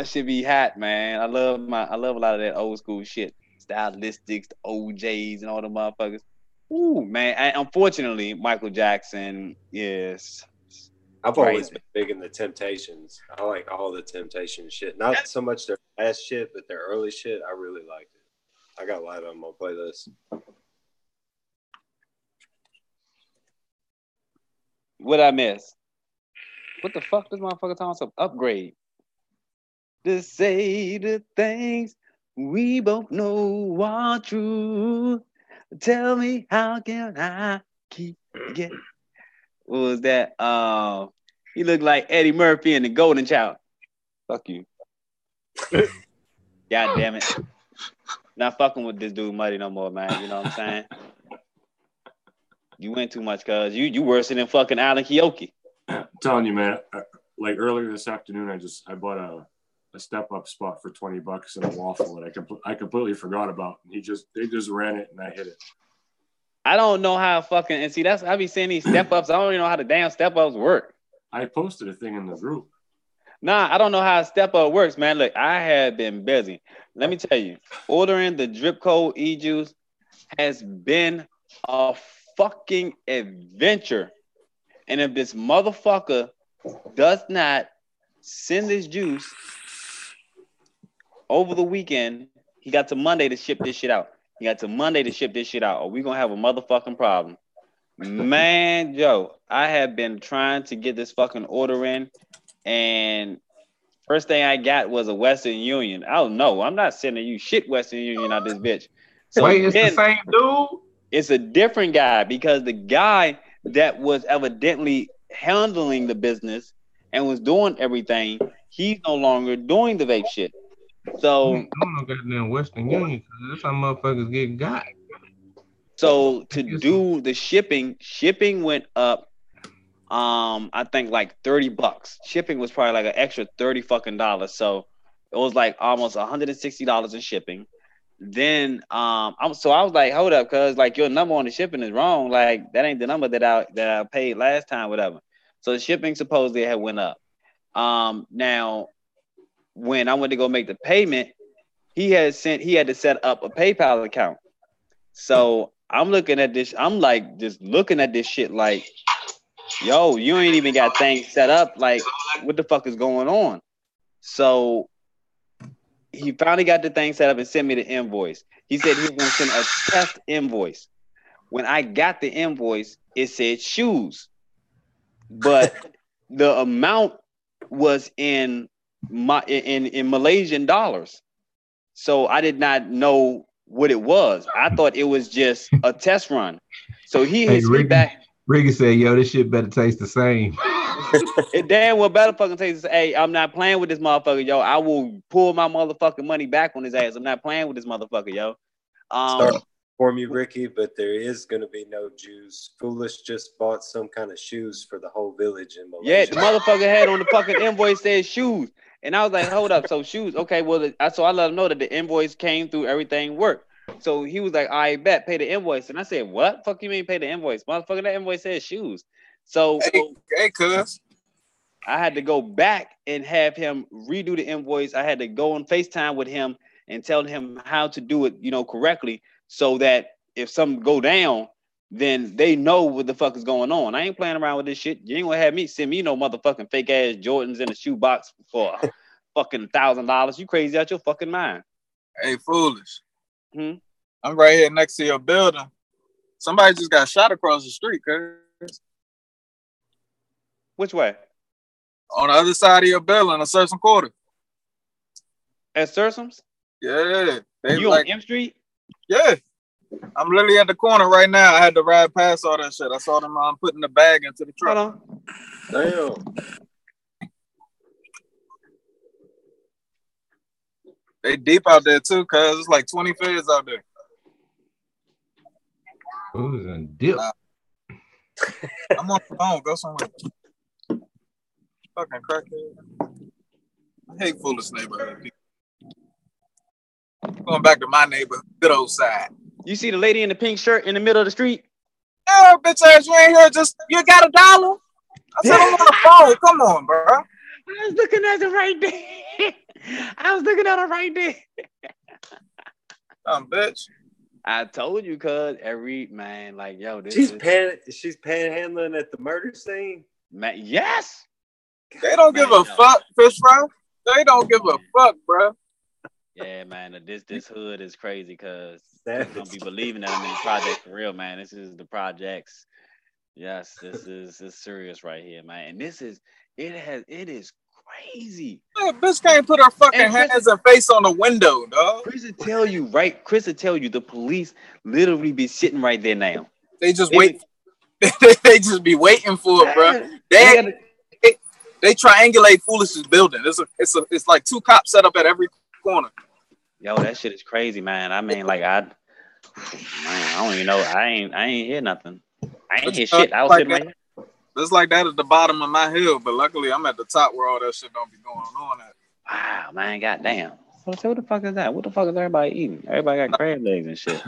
shit be hot, man. I love a lot of that old school shit. Stylistics, the OJs, and all the motherfuckers. Ooh, man. Unfortunately, Michael Jackson, yes, I've always been big in the Temptations. I like all the Temptation shit. Not so much their last shit, but their early shit. I really liked it. I got a lot of them on playlist. What I miss? What the fuck this motherfucker talking some upgrade? To say the things we both know are true. Tell me how can I keep get? What was that? He looked like Eddie Murphy in The Golden Child. Fuck you. God damn it. Not fucking with this dude Muddy no more, man. You know what I'm saying? You went too much, cuz you worse than fucking Alan Keoki. I'm telling you, man. Like earlier this afternoon, I bought a step up spot for $20 and a waffle that I completely forgot about. They just ran it and I hit it. I don't know how fucking, and see, that's, I be seeing these step ups. I don't even know how the damn step ups work. I posted a thing in the group. Nah, I don't know how a step up works, man. Look, I have been busy. Let me tell you, ordering the drip code e-juice has been a fucking adventure. And if this motherfucker does not send this juice over the weekend, he got to Monday to ship this shit out. Or we gonna have a motherfucking problem. Man, Joe, I have been trying to get this fucking order in, and first thing I got was a Western Union. I don't know. I'm not sending you shit Western Union out this bitch. So wait, it's the same dude? It's a different guy, because the guy that was evidently handling the business and was doing everything, he's no longer doing the vape shit. So I'm no goddamn Western Union, because that's how motherfuckers get got. So to do the shipping went up. I think like $30. Shipping was probably like an extra $30 fucking dollars. So it was like almost $160 in shipping. Then I was like, hold up, cuz like your number on the shipping is wrong. Like that ain't the number that I paid last time, whatever. So the shipping supposedly had went up. Now when I went to go make the payment, he had to set up a PayPal account. So I'm looking at this, I'm like just looking at this shit like, yo, you ain't even got things set up. Like, what the fuck is going on? So he finally got the thing set up and sent me the invoice. He said he was going to send a test invoice. When I got the invoice, it said shoes, but the amount was in Malaysian dollars. So I did not know what it was. I thought it was just a test run. So he hits me back. Ricky said, yo, this shit better taste the same. It damn well better fucking taste. Hey, I'm not playing with this motherfucker, yo. I will pull my motherfucking money back on his ass. I'm not playing with this motherfucker, yo. Sorry for me, Ricky, but there is going to be no juice. Foolish just bought some kind of shoes for the whole village in Malaysia. Yeah, the motherfucker had on the fucking invoice said shoes. And I was like, hold up, so shoes. Okay, well, so I let him know that the invoice came through, everything worked. So he was like, I bet, pay the invoice. And I said, what? Fuck you mean pay the invoice? Motherfucker, that invoice says shoes. So hey, cuz. I had to go back and have him redo the invoice. I had to go on FaceTime with him and tell him how to do it, correctly, so that if something go down, then they know what the fuck is going on. I ain't playing around with this shit. You ain't gonna have me send me no motherfucking fake ass Jordans in a shoebox for fucking $1,000. You crazy out your fucking mind. Hey, Foolish. I'm right here next to your building. Somebody just got shot across the street, cuz. Which way? On the other side of your building, a Sursum Quarter. At Sursum's? Yeah. You on M Street? Yeah. I'm literally at the corner right now. I had to ride past all that shit. I saw them putting the bag into the truck. Hold on. Damn. They deep out there too, cuz it's like 20 feds out there. Who's in dip? I'm on the phone. Go somewhere. Fucking crackhead. I hate Foolish neighborhood people. Going back to my neighborhood, good old side. You see the lady in the pink shirt in the middle of the street? Yeah, bitch ass, you ain't here. Just you got $1. I said I'm on the phone. Come on, bro. I was looking at her right there. Bitch. I told you, cuz every man, like, yo, this she's panhandling at the murder scene. Man, yes. They don't give a fuck, Fish Fry. They don't give a fuck, bro. Yeah, man. This hood is crazy because people don't be believing that I'm in the project for real, man. This is the projects. Yes, this is serious right here, man. And it is crazy. Man, bitch can't put her fucking hands and face on the window, dog. Chris will tell you, right? Chris will tell you the police literally be sitting right there now. They just wait. They just be waiting for it, bro. They triangulate Foolish's building. It's like 2 cops set up at every corner. Yo, that shit is crazy, man. I mean, like I don't even know. I ain't hear nothing. I ain't hear shit. I was sitting right here. It's like that at the bottom of my hill, but luckily I'm at the top where all that shit don't be going on at. Wow, man, goddamn. What the fuck is that? What the fuck is everybody eating? Everybody got crab legs and shit.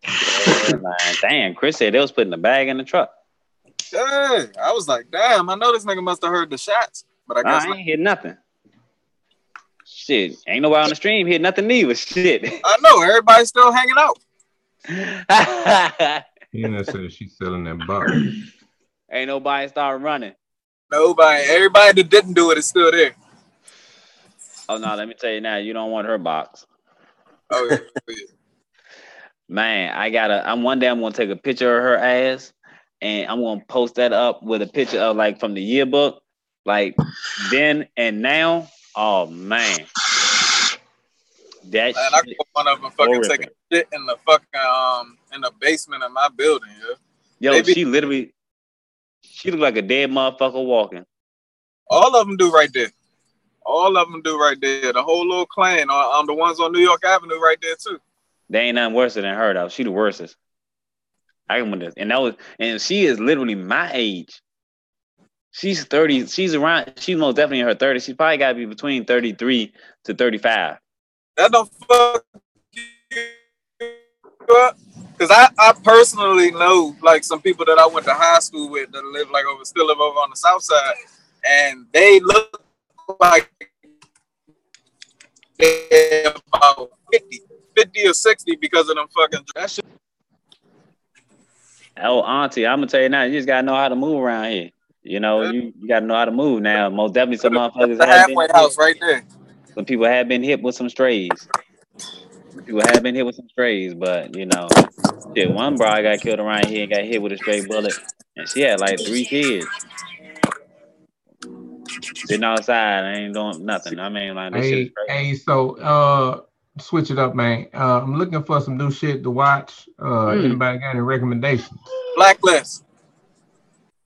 Yeah, man. Damn, Chris said they was putting the bag in the truck. Yeah, I was like, damn, I know this nigga must have heard the shots, but I guess I ain't hear nothing. Shit, ain't nobody on the stream hear nothing neither. Shit. I know, everybody's still hanging out. Tina said she's selling that box. Ain't nobody start running. Nobody. Everybody that didn't do it is still there. Oh no, let me tell you now, you don't want her box. Oh yeah. Man, I'm one day I'm gonna take a picture of her ass and I'm gonna post that up with a picture of like from the yearbook, like then and now. Oh man. Man, I go one of them fucking taking shit in the fucking in the basement of my building, Yo, she literally looked like a dead motherfucker walking. All of them do right there. All of them do right there. The whole little clan, the ones on New York Avenue right there too. They ain't nothing worse than her though. She the worstest. I can this, and she is literally my age. She's 30. She's most definitely in her 30s. She probably got to be between 33 to 35. That don't fuck you up. Because I personally know like some people that I went to high school with that still live over on the south side, and they look like they're about 50 or 60 because of them fucking that shit. Oh, auntie, I'm gonna tell you now, you just gotta know how to move around here. You know, you gotta know how to move now. Most definitely some motherfuckers have halfway house right there. Some people have been hit with some strays. But you know, shit, one bro got killed around here and got hit with a stray bullet, and she had like 3 kids. Sitting outside, I ain't doing nothing. I mean, like this shit is crazy. Hey, so switch it up, man. I'm looking for some new shit to watch. Anybody got any recommendations? Blacklist.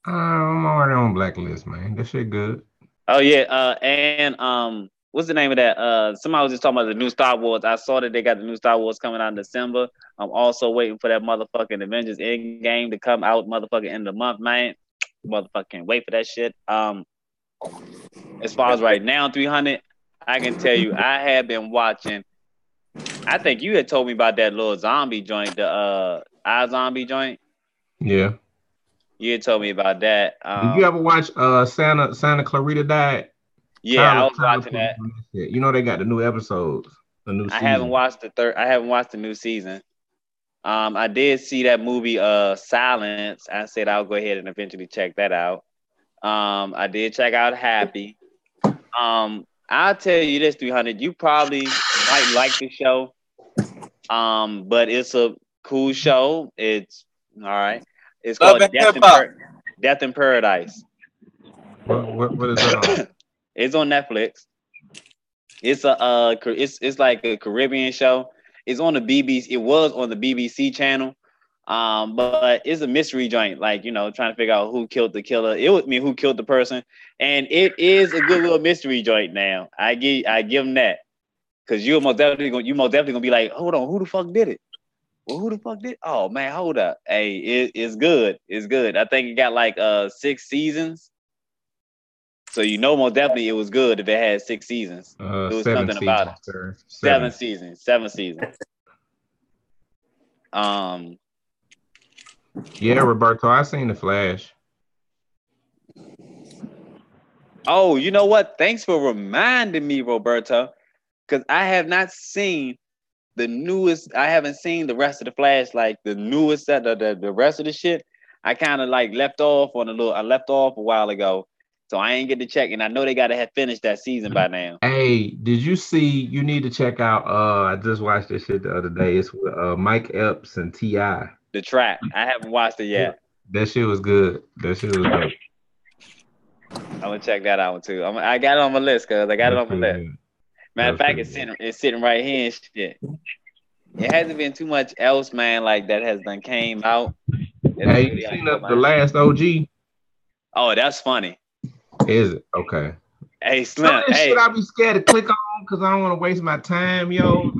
I'm already on Blacklist, man. That shit good. Oh yeah, and what's the name of that? Somebody was just talking about the new Star Wars. I saw that they got the new Star Wars coming out in December. I'm also waiting for that motherfucking Avengers Endgame to come out motherfucking end of the month, man. Motherfucking wait for that shit. As far as right now, 300, I can tell you, I have been watching. I think you had told me about that little zombie joint, the iZombie joint. Yeah. You had told me about that. Did you ever watch Santa Clarita Died? Yeah, I was watching that. You know they got the new episodes, the new season. I haven't watched the new season. I did see that movie Silence. I said I'll go ahead and eventually check that out. I did check out Happy. I'll tell you this, 300. You probably might like the show. But it's a cool show. It's all right. It's called Death in Paradise. What is that on? It's on Netflix. It's it's like a Caribbean show. It's on the BBC. It was on the BBC channel. But it's a mystery joint, like, you know, trying to figure out who killed the killer. Who killed the person, and it is a good little mystery joint. Now, I give them that, because you're most definitely gonna be like, hold on, who the fuck did it? Well, who the fuck did? Oh man, hold up. Hey, it's good. It's good. I think it got like 6 seasons. So you know, most definitely it was good if it had 6 seasons. There was something about it. Sir. 7 seasons. 7 seasons. Yeah, Roberto, I seen The Flash. Oh, you know what? Thanks for reminding me, Roberto, because I have not seen the newest. I haven't seen the rest of The Flash, like the newest set, the rest of the shit. I kind of like left off a while ago, so I ain't get to check. And I know they gotta have finished that season by now. Hey, did you see? You need to check out. I just watched this shit the other day. It's with Mike Epps and T.I. The Trap. I haven't watched it yet. That shit was good. That shit was dope. I'm gonna check that out too. I got it on my list, cause I got it on my list. Matter of fact, it's sitting right here and shit. It hasn't been too much else, man, like that has done came out. Hey, you seen the last OG? Oh, that's funny. Is it? Okay. Hey, Slim. Some of this shit I be scared to click on because I don't want to waste my time, yo. Like...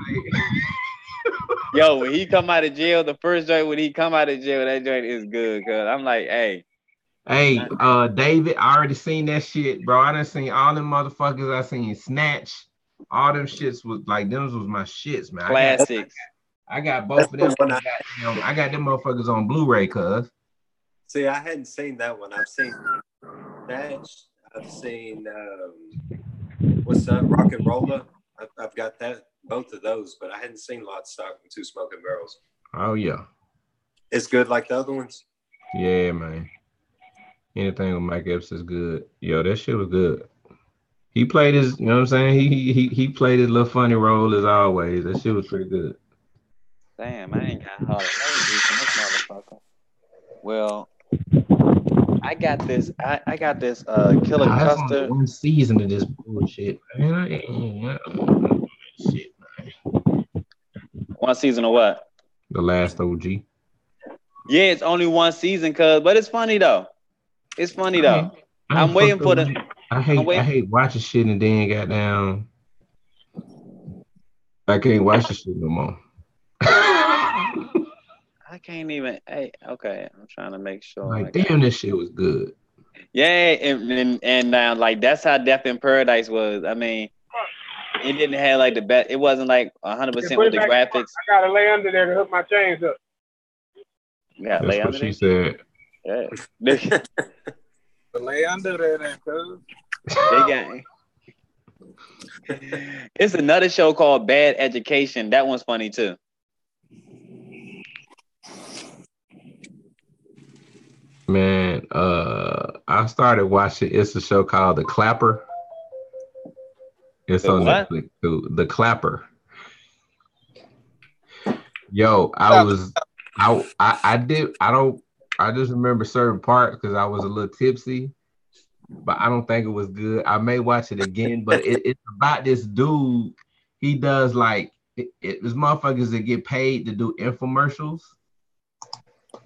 Yo, when he come out of jail, the first joint when he come out of jail, that joint is good, cause I'm like, hey. Hey, David, I already seen that shit, bro. I done seen all them motherfuckers. I seen Snatch. All them shits was like, them was my shits, man. Classics. I got both of them. I got them motherfuckers on Blu-ray, cuz. See, I hadn't seen that one. I've seen Snatch. I've seen, what's that, Rock and Roller. I've got that, both of those, but I hadn't seen Lock, Stock, and Two Smoking Barrels. Oh, yeah. It's good like the other ones? Yeah, man. Anything with Mike Epps is good. Yo, that shit was good. He played his, you know what I'm saying? He played his little funny role as always. That shit was pretty good. Damn, I ain't got hard from this motherfucker. Well, I got this Killer Custard. One season of this bullshit, man. Shit, man. One season of what? The last OG. Yeah, it's only one season, but it's funny though. It's funny though. I'm waiting for the. I hate watching shit and then goddamn. I can't watch the shit no more. I can't even. Hey, okay. I'm trying to make sure. Like, damn, this shit was good. Yeah, and like that's how Death in Paradise was. I mean, it didn't have like the best. It wasn't like 100% with the graphics. I gotta lay under there to hook my chains up. Yeah, that's what she said. Yeah. Lay under there, then, cuz. It's another show called Bad Education. That one's funny too. Man, I started watching. It's a show called The Clapper. It's on Netflix too. The Clapper. Yo, I just remember certain parts because I was a little tipsy, but I don't think it was good. I may watch it again, but it's about this dude. He does like there's motherfuckers that get paid to do infomercials.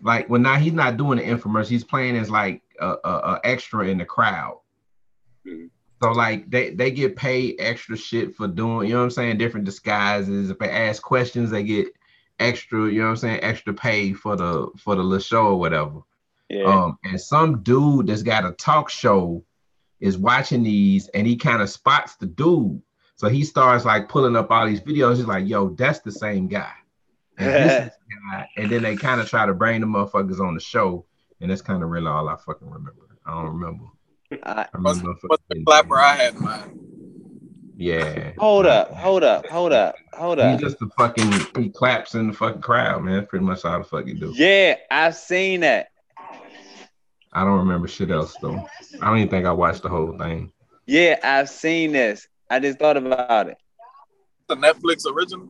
Like he's not doing the infomercial. He's playing as like a extra in the crowd. Mm-hmm. So like they get paid extra shit for doing, you know what I'm saying, different disguises. If they ask questions, they get extra, you know what I'm saying, extra pay for the little show or whatever. Yeah. And some dude that's got a talk show is watching these and he kind of spots the dude. So he starts like pulling up all these videos. He's like, yo, that's the same guy. And this is the guy. And then they kind of try to bring the motherfuckers on the show. And that's kind of really all I fucking remember. I don't remember. What's the Clapper I had in mind? Yeah. Hold up. He's just he claps in the fucking crowd, man. That's pretty much all the fuck he do. Yeah, I've seen that. I don't remember shit else though. I don't even think I watched the whole thing. Yeah, I've seen this. I just thought about it. The Netflix original?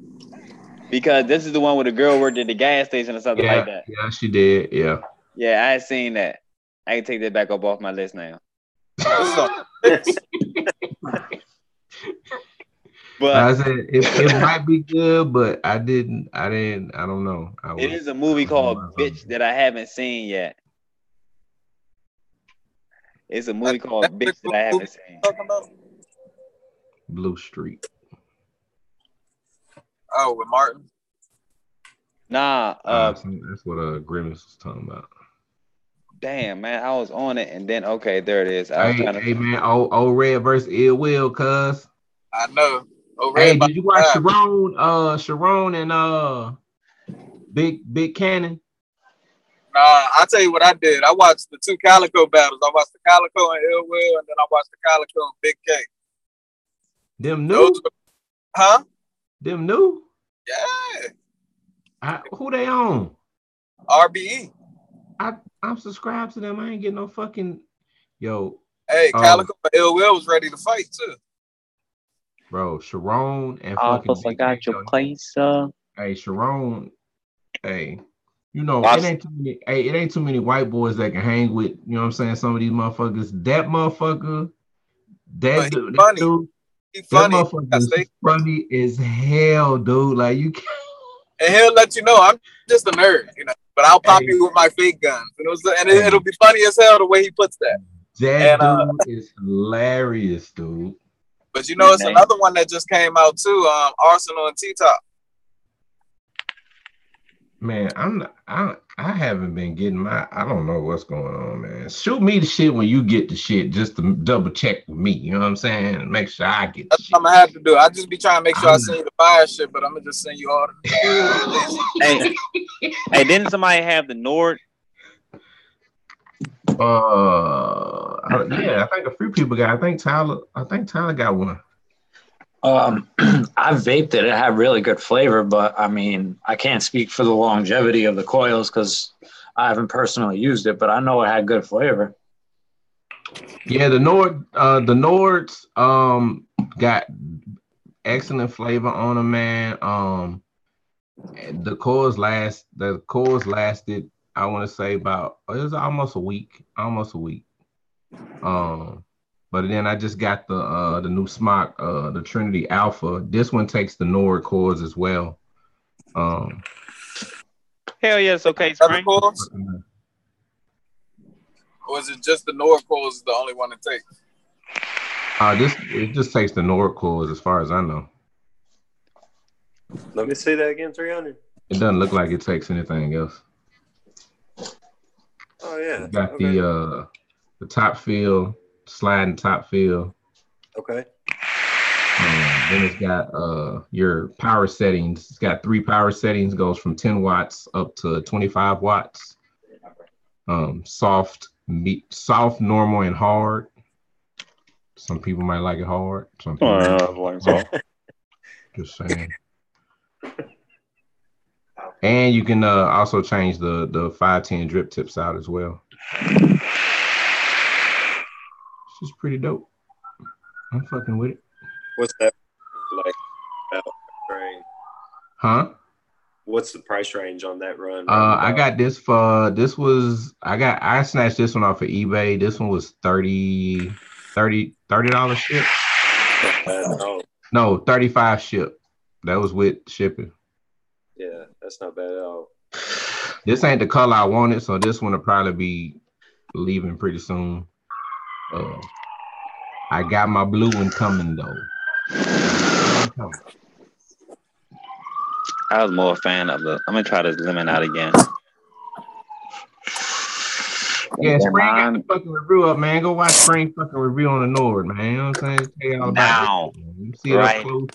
Because this is the one where the girl worked at the gas station or something like that. Yeah, she did. Yeah. Yeah, I had seen that. I can take that back up off my list now. But I said it might be good, but I don't know. It is a movie called Bitch that I haven't seen yet. It's a movie called Bitch that I haven't seen. Blue Street. Oh, with Martin? Nah. That's what Grimace was talking about. Damn, man, I was on it, and then there it is. Hey, man, old Red versus Ill Will, cuz. I know. Hey, did you watch Sharon and Big Cannon? Nah, I'll tell you what I did. I watched the two Calico battles. I watched the Calico and Ill Will, and then I watched the Calico and Big K. Them new? Huh? Them new? Yeah. Who they on? RBE. I'm subscribed to them. I ain't getting no fucking yo. Hey, Calico Ill Will was ready to fight too. Bro, Sharon and I fucking forgot your place, Hey, Sharon. Hey, you know, it ain't too many. Hey, it ain't too many white boys that can hang with. You know what I'm saying? Some of these motherfuckers. That motherfucker. That dude. That motherfucker is funny as hell, dude. Like you can't. And he'll let you know I'm just a nerd, you know. But I'll pop you with my fake guns, and it'll be funny as hell the way he puts that. That dude is hilarious, dude. But you know, it's another one that just came out too. Arsenal and T-Top. Man, I haven't been getting I don't know what's going on, man. Shoot me the shit when you get the shit just to double check with me. You know what I'm saying? Make sure I get the shit. I'm gonna have to do. I just be trying to make sure I send you the fire shit, but I'm gonna just send you all the Hey, didn't somebody have the Nord? Yeah, I think a few people got. I think Tyler got one. I vaped it. It had really good flavor, but I mean, I can't speak for the longevity of the coils because I haven't personally used it, but I know it had good flavor. Yeah, the Nords got excellent flavor on them, man. The coils lasted, I want to say it was almost a week. But then I just got the new Smock, the Trinity Alpha. This one takes the Nord cores as well. Hell yeah, it's okay, Spring. Or is it just the Nord cores is the only one to take? It just takes the Nord cores as far as I know. Let me see that again, 300. It doesn't look like it takes anything else. Oh yeah. You got the top fill, sliding top fill. Okay. Then it's got your power settings. It's got 3 power settings, goes from 10 watts up to 25 watts. Soft, normal, and hard. Some people might like it hard. Some people just saying. And you can also change the 510 drip tips out as well. It's just pretty dope. I'm fucking with it. What's that like? Huh? What's the price range on that run? I got this I snatched this one off of eBay. This one was $30 ship. No, 35 ship. That was with shipping. Yeah, that's not bad at all. This ain't the color I wanted, so this one will probably be leaving pretty soon. I got my blue one coming though. I was more a fan of I'm gonna try this lemon out again. Yeah, Spring got the fucking review up, man. Go watch Spring fucking review on the Nord, man. You know what I'm saying? Tell you all about it. You see it up close.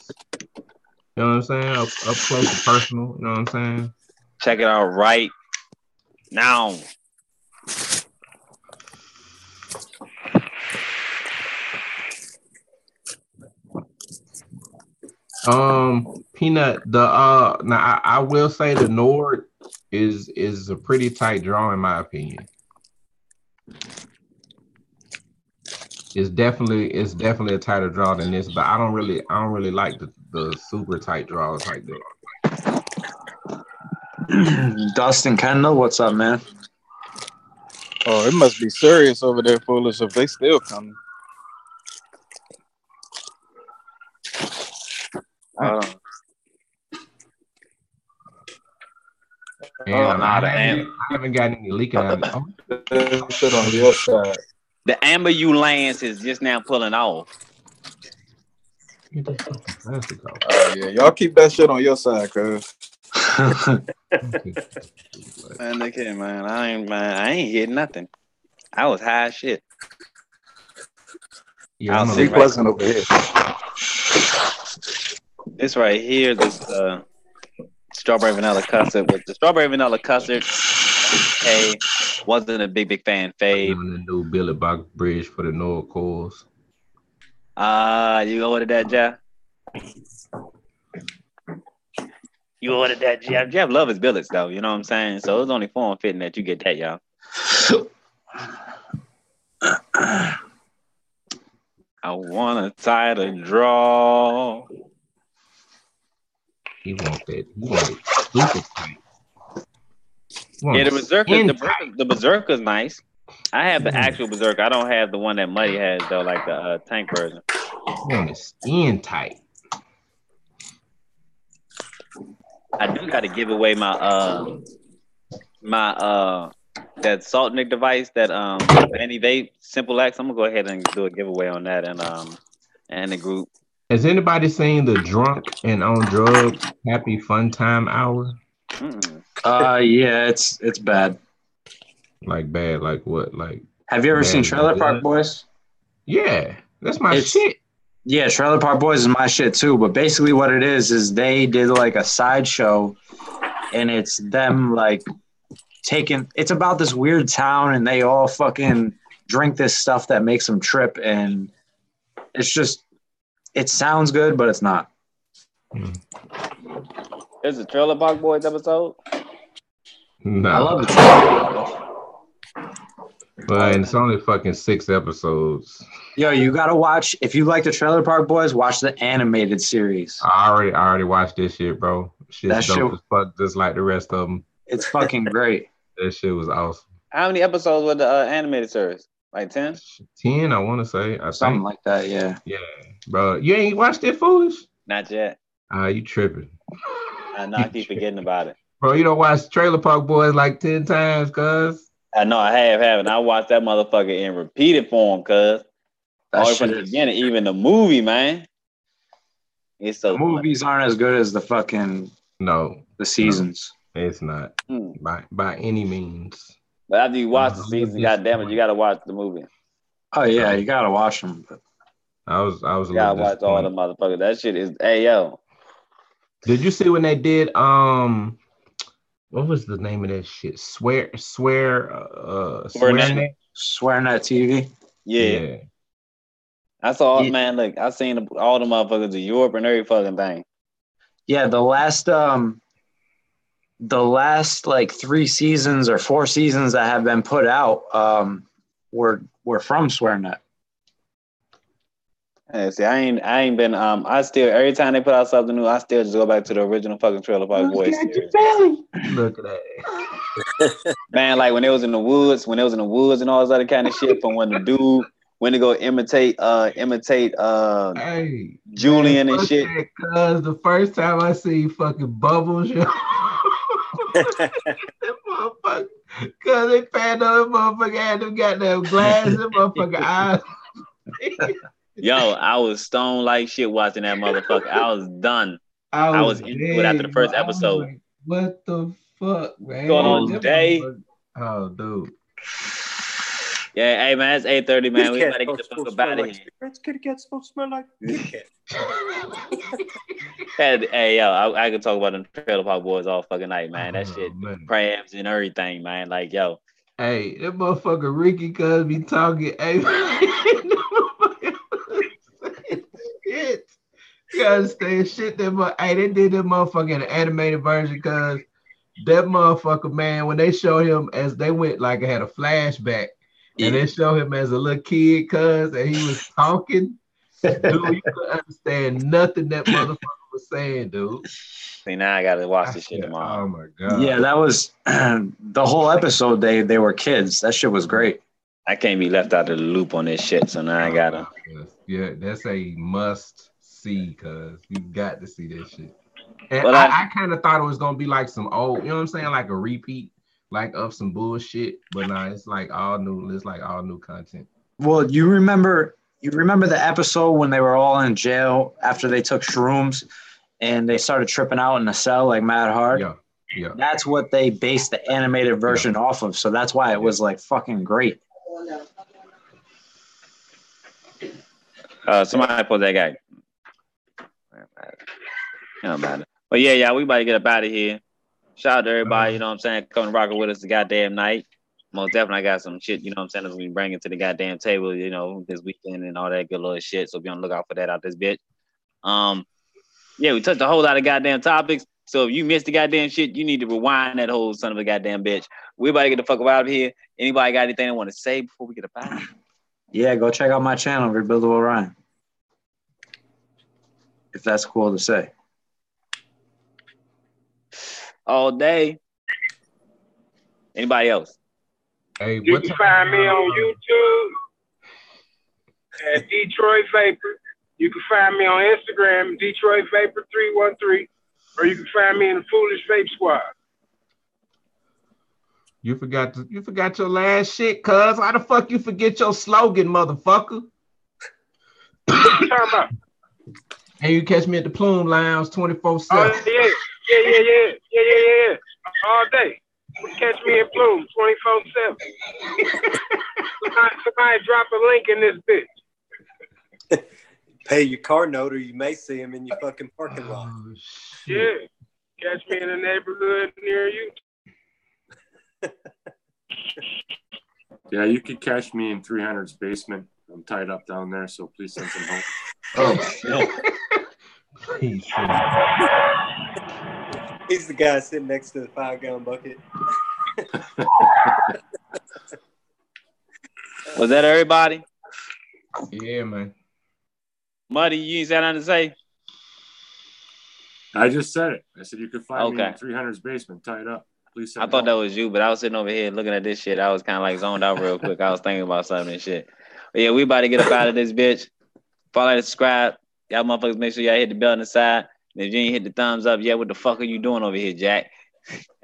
You know what I'm saying? Up close and personal. You know what I'm saying? Check it out right now. Peanut, now I will say the Nord is a pretty tight draw in my opinion. It's definitely a tighter draw than this, but I don't really like the super tight draws like that. Dustin Kendall, what's up, man? Oh, it must be serious over there, Foolish, if they still coming. I haven't gotten any leaking out of it. Shit on your side. The Amber U Lance is just now pulling off. Get that fucking plastic off. Oh yeah, y'all keep that shit on your side, cuz. Man, look here, man. I ain't hitting nothing. I was high as shit. Yeah, I'll see pleasant over here. This right here, this strawberry vanilla custard with the strawberry vanilla custard. Hey, wasn't a big fan. Fave. The new Billy Box bridge for the Nord coils. You ordered that, Jeff? You ordered that, Jeff? Jeff love his billets though. You know what I'm saying? So it's only form fitting that you get that, y'all. I want a tighter draw. He want that. He want it super tight. Yeah, the Berserker's nice. I have the actual Berserker. I don't have the one that Muddy has though, like the tank version. He want his skin tight. I do got to give away my that Salt Nick device, that anti-vape Simple X. I'm gonna go ahead and do a giveaway on that and the group. Has anybody seen the Drunk and on Drugs Happy Fun Time Hour? Yeah, it's bad. Like bad, like what? Like, have you ever seen Trailer Park Boys? Yeah, that's my shit. Yeah, Trailer Park Boys is my shit too. But basically, what it is they did like a sideshow, and it's them like it's about this weird town, and they all fucking drink this stuff that makes them trip, and it's just, it sounds good, but it's not. There's a Trailer Park Boys episode. No, I love it. But it's only fucking 6 episodes. Yo, you gotta watch, if you like the Trailer Park Boys, watch the animated series. I already watched this shit, bro. Shit's dope as fuck, just like the rest of them. It's fucking great. That shit was awesome. How many episodes were the animated series? Like 10? 10, I want to say. Something like that, yeah. Yeah, bro. You ain't watched it, Foolish? Not yet. You tripping. I know, I keep forgetting about it. Bro, you don't watch Trailer Park Boys like 10 times, cuz. I know, I haven't. I watched that motherfucker in repeated form, cuz. All the way from the beginning, even the movie, man. It's so movies aren't as good as the fucking the seasons. No, it's not by any means. But after you watch the season, goddamn it, you gotta watch the movie. Oh yeah, you gotta watch them. But I was you gotta watch all the motherfuckers. That shit is yo. Did you see when they did what was the name of that shit? SwearNet TV. Yeah. I saw man, look, I seen all the motherfuckers in Europe and every fucking thing. Yeah, the last like 3 seasons or 4 seasons that have been put out were from SwearNet. Hey, see, I ain't been I still, every time they put out something new, I still just go back to the original fucking Trailer Park Boys series. Look at that. Man, like when it was in the woods and all this other kind of shit, from when the dude went to go imitate Julian and shit. Cause the first time I see fucking Bubbles, cause they found out the motherfucker had them goddamn glasses, motherfucker eyes. Yo, I was stoned like shit watching that motherfucker. I was done. I was into it after the first episode. Like, what the fuck, man? Going on today? Oh, dude. Yeah, hey man, it's 8:30, man. We gotta get the fuck up out of here. Kitty cat's supposed to smell like Kitty cat. Hey, yo, I could talk about them Trailer Park Boys all fucking night, man. That shit, crabs and everything, man. Like, yo. Hey, that motherfucker Ricky cuz be talking. Hey, shit. You understand shit that they did that motherfucker in the animated version, cuz that motherfucker, man, when they show him as they went like had a flashback. And they show him as a little kid, cuz, and he was talking. Dude, you couldn't understand nothing that motherfucker was saying, dude. See, now I gotta watch this shit tomorrow. Oh my god. Yeah, that was the whole episode. They were kids. That shit was great. I can't be left out of the loop on this shit, so now I gotta. Yeah, that's a must see, cuz you got to see that shit. And I kind of thought it was gonna be like some old, you know what I'm saying, like a repeat. Like of some bullshit, but nah, it's like all new. It's like all new content. Well, you remember the episode when they were all in jail after they took shrooms, and they started tripping out in the cell like mad hard. Yeah. That's what they based the animated version off of. So that's why it was like fucking great. Somebody put that guy. No matter. But yeah, we about to get up out of here. Shout out to everybody, you know what I'm saying, coming rocking with us the goddamn night. Most definitely I got some shit, you know what I'm saying, that we bring it to the goddamn table, you know, this weekend and all that good little shit. So be on the lookout for that out this bitch. Yeah, we touched a whole lot of goddamn topics. So if you missed the goddamn shit, you need to rewind that whole son of a goddamn bitch. We about to get the fuck out of here. Anybody got anything they want to say before we get up out of here? Yeah, go check out my channel, Rebuildable Ryan. If that's cool to say. All day. Anybody else? Hey, You can find me on YouTube at Detroit Vapor. You can find me on Instagram, Detroit Vapor 313, or you can find me in the Foolish Vape Squad. You forgot your last shit, cuz. How the fuck you forget your slogan, motherfucker? What you talking about? And you catch me at the Plume Lounge 24/7. Oh, yeah. All day. Catch me in Plume 24/7. Somebody drop a link in this bitch. Pay your car note or you may see him in your fucking parking lot. Oh, Yeah. Catch me in the neighborhood near you. Yeah, you could catch me in 300's basement. I'm tied up down there, so please send some help. Oh, shit. Please. He's the guy sitting next to the 5-gallon bucket. Was that everybody? Yeah, man. Muddy, you ain't said nothing to say? I just said it. I said you could find me Okay. in 300's basement tied up. Please send I thought that help. was you, but I was sitting over here looking at this shit. I was kind of like zoned out real quick. I was thinking about something and shit. But yeah, we about to get up out of this bitch. Follow and subscribe. Y'all motherfuckers make sure y'all hit the bell on the side. And if you ain't hit the thumbs up yet, what the fuck are you doing over here, Jack?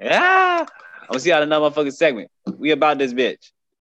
I'm gonna see y'all in another motherfucking segment. We about this bitch.